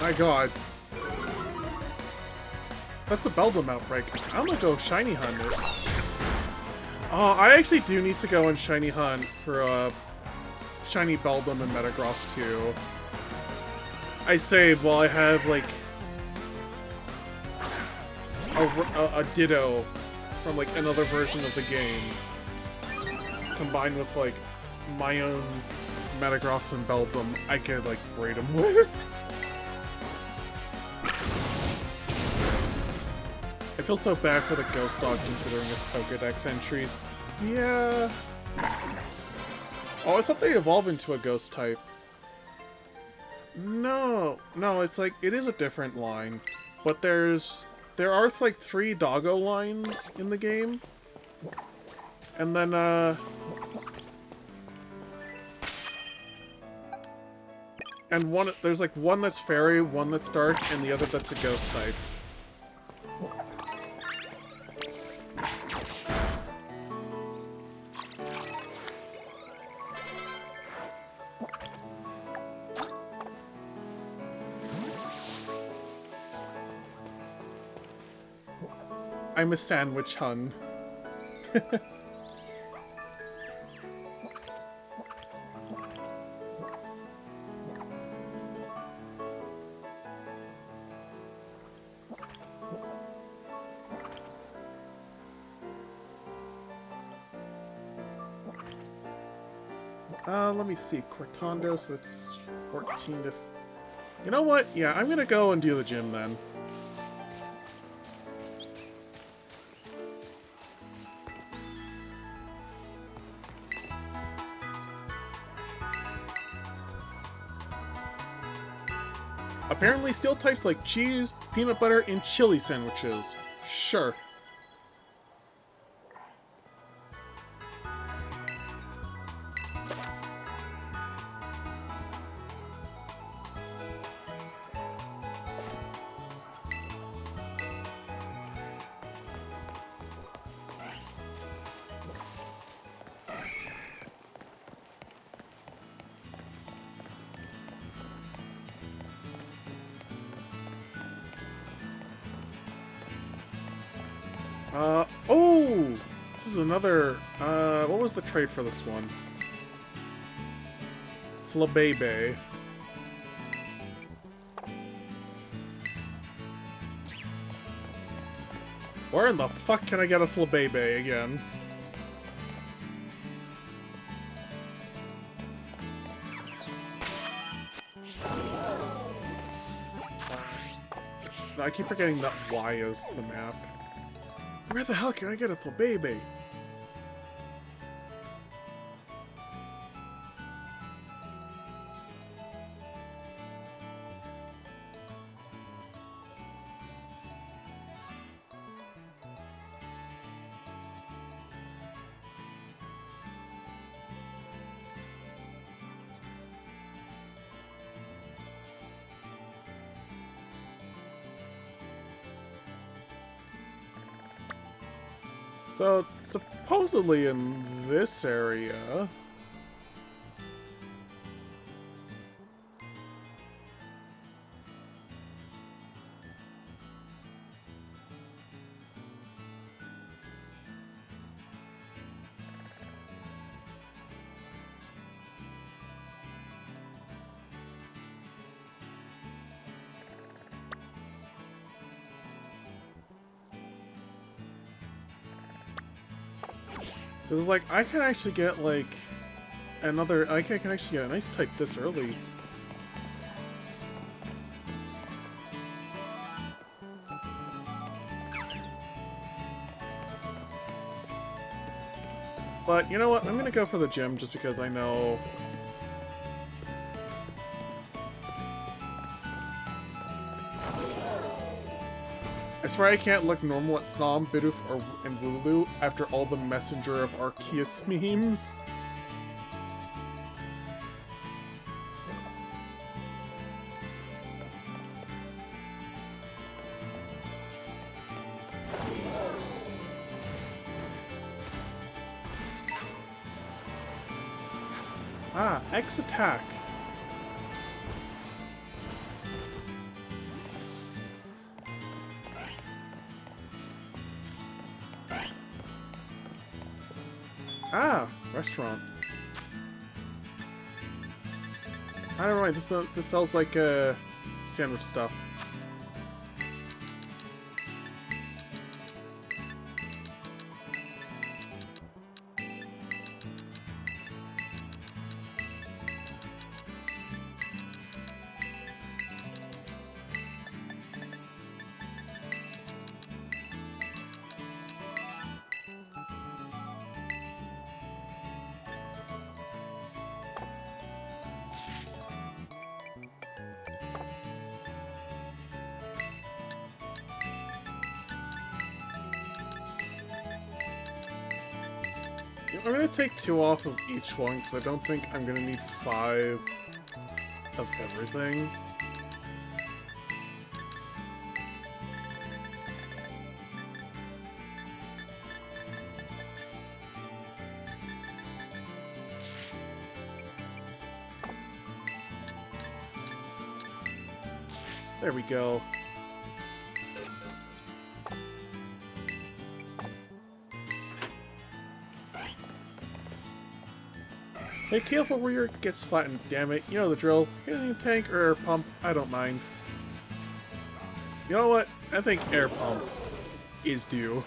[SPEAKER 1] My god. That's a Beldum outbreak. I'm gonna go Shiny Hunt it. Oh, I actually do need to go and Shiny Hunt for Shiny Beldum and Metagross too. I saved while I have like a Ditto from like another version of the game combined with like my own Metagross and Beldum I could like braid them with. I feel so bad for the Ghost Dog considering his Pokedex entries. Yeah. Oh, I thought they evolve into a Ghost type. No, it's like, it is a different line. But there are like 3 Doggo lines in the game. And then, and there's like one that's Fairy, one that's Dark, and the other that's a Ghost type. I'm a sandwich hun. Let me see. Cortando, so that's 14 to... You know what? Yeah, I'm gonna go and do the gym then. Apparently steel types like cheese, peanut butter, and chili sandwiches. Sure. Oh! This is another, what was the trade for this one? Flabebe. Where in the fuck can I get a Flabebe again? I keep forgetting that Y is the map. Where the hell can I get a Flabebe? So, supposedly in this area... Cause like, I can actually get like another, I can actually get a nice type this early. But you know what, I'm gonna go for the gym just because I know... I swear I can't look normal at Snom, Bidoof, and Wooloo after all the Messenger of Arceus memes. Ah, X attack. Ah, restaurant. I don't know. This sells like sandwich stuff. I'm gonna take 2 off of each one because I don't think I'm gonna need 5 of everything. There we go. Hey, careful where your gets flattened, damn it. You know the drill. Helium tank or air pump, I don't mind. You know what? I think air pump is due.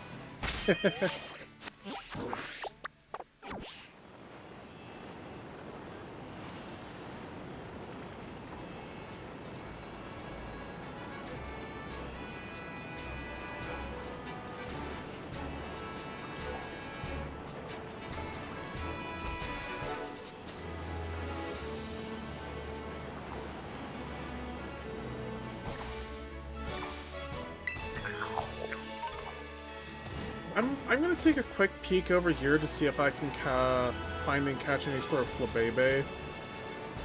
[SPEAKER 1] I'm gonna take a quick peek over here to see if I can find and catch any sort of Flabebe.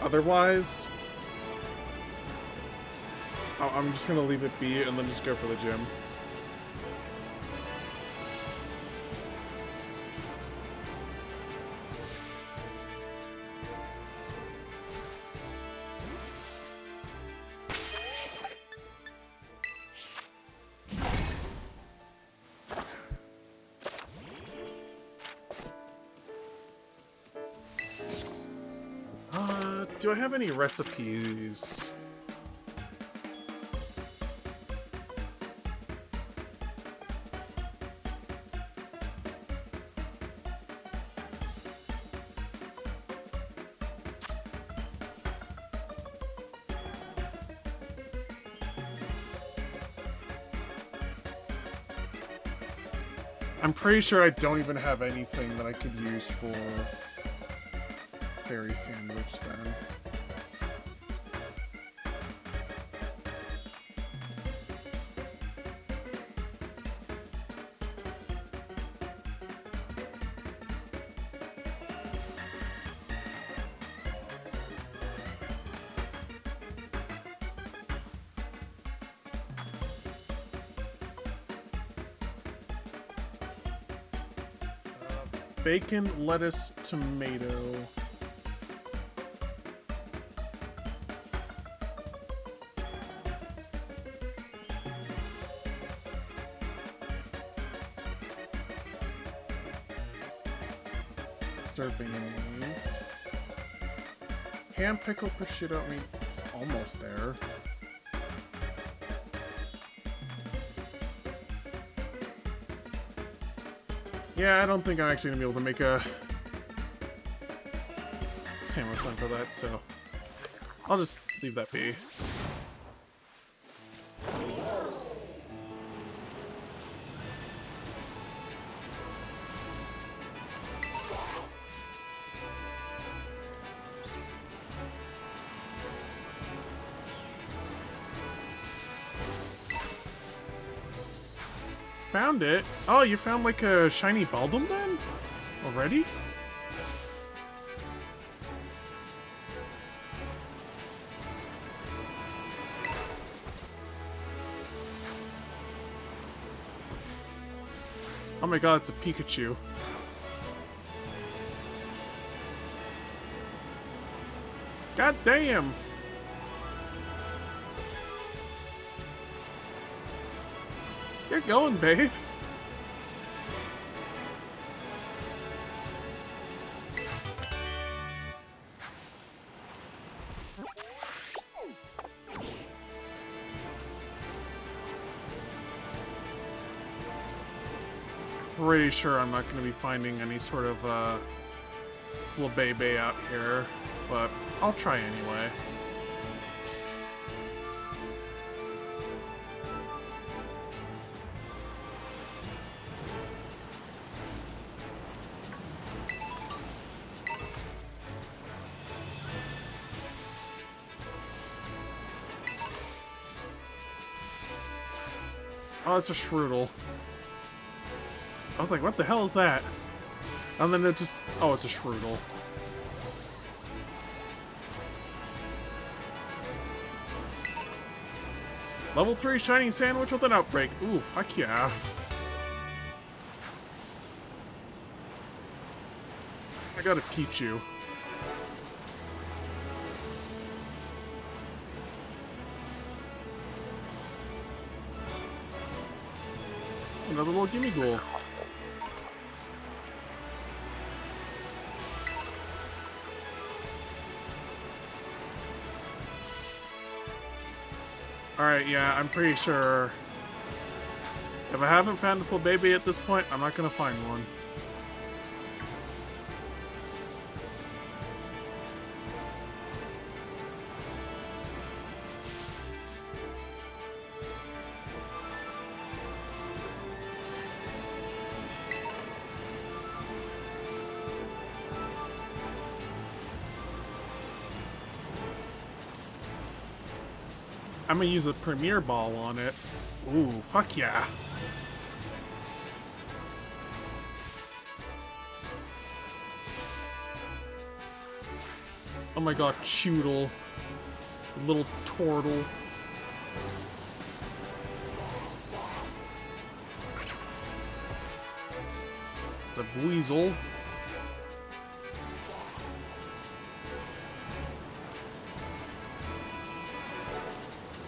[SPEAKER 1] Otherwise, I'm just gonna leave it be and then just go for the gym. Do I have any recipes? I'm pretty sure I don't even have anything that I could use for fairy sandwich then. bacon, lettuce, tomato. Servings. Ham, pickle, prosciutto. I mean, it's almost there. Yeah, I don't think I'm actually gonna be able to make a sandwich line for that, so I'll just leave that be. Found it. Oh, you found like a shiny Baldum then? Already? Oh my god, it's a Pikachu. God damn! Get going, babe. Pretty sure I'm not going to be finding any sort of flabebe out here, but I'll try anyway. Oh, it's a Shroodle. I was like, what the hell is that? And then it just... oh, it's a Shroodle. Level 3 shiny sandwich with an outbreak. Ooh, fuck yeah. I got a Pichu. Another little gimme ghoul. Alright, yeah, I'm pretty sure if I haven't found a full baby at this point, I'm not gonna find one. I'm gonna use a Premier Ball on it. Ooh, fuck yeah. Oh my god, Choodle. Little turtle. It's a Weasel.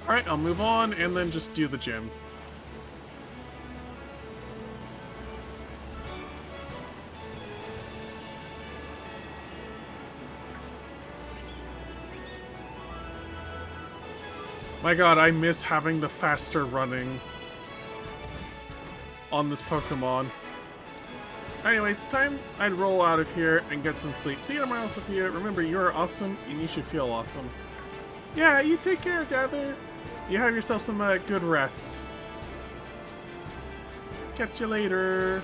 [SPEAKER 1] Alright, I'll move on and then just do the gym. My god, I miss having the faster running on this Pokemon. Anyway, it's time I'd roll out of here and get some sleep. See you tomorrow, Sophia. Remember, you are awesome and you should feel awesome. Yeah, you take care, Gather. You have yourself some good rest. Catch you later.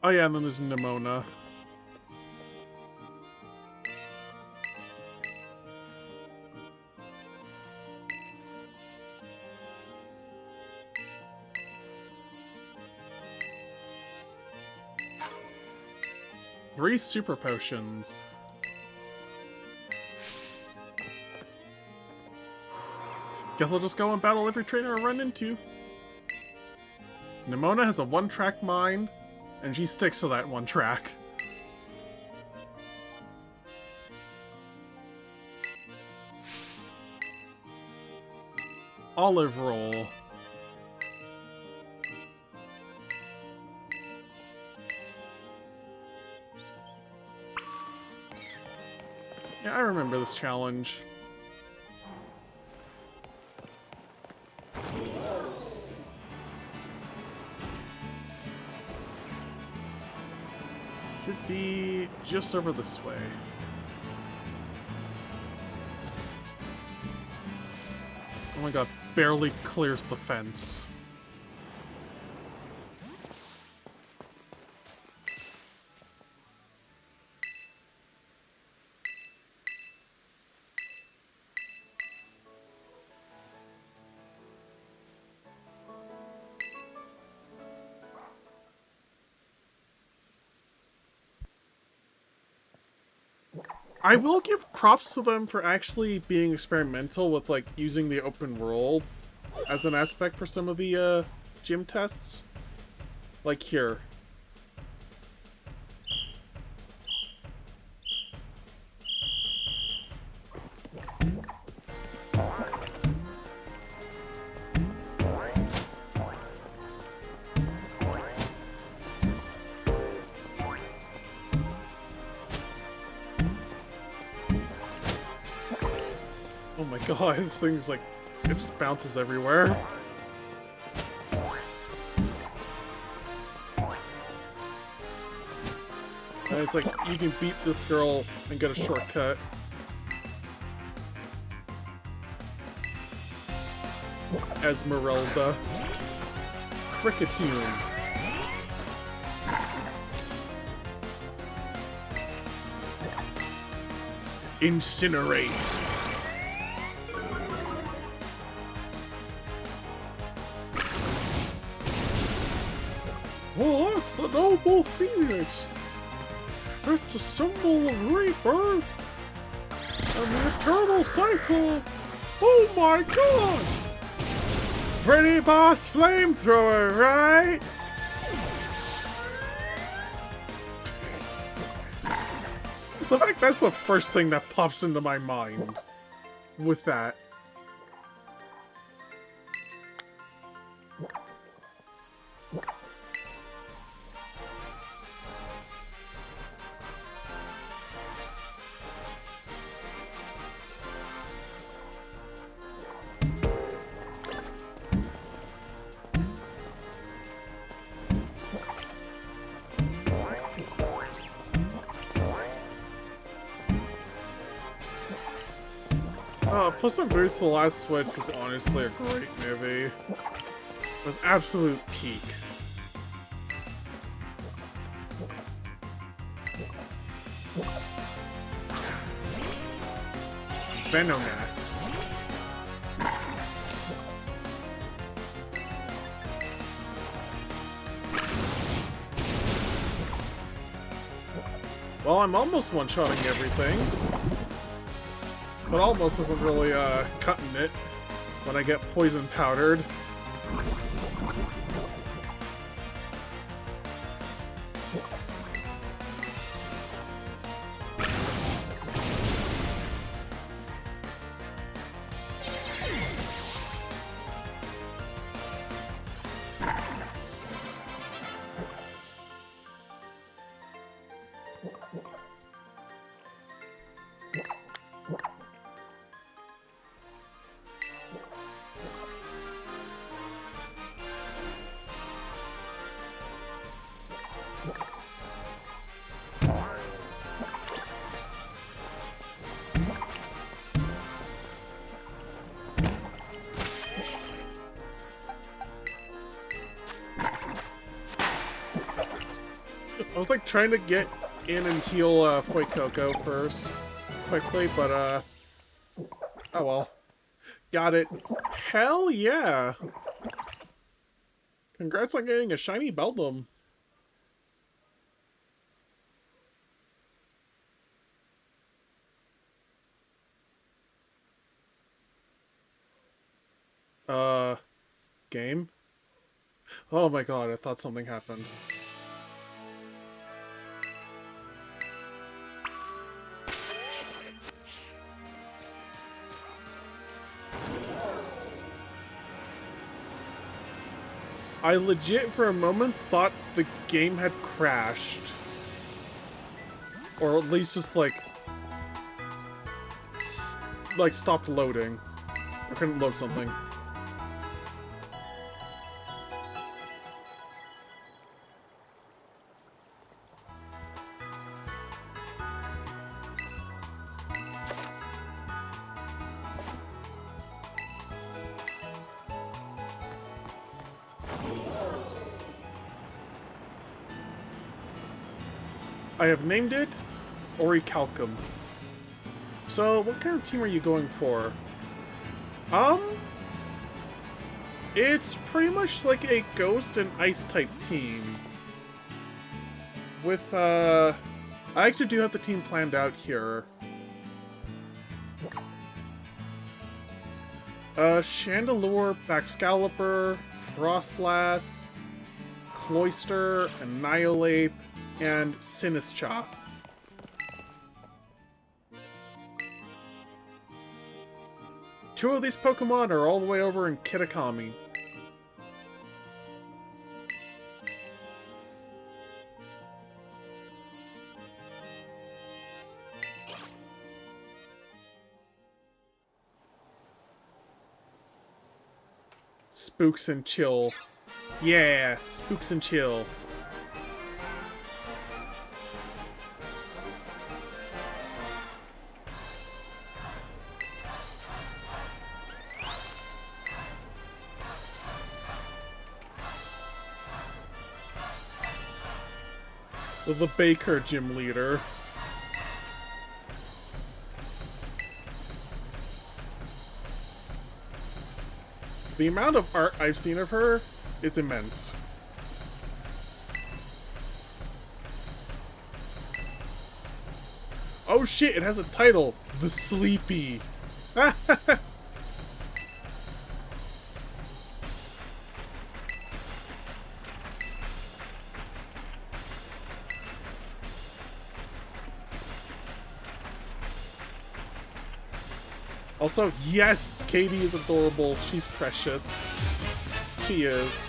[SPEAKER 1] Oh yeah, and then there's Nimona. 3 super potions. Guess I'll just go and battle every trainer I run into. Nimona has a one-track mind, and she sticks to that one track. Olive roll. Yeah, I remember this challenge. Should be just over this way. Oh my god, barely clears the fence. I will give props to them for actually being experimental with, like, using the open world as an aspect for some of the, gym tests. Like here. Oh my god, this thing's like, it just bounces everywhere. And it's like, you can beat this girl and get a shortcut. Esmeralda. Cricketune. Incinerate. Oh, that's the noble phoenix. It's a symbol of rebirth and the eternal cycle. Oh my god! Pretty boss flamethrower, right? The fact that's the first thing that pops into my mind with that. Puss in Boots: The Last Switch was honestly a great movie. It was absolute peak. Venomat. Well, I'm almost one-shotting everything. But almost isn't really, cutting it when I get poison powdered. I was like trying to get in and heal Fuecoco first quickly, but oh well. Got it. Hell yeah! Congrats on getting a shiny Beldum. Uh, game? Oh my god, I thought something happened. I legit, for a moment, thought the game had crashed. Or at least just, like stopped loading. I couldn't load something. I have named it Orichalcum. So, what kind of team are you going for? It's pretty much like a Ghost and Ice type team. With, I actually do have the team planned out here. Chandelure, Baxcalibur, Frostlass, Cloyster, Annihilate, and Sinistcha. Two of these Pokemon are all the way over in Kitakami. Spooks and chill. Yeah, spooks and chill. The Baker gym leader. The amount of art I've seen of her is immense. Oh shit, it has a title! The Sleepy. Also, yes, Katie is adorable. She's precious. She is.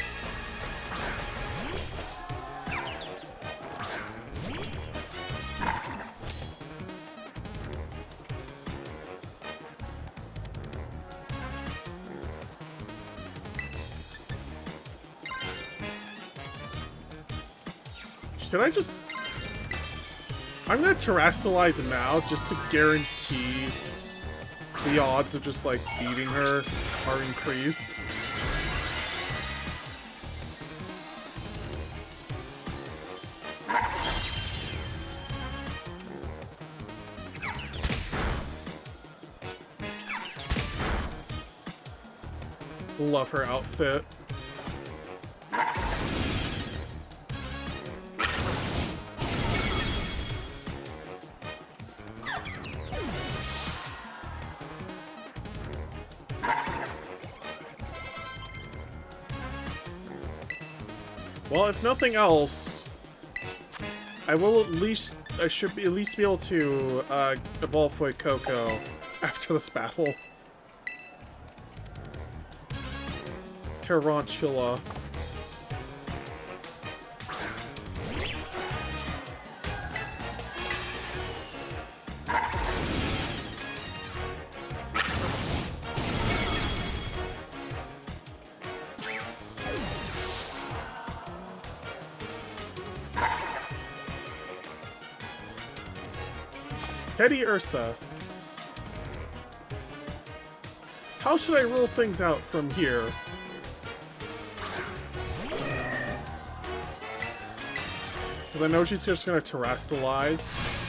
[SPEAKER 1] Should I just... I'm gonna terrestrialize now just to guarantee the odds of just, like, beating her are increased. Love her outfit. Well, if nothing else, I should at least be able to evolve with Coco after this battle. Tarantula. Teddy Ursa. How should I roll things out from here? Because I know she's just going to terrestrialize.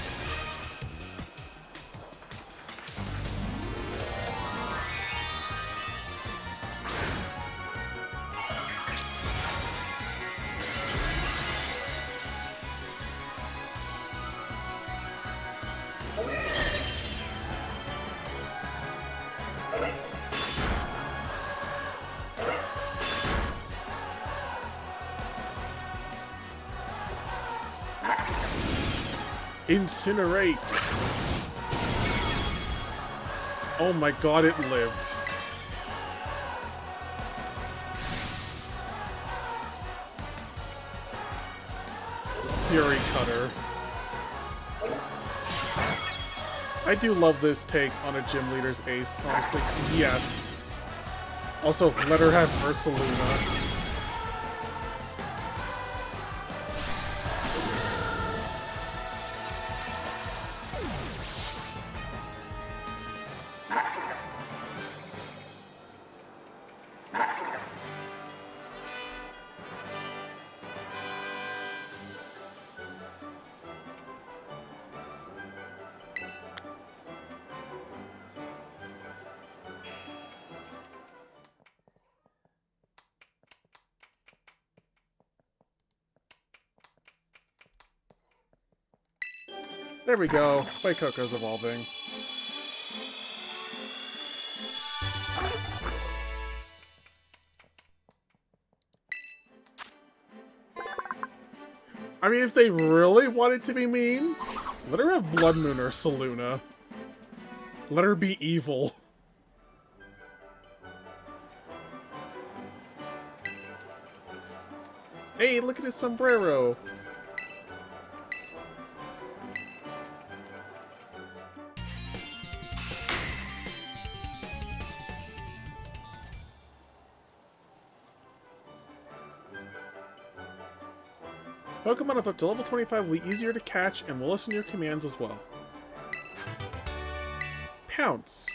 [SPEAKER 1] Incinerate. Oh my god, it lived. Fury Cutter. I do love this take on a gym leader's ace, honestly. Yes. Also, let her have Ursaluna. There we go. Coco's evolving. I mean, if they really wanted to be mean, let her have Blood Moon or Saluna. Let her be evil. Hey, look at his sombrero. Pokemon of up to level 25 will be easier to catch and will listen to your commands as well. Pounce.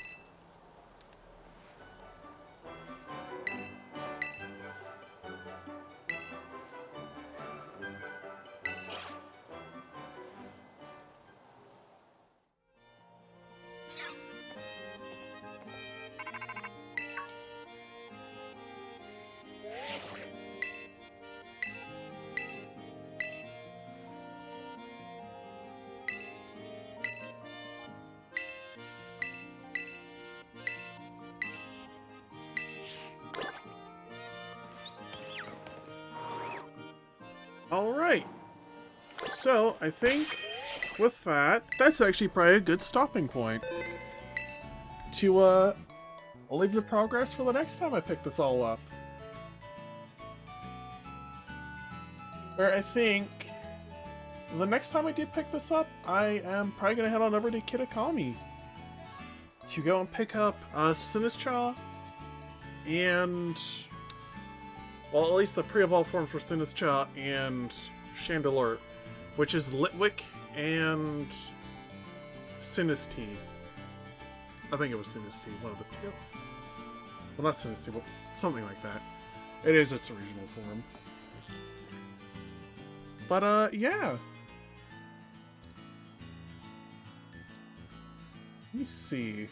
[SPEAKER 1] Alright, so I think with that, that's actually probably a good stopping point to leave the progress for the next time I pick this all up. Where I think the next time I do pick this up, I am probably going to head on over to Kitakami to go and pick up Sinistcha and... well, at least the pre-evolved forms for Sinistcha and Chandelure, which is Litwick and Sinistee. I think it was Sinistee, one of the two. Well, not Sinistee, but something like that. It is its original form. But, yeah. Let me see.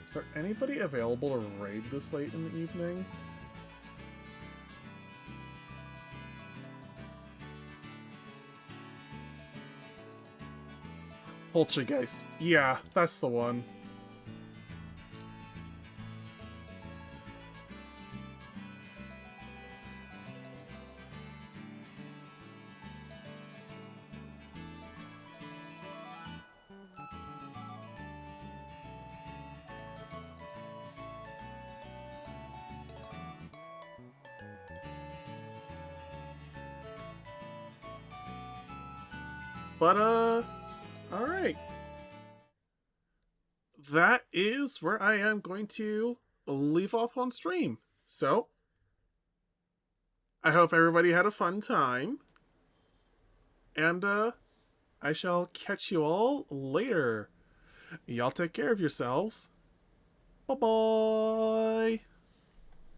[SPEAKER 1] Is there anybody available to raid this late in the evening? Poltergeist. Yeah, that's the one. But, alright. That is where I am going to leave off on stream. So, I hope everybody had a fun time. And, I shall catch you all later. Y'all take care of yourselves. Bye-bye.